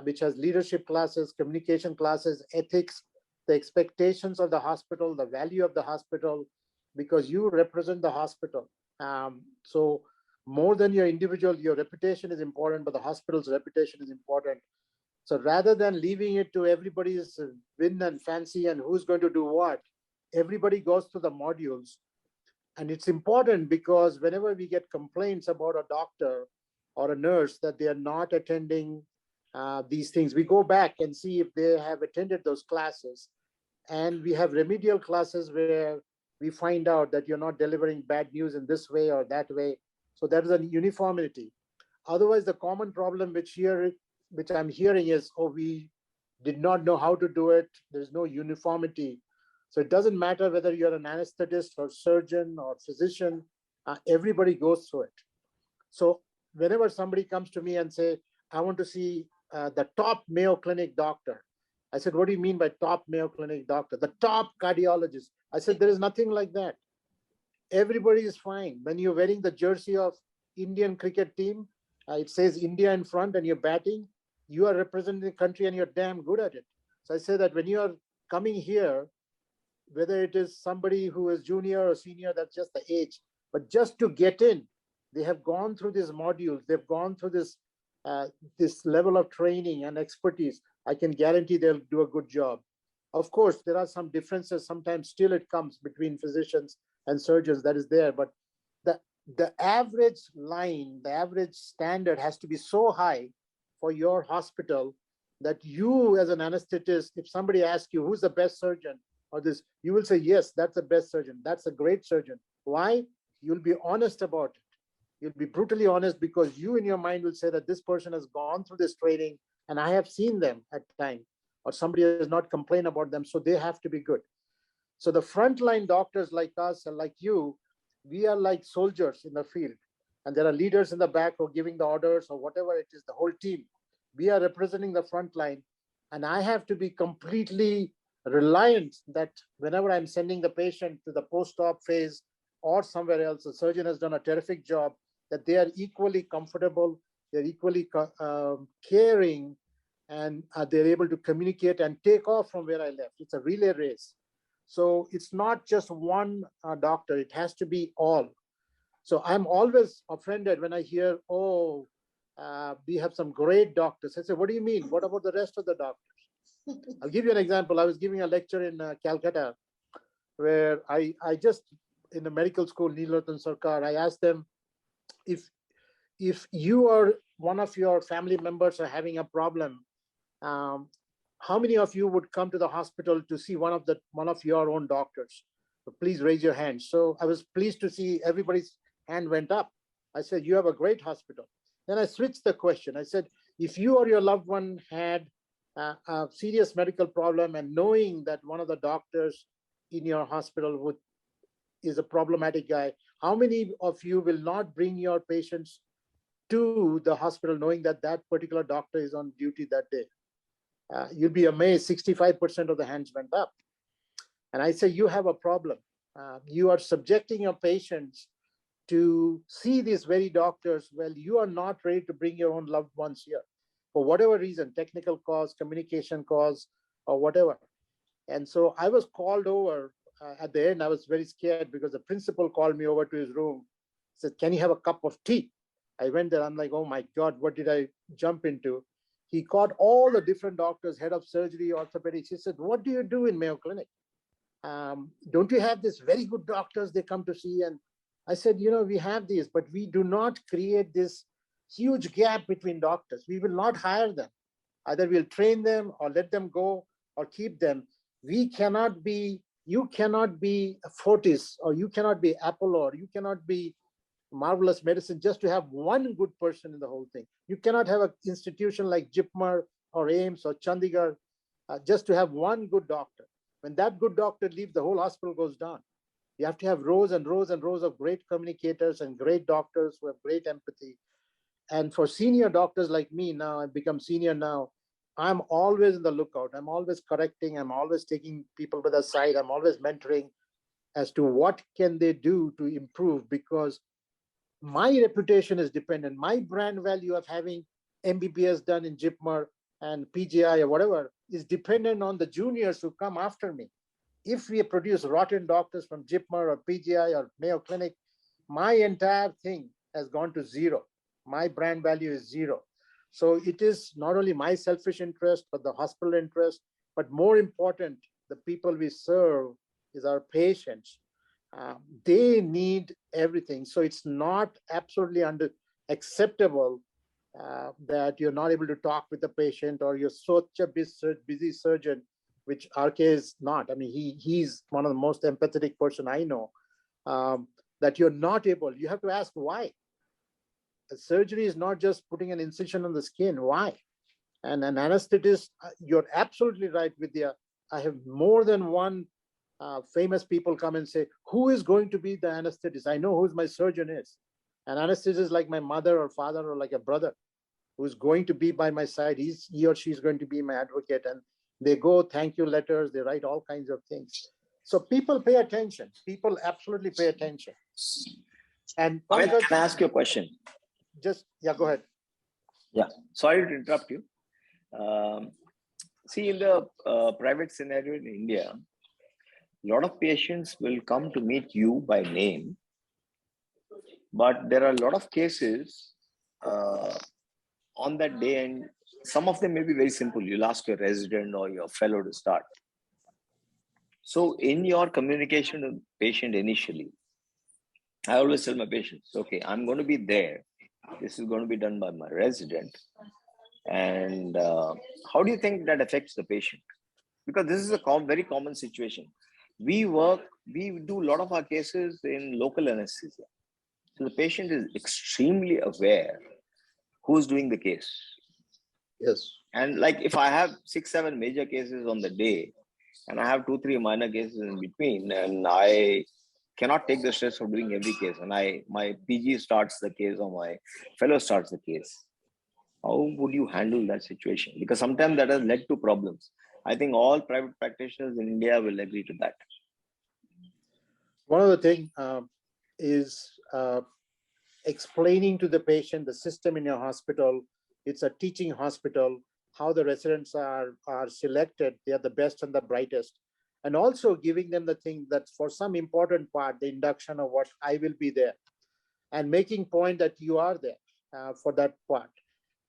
S2: which has leadership classes, communication classes, ethics, the expectations of the hospital, the value of the hospital, because you represent the hospital. So more than your individual, your reputation is important, but the hospital's reputation is important. So rather than leaving it to everybody's whim and fancy and who's going to do what, everybody goes through the modules. And it's important because whenever we get complaints about a doctor or a nurse that they are not attending these things, we go back and see if they have attended those classes. And we have remedial classes where we find out that you're not delivering bad news in this way or that way. So there is a uniformity. Otherwise, the common problem which I'm hearing is, oh, we did not know how to do it. There's no uniformity. So it doesn't matter whether you're an anesthetist or surgeon or physician, everybody goes through it. So whenever somebody comes to me and say, I want to see the top Mayo Clinic doctor, I said, what do you mean by top Mayo Clinic doctor? The top cardiologist. I said, there is nothing like that. Everybody is fine. When you're wearing the jersey of Indian cricket team, it says India in front and you're batting, you are representing the country and you're damn good at it. So I say that when you are coming here, whether it is somebody who is junior or senior, that's just the age. But just to get in, they have gone through these modules. They've gone through this level of training and expertise. I can guarantee they'll do a good job. Of course, there are some differences. Sometimes still it comes between physicians and surgeons, that is there. But the average line, the average standard has to be so high for your hospital that you as an anesthetist, if somebody asks you who's the best surgeon or this, you will say, yes, that's the best surgeon. That's a great surgeon. Why? You'll be honest about it. You'll be brutally honest because you in your mind will say that this person has gone through this training and I have seen them at times, or somebody has not complained about them, so they have to be good. So the frontline doctors like us and like you, we are like soldiers in the field. And there are leaders in the back who are giving the orders or whatever it is, the whole team. We are representing the front line. And I have to be completely reliant that whenever I'm sending the patient to the post-op phase or somewhere else, the surgeon has done a terrific job, that they are equally comfortable, they're equally caring, and they're able to communicate and take off from where I left. It's a relay race. So it's not just one doctor, it has to be all. So I'm always offended when I hear, oh, we have some great doctors. I say, what do you mean? What about the rest of the doctors? I'll give you an example. I was giving a lecture in Calcutta where I just, in the medical school, Neelratan Sarkar, I asked them, if you or one of your family members are having a problem, how many of you would come to the hospital to see one of your own doctors? So please raise your hand. So I was pleased to see everybody's hand went up. I said, you have a great hospital. Then I switched the question. I said, if you or your loved one had a serious medical problem and knowing that one of the doctors in your hospital is a problematic guy, how many of you will not bring your patients to the hospital knowing that that particular doctor is on duty that day? You'll be amazed, 65% of the hands went up. And I say, you have a problem. You are subjecting your patients to see these very doctors. Well, you are not ready to bring your own loved ones here for whatever reason, technical cause, communication cause, or whatever. And so I was called over at the end. I was very scared because the principal called me over to his room, said, can you have a cup of tea? I went there. I'm like, oh my God, what did I jump into? He called all the different doctors, head of surgery, orthopedics. He said, what do you do in Mayo Clinic? Don't you have these very good doctors they come to see? And I said, we have these, but we do not create this huge gap between doctors. We will not hire them. Either we'll train them or let them go or keep them. You cannot be a Fortis, or you cannot be Apollo, or you cannot be Marvelous Medicine just to have one good person in the whole thing. You cannot have an institution like JIPMER or AIMS or Chandigarh just to have one good doctor. When that good doctor leaves, the whole hospital goes down. You have to have rows and rows and rows of great communicators and great doctors who have great empathy. And for senior doctors like me now, I've become senior now, I'm always in the lookout. I'm always correcting. I'm always taking people to the side. I'm always mentoring as to what can they do to improve, because my reputation is dependent. My brand value of having MBBS done in JIPMER and PGI or whatever is dependent on the juniors who come after me. If we produce rotten doctors from JIPMER or PGI or Mayo Clinic, my entire thing has gone to zero. My brand value is zero. So it is not only my selfish interest, but the hospital interest, but more important, the people we serve is our patients. They need everything. So it's not absolutely acceptable that you're not able to talk with the patient, or you're such a busy surgeon, which RK is not. I mean, he's one of the most empathetic person I know, that you're not able. You have to ask why. A surgery is not just putting an incision on the skin. Why? And an anesthetist, you're absolutely right, Vidya. I have more than one famous people come and say, who is going to be the anesthetist? I know who my surgeon is. An anesthetist is like my mother or father or like a brother who's going to be by my side. He or she is going to be my advocate. And they go thank you letters, they write all kinds of things. So people pay attention. People absolutely pay attention. And
S16: Amit, can I ask you a question?
S2: Yeah, go ahead.
S16: Yeah, sorry to interrupt you. See, in the private scenario in India, a lot of patients will come to meet you by name, but there are a lot of cases on that day, and some of them may be very simple. You'll ask your resident or your fellow to start. So in your communication with the patient initially, I always tell my patients, okay, I'm going to be there. This is going to be done by my resident. And how do you think that affects the patient? Because this is a very common situation. We do a lot of our cases in local anesthesia. So the patient is extremely aware who's doing the case.
S2: Yes.
S16: And like if I have 6-7 major cases on the day, and I have 2-3 minor cases in between, and I cannot take the stress of doing every case, and my PG starts the case or my fellow starts the case. How would you handle that situation? Because sometimes that has led to problems. I think all private practitioners in India will agree to that.
S2: One of the things is explaining to the patient the system in your hospital. It's a teaching hospital, how the residents are selected. They are the best and the brightest. And also giving them the thing that for some important part, the induction of what I will be there, and making point that you are there for that part.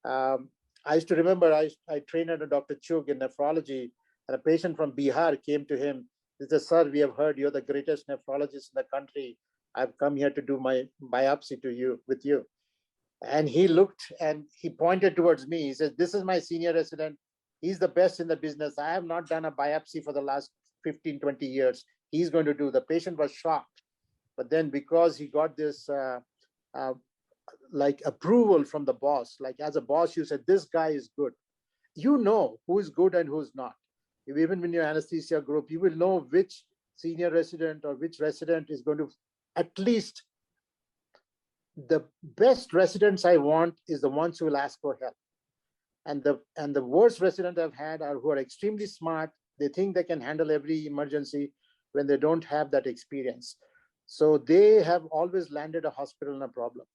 S2: I used to remember I trained under Dr. Chug in nephrology, and a patient from Bihar came to him. He said, sir, we have heard you're the greatest nephrologist in the country. I've come here to do my biopsy with you. And he looked and he pointed towards me. He says, this is my senior resident. He's the best in the business. I have not done a biopsy for the last 15, 20 years. He's going to do. The patient was shocked. But then because he got this like approval from the boss, like as a boss, you said, this guy is good. You know who is good and who's not. Even when you're anesthesia group, you will know which senior resident or which resident is going to, at least the best residents I want is the ones who will ask for help. And the worst resident I've had are who are extremely smart. They think they can handle every emergency when they don't have that experience. So they have always landed a hospital in a problem.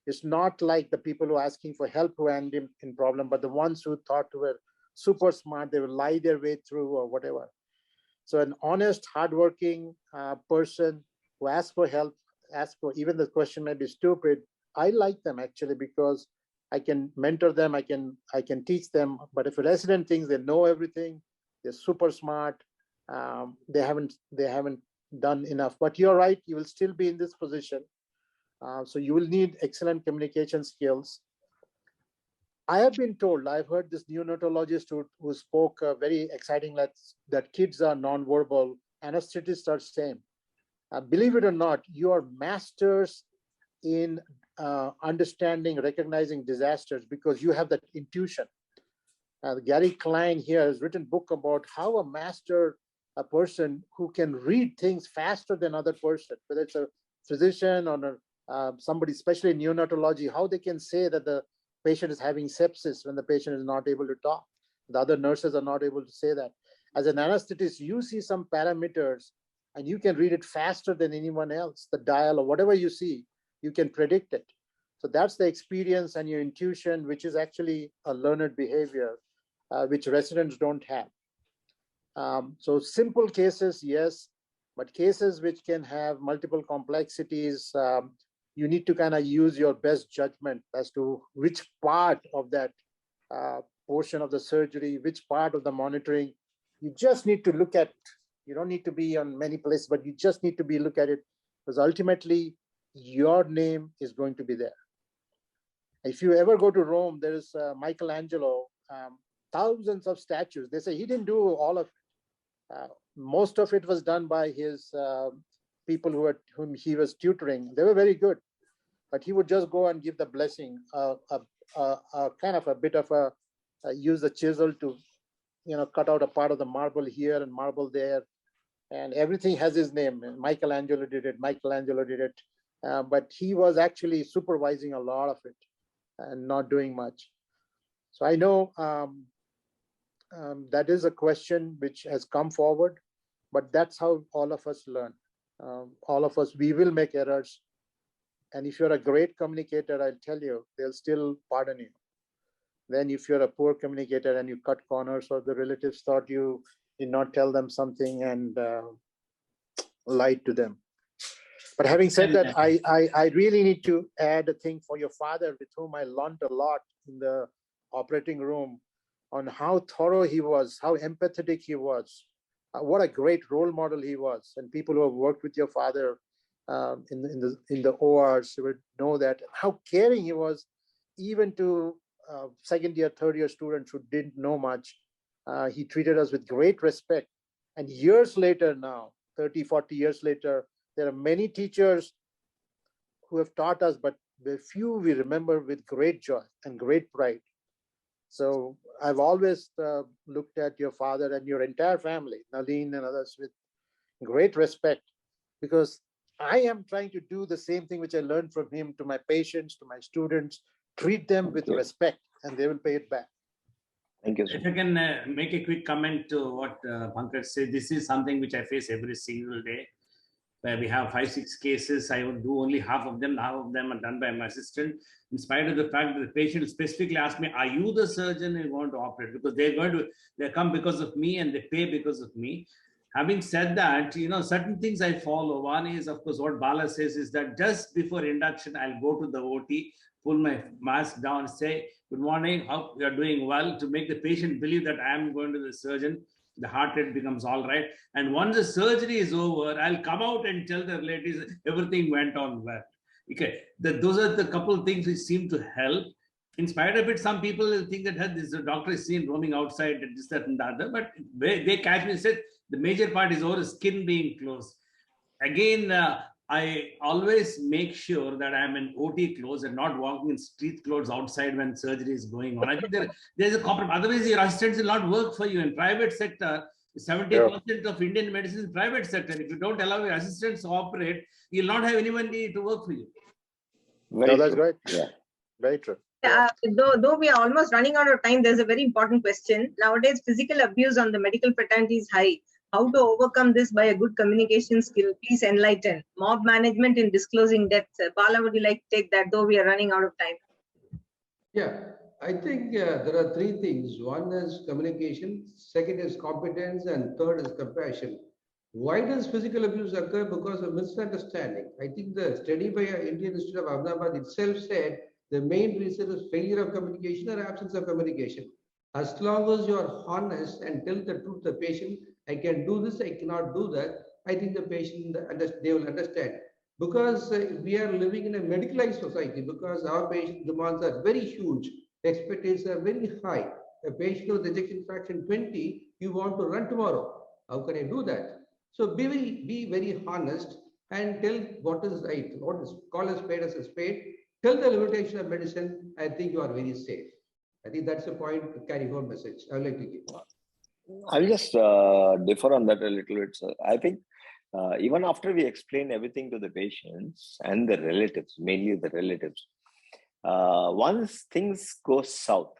S2: It's not like the people who are asking for help who end in problem, but the ones who thought were super smart, they will lie their way through or whatever. So an honest, hardworking person who asks for help, even the question may be stupid, I like them actually because I can mentor them, I can teach them. But if a resident thinks they know everything, they're super smart, they haven't done enough. But you're right, you will still be in this position. So you will need excellent communication skills. I have been told, I've heard this neonatologist who spoke very exciting that kids are nonverbal, anesthetists are same. Believe it or not, you are masters in understanding, recognizing disasters because you have that intuition. Gary Klein here has written a book about how a person who can read things faster than other person, whether it's a physician or somebody, especially in neonatology, how they can say that the patient is having sepsis when the patient is not able to talk. The other nurses are not able to say that. As an anesthetist, you see some parameters and you can read it faster than anyone else. The dial or whatever you see, you can predict it. So that's the experience and your intuition, which is actually a learned behavior, which residents don't have. So simple cases, yes, but cases which can have multiple complexities, you need to kind of use your best judgment as to which part of that portion of the surgery, which part of the monitoring. You just need to look at, you don't need to be on many places, but you just need to look at it because ultimately your name is going to be there. If you ever go to Rome, there is Michelangelo, thousands of statues. They say he didn't do all of it. Most of it was done by his people whom he was tutoring. They were very good, but he would just go and give the blessing, kind of a bit of use the chisel to, cut out a part of the marble here and marble there, and everything has his name. Michelangelo did it. Michelangelo did it, but he was actually supervising a lot of it and not doing much. So I know that is a question which has come forward, but that's how all of us learn. All of us, we will make errors. And if you're a great communicator, I'll tell you, they'll still pardon you. Then if you're a poor communicator and you cut corners, or the relatives thought you did not tell them something and lied to them. But having said that, I really need to add a thing for your father, with whom I learned a lot in the operating room, on how thorough he was, how empathetic he was, what a great role model he was. And people who have worked with your father in the ORs would know that, how caring he was, even to second year, third year students who didn't know much. He treated us with great respect. And years later now, 30, 40 years later, there are many teachers who have taught us, but the few we remember with great joy and great pride. So I've always looked at your father and your entire family, Nalin and others, with great respect, because I am trying to do the same thing which I learned from him to my patients, to my students, treat them with respect, and they will pay it back.
S16: Thank you.
S5: If I can make a quick comment to what Pankaj said, this is something which I face every single day, where we have 5-6 cases. I would do only half of them are done by my assistant, in spite of the fact that the patient specifically asked me, are you the surgeon who want to operate? Because they come because of me and they pay because of me. Having said that, certain things I follow. One is, of course, what Bala says is that just before induction, I'll go to the OT, pull my mask down, say, good morning, hope you are doing well, to make the patient believe that I am going to the surgeon. The heart rate becomes all right. And once the surgery is over, I'll come out and tell the relatives everything went on well. Okay, those are the couple of things which seem to help. In spite of it, some people will think that this doctor is seen roaming outside and this, that, and the other. But they catch me and said, the major part is over skin being closed. Again, I always make sure that I'm in OT clothes and not walking in street clothes outside when surgery is going on. I think there's a compromise. Otherwise, your assistants will not work for you. In private sector, 70% of Indian medicine is private sector. If you don't allow your assistants to operate, you'll not have anybody to work for you.
S2: That's right. Yeah, very true.
S1: Though we are almost running out of time, there's a very important question. Nowadays, physical abuse on the medical fraternity is high. How to overcome this by a good communication skill? Please enlighten. Mob management in disclosing deaths. Bala, would you like to take that, though we are running out of time?
S3: Yeah, I think there are 3 things. One is communication, second is competence, and third is compassion. Why does physical abuse occur? Because of misunderstanding. I think the study by Indian Institute of Ahmedabad itself said the main reason is failure of communication or absence of communication. As long as you are honest and tell the truth to the patient, I can do this, I cannot do that, I think the patient, they will understand. Because we are living in a medicalized society, because our patient demands are very huge, expectations are very high. A patient with ejection fraction 20, you want to run tomorrow. How can I do that? So be very honest and tell what is right, what is call a spade as a spade. Tell the limitation of medicine. I think you are very safe. I think that's a point to carry home message I would like to give.
S16: I'll just differ on that a little bit, sir. I think even after we explain everything to the patients and the relatives, mainly the relatives, once things go south,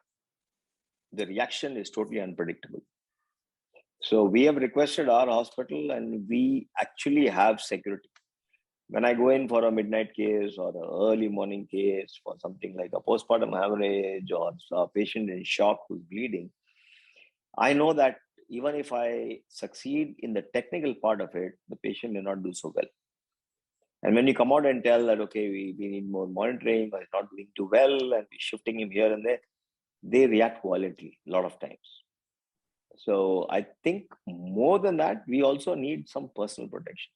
S16: the reaction is totally unpredictable. So we have requested our hospital and we actually have security. When I go in for a midnight case or an early morning case for something like a postpartum hemorrhage or a patient in shock who's bleeding, I know that even if I succeed in the technical part of it, the patient may not do so well. And when you come out and tell that, okay, we need more monitoring, or he's not doing too well, and we're shifting him here and there, they react violently a lot of times. So I think more than that, we also need some personal protection.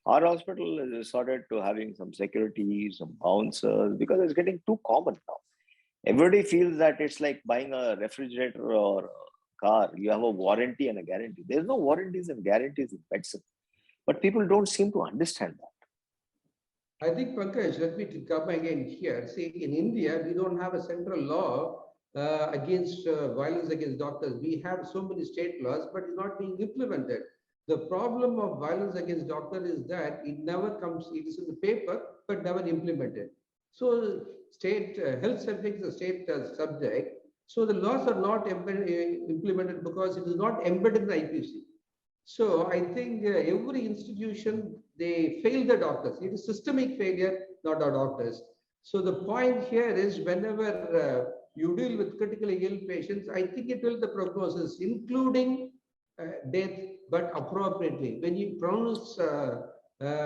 S16: Our hospital has resorted to having some security, some bouncers, because it's getting too common now. Everybody feels that it's like buying a refrigerator or a car. You have a warranty and a guarantee. There's no warranties and guarantees in medicine. But people don't seem to understand that.
S3: I think, Pankaj, let me come again here. See, in India, we don't have a central law against violence against doctors. We have so many state laws, but it's not being implemented. The problem of violence against doctors is that it never comes, it is in the paper, but never implemented. So state health service is a state subject. So the laws are not implemented because it is not embedded in the IPC. So I think every institution, they fail the doctors. It is systemic failure, not our doctors. So the point here is whenever you deal with critically ill patients, I think it will the prognosis, including death, but appropriately. When you pronounce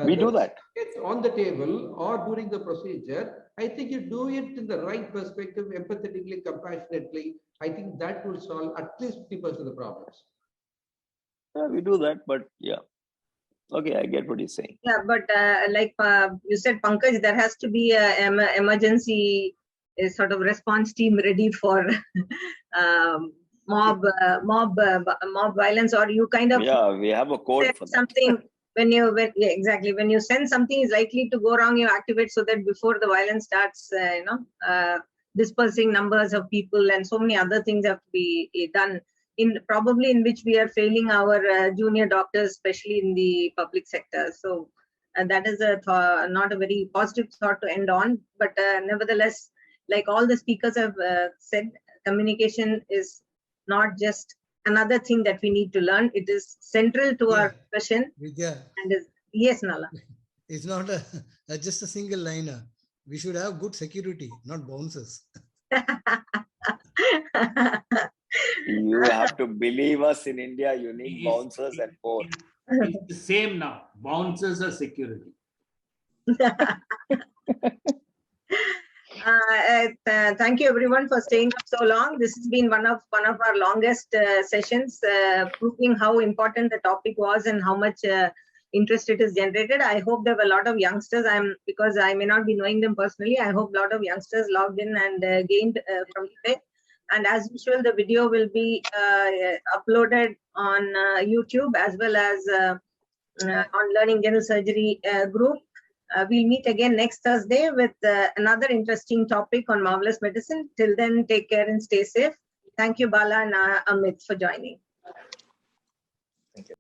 S16: we do that
S3: on the table or during the procedure, I think you do it in the right perspective, empathetically, compassionately. I think that will solve at least 50% of the problems.
S16: Yeah, we do that, but yeah. Okay, I get what you're saying.
S1: Yeah, but like you said, Pankaj, there has to be an emergency sort of response team ready for mob violence, or you kind of
S16: we have a code for
S1: something that. Exactly, when you sense something is likely to go wrong, you activate so that before the violence starts, dispersing numbers of people and so many other things have to be done. Probably in which we are failing our junior doctors, especially in the public sector. So that is not a very positive thought to end on. But nevertheless, like all the speakers have said, communication is not just another thing that we need to learn. It is central to our profession.
S9: Vidya.
S1: And yes, Nala.
S9: It's not just a single liner. We should have good security, not bouncers.
S16: You have to believe us, in India, you need bouncers and more.
S5: It's the same now. Bouncers are security.
S1: Thank you everyone for staying up so long. This has been one of our longest sessions, proving how important the topic was and how much interest it has generated. I hope there were a lot of youngsters. Because I may not be knowing them personally, I hope a lot of youngsters logged in and gained from today. And as usual, the video will be uploaded on YouTube as well as on Learning General Surgery group. We'll meet again next Thursday with another interesting topic on marvelous medicine. Till then, take care and stay safe. Thank you, Bala and Amit, for joining.
S6: Thank you.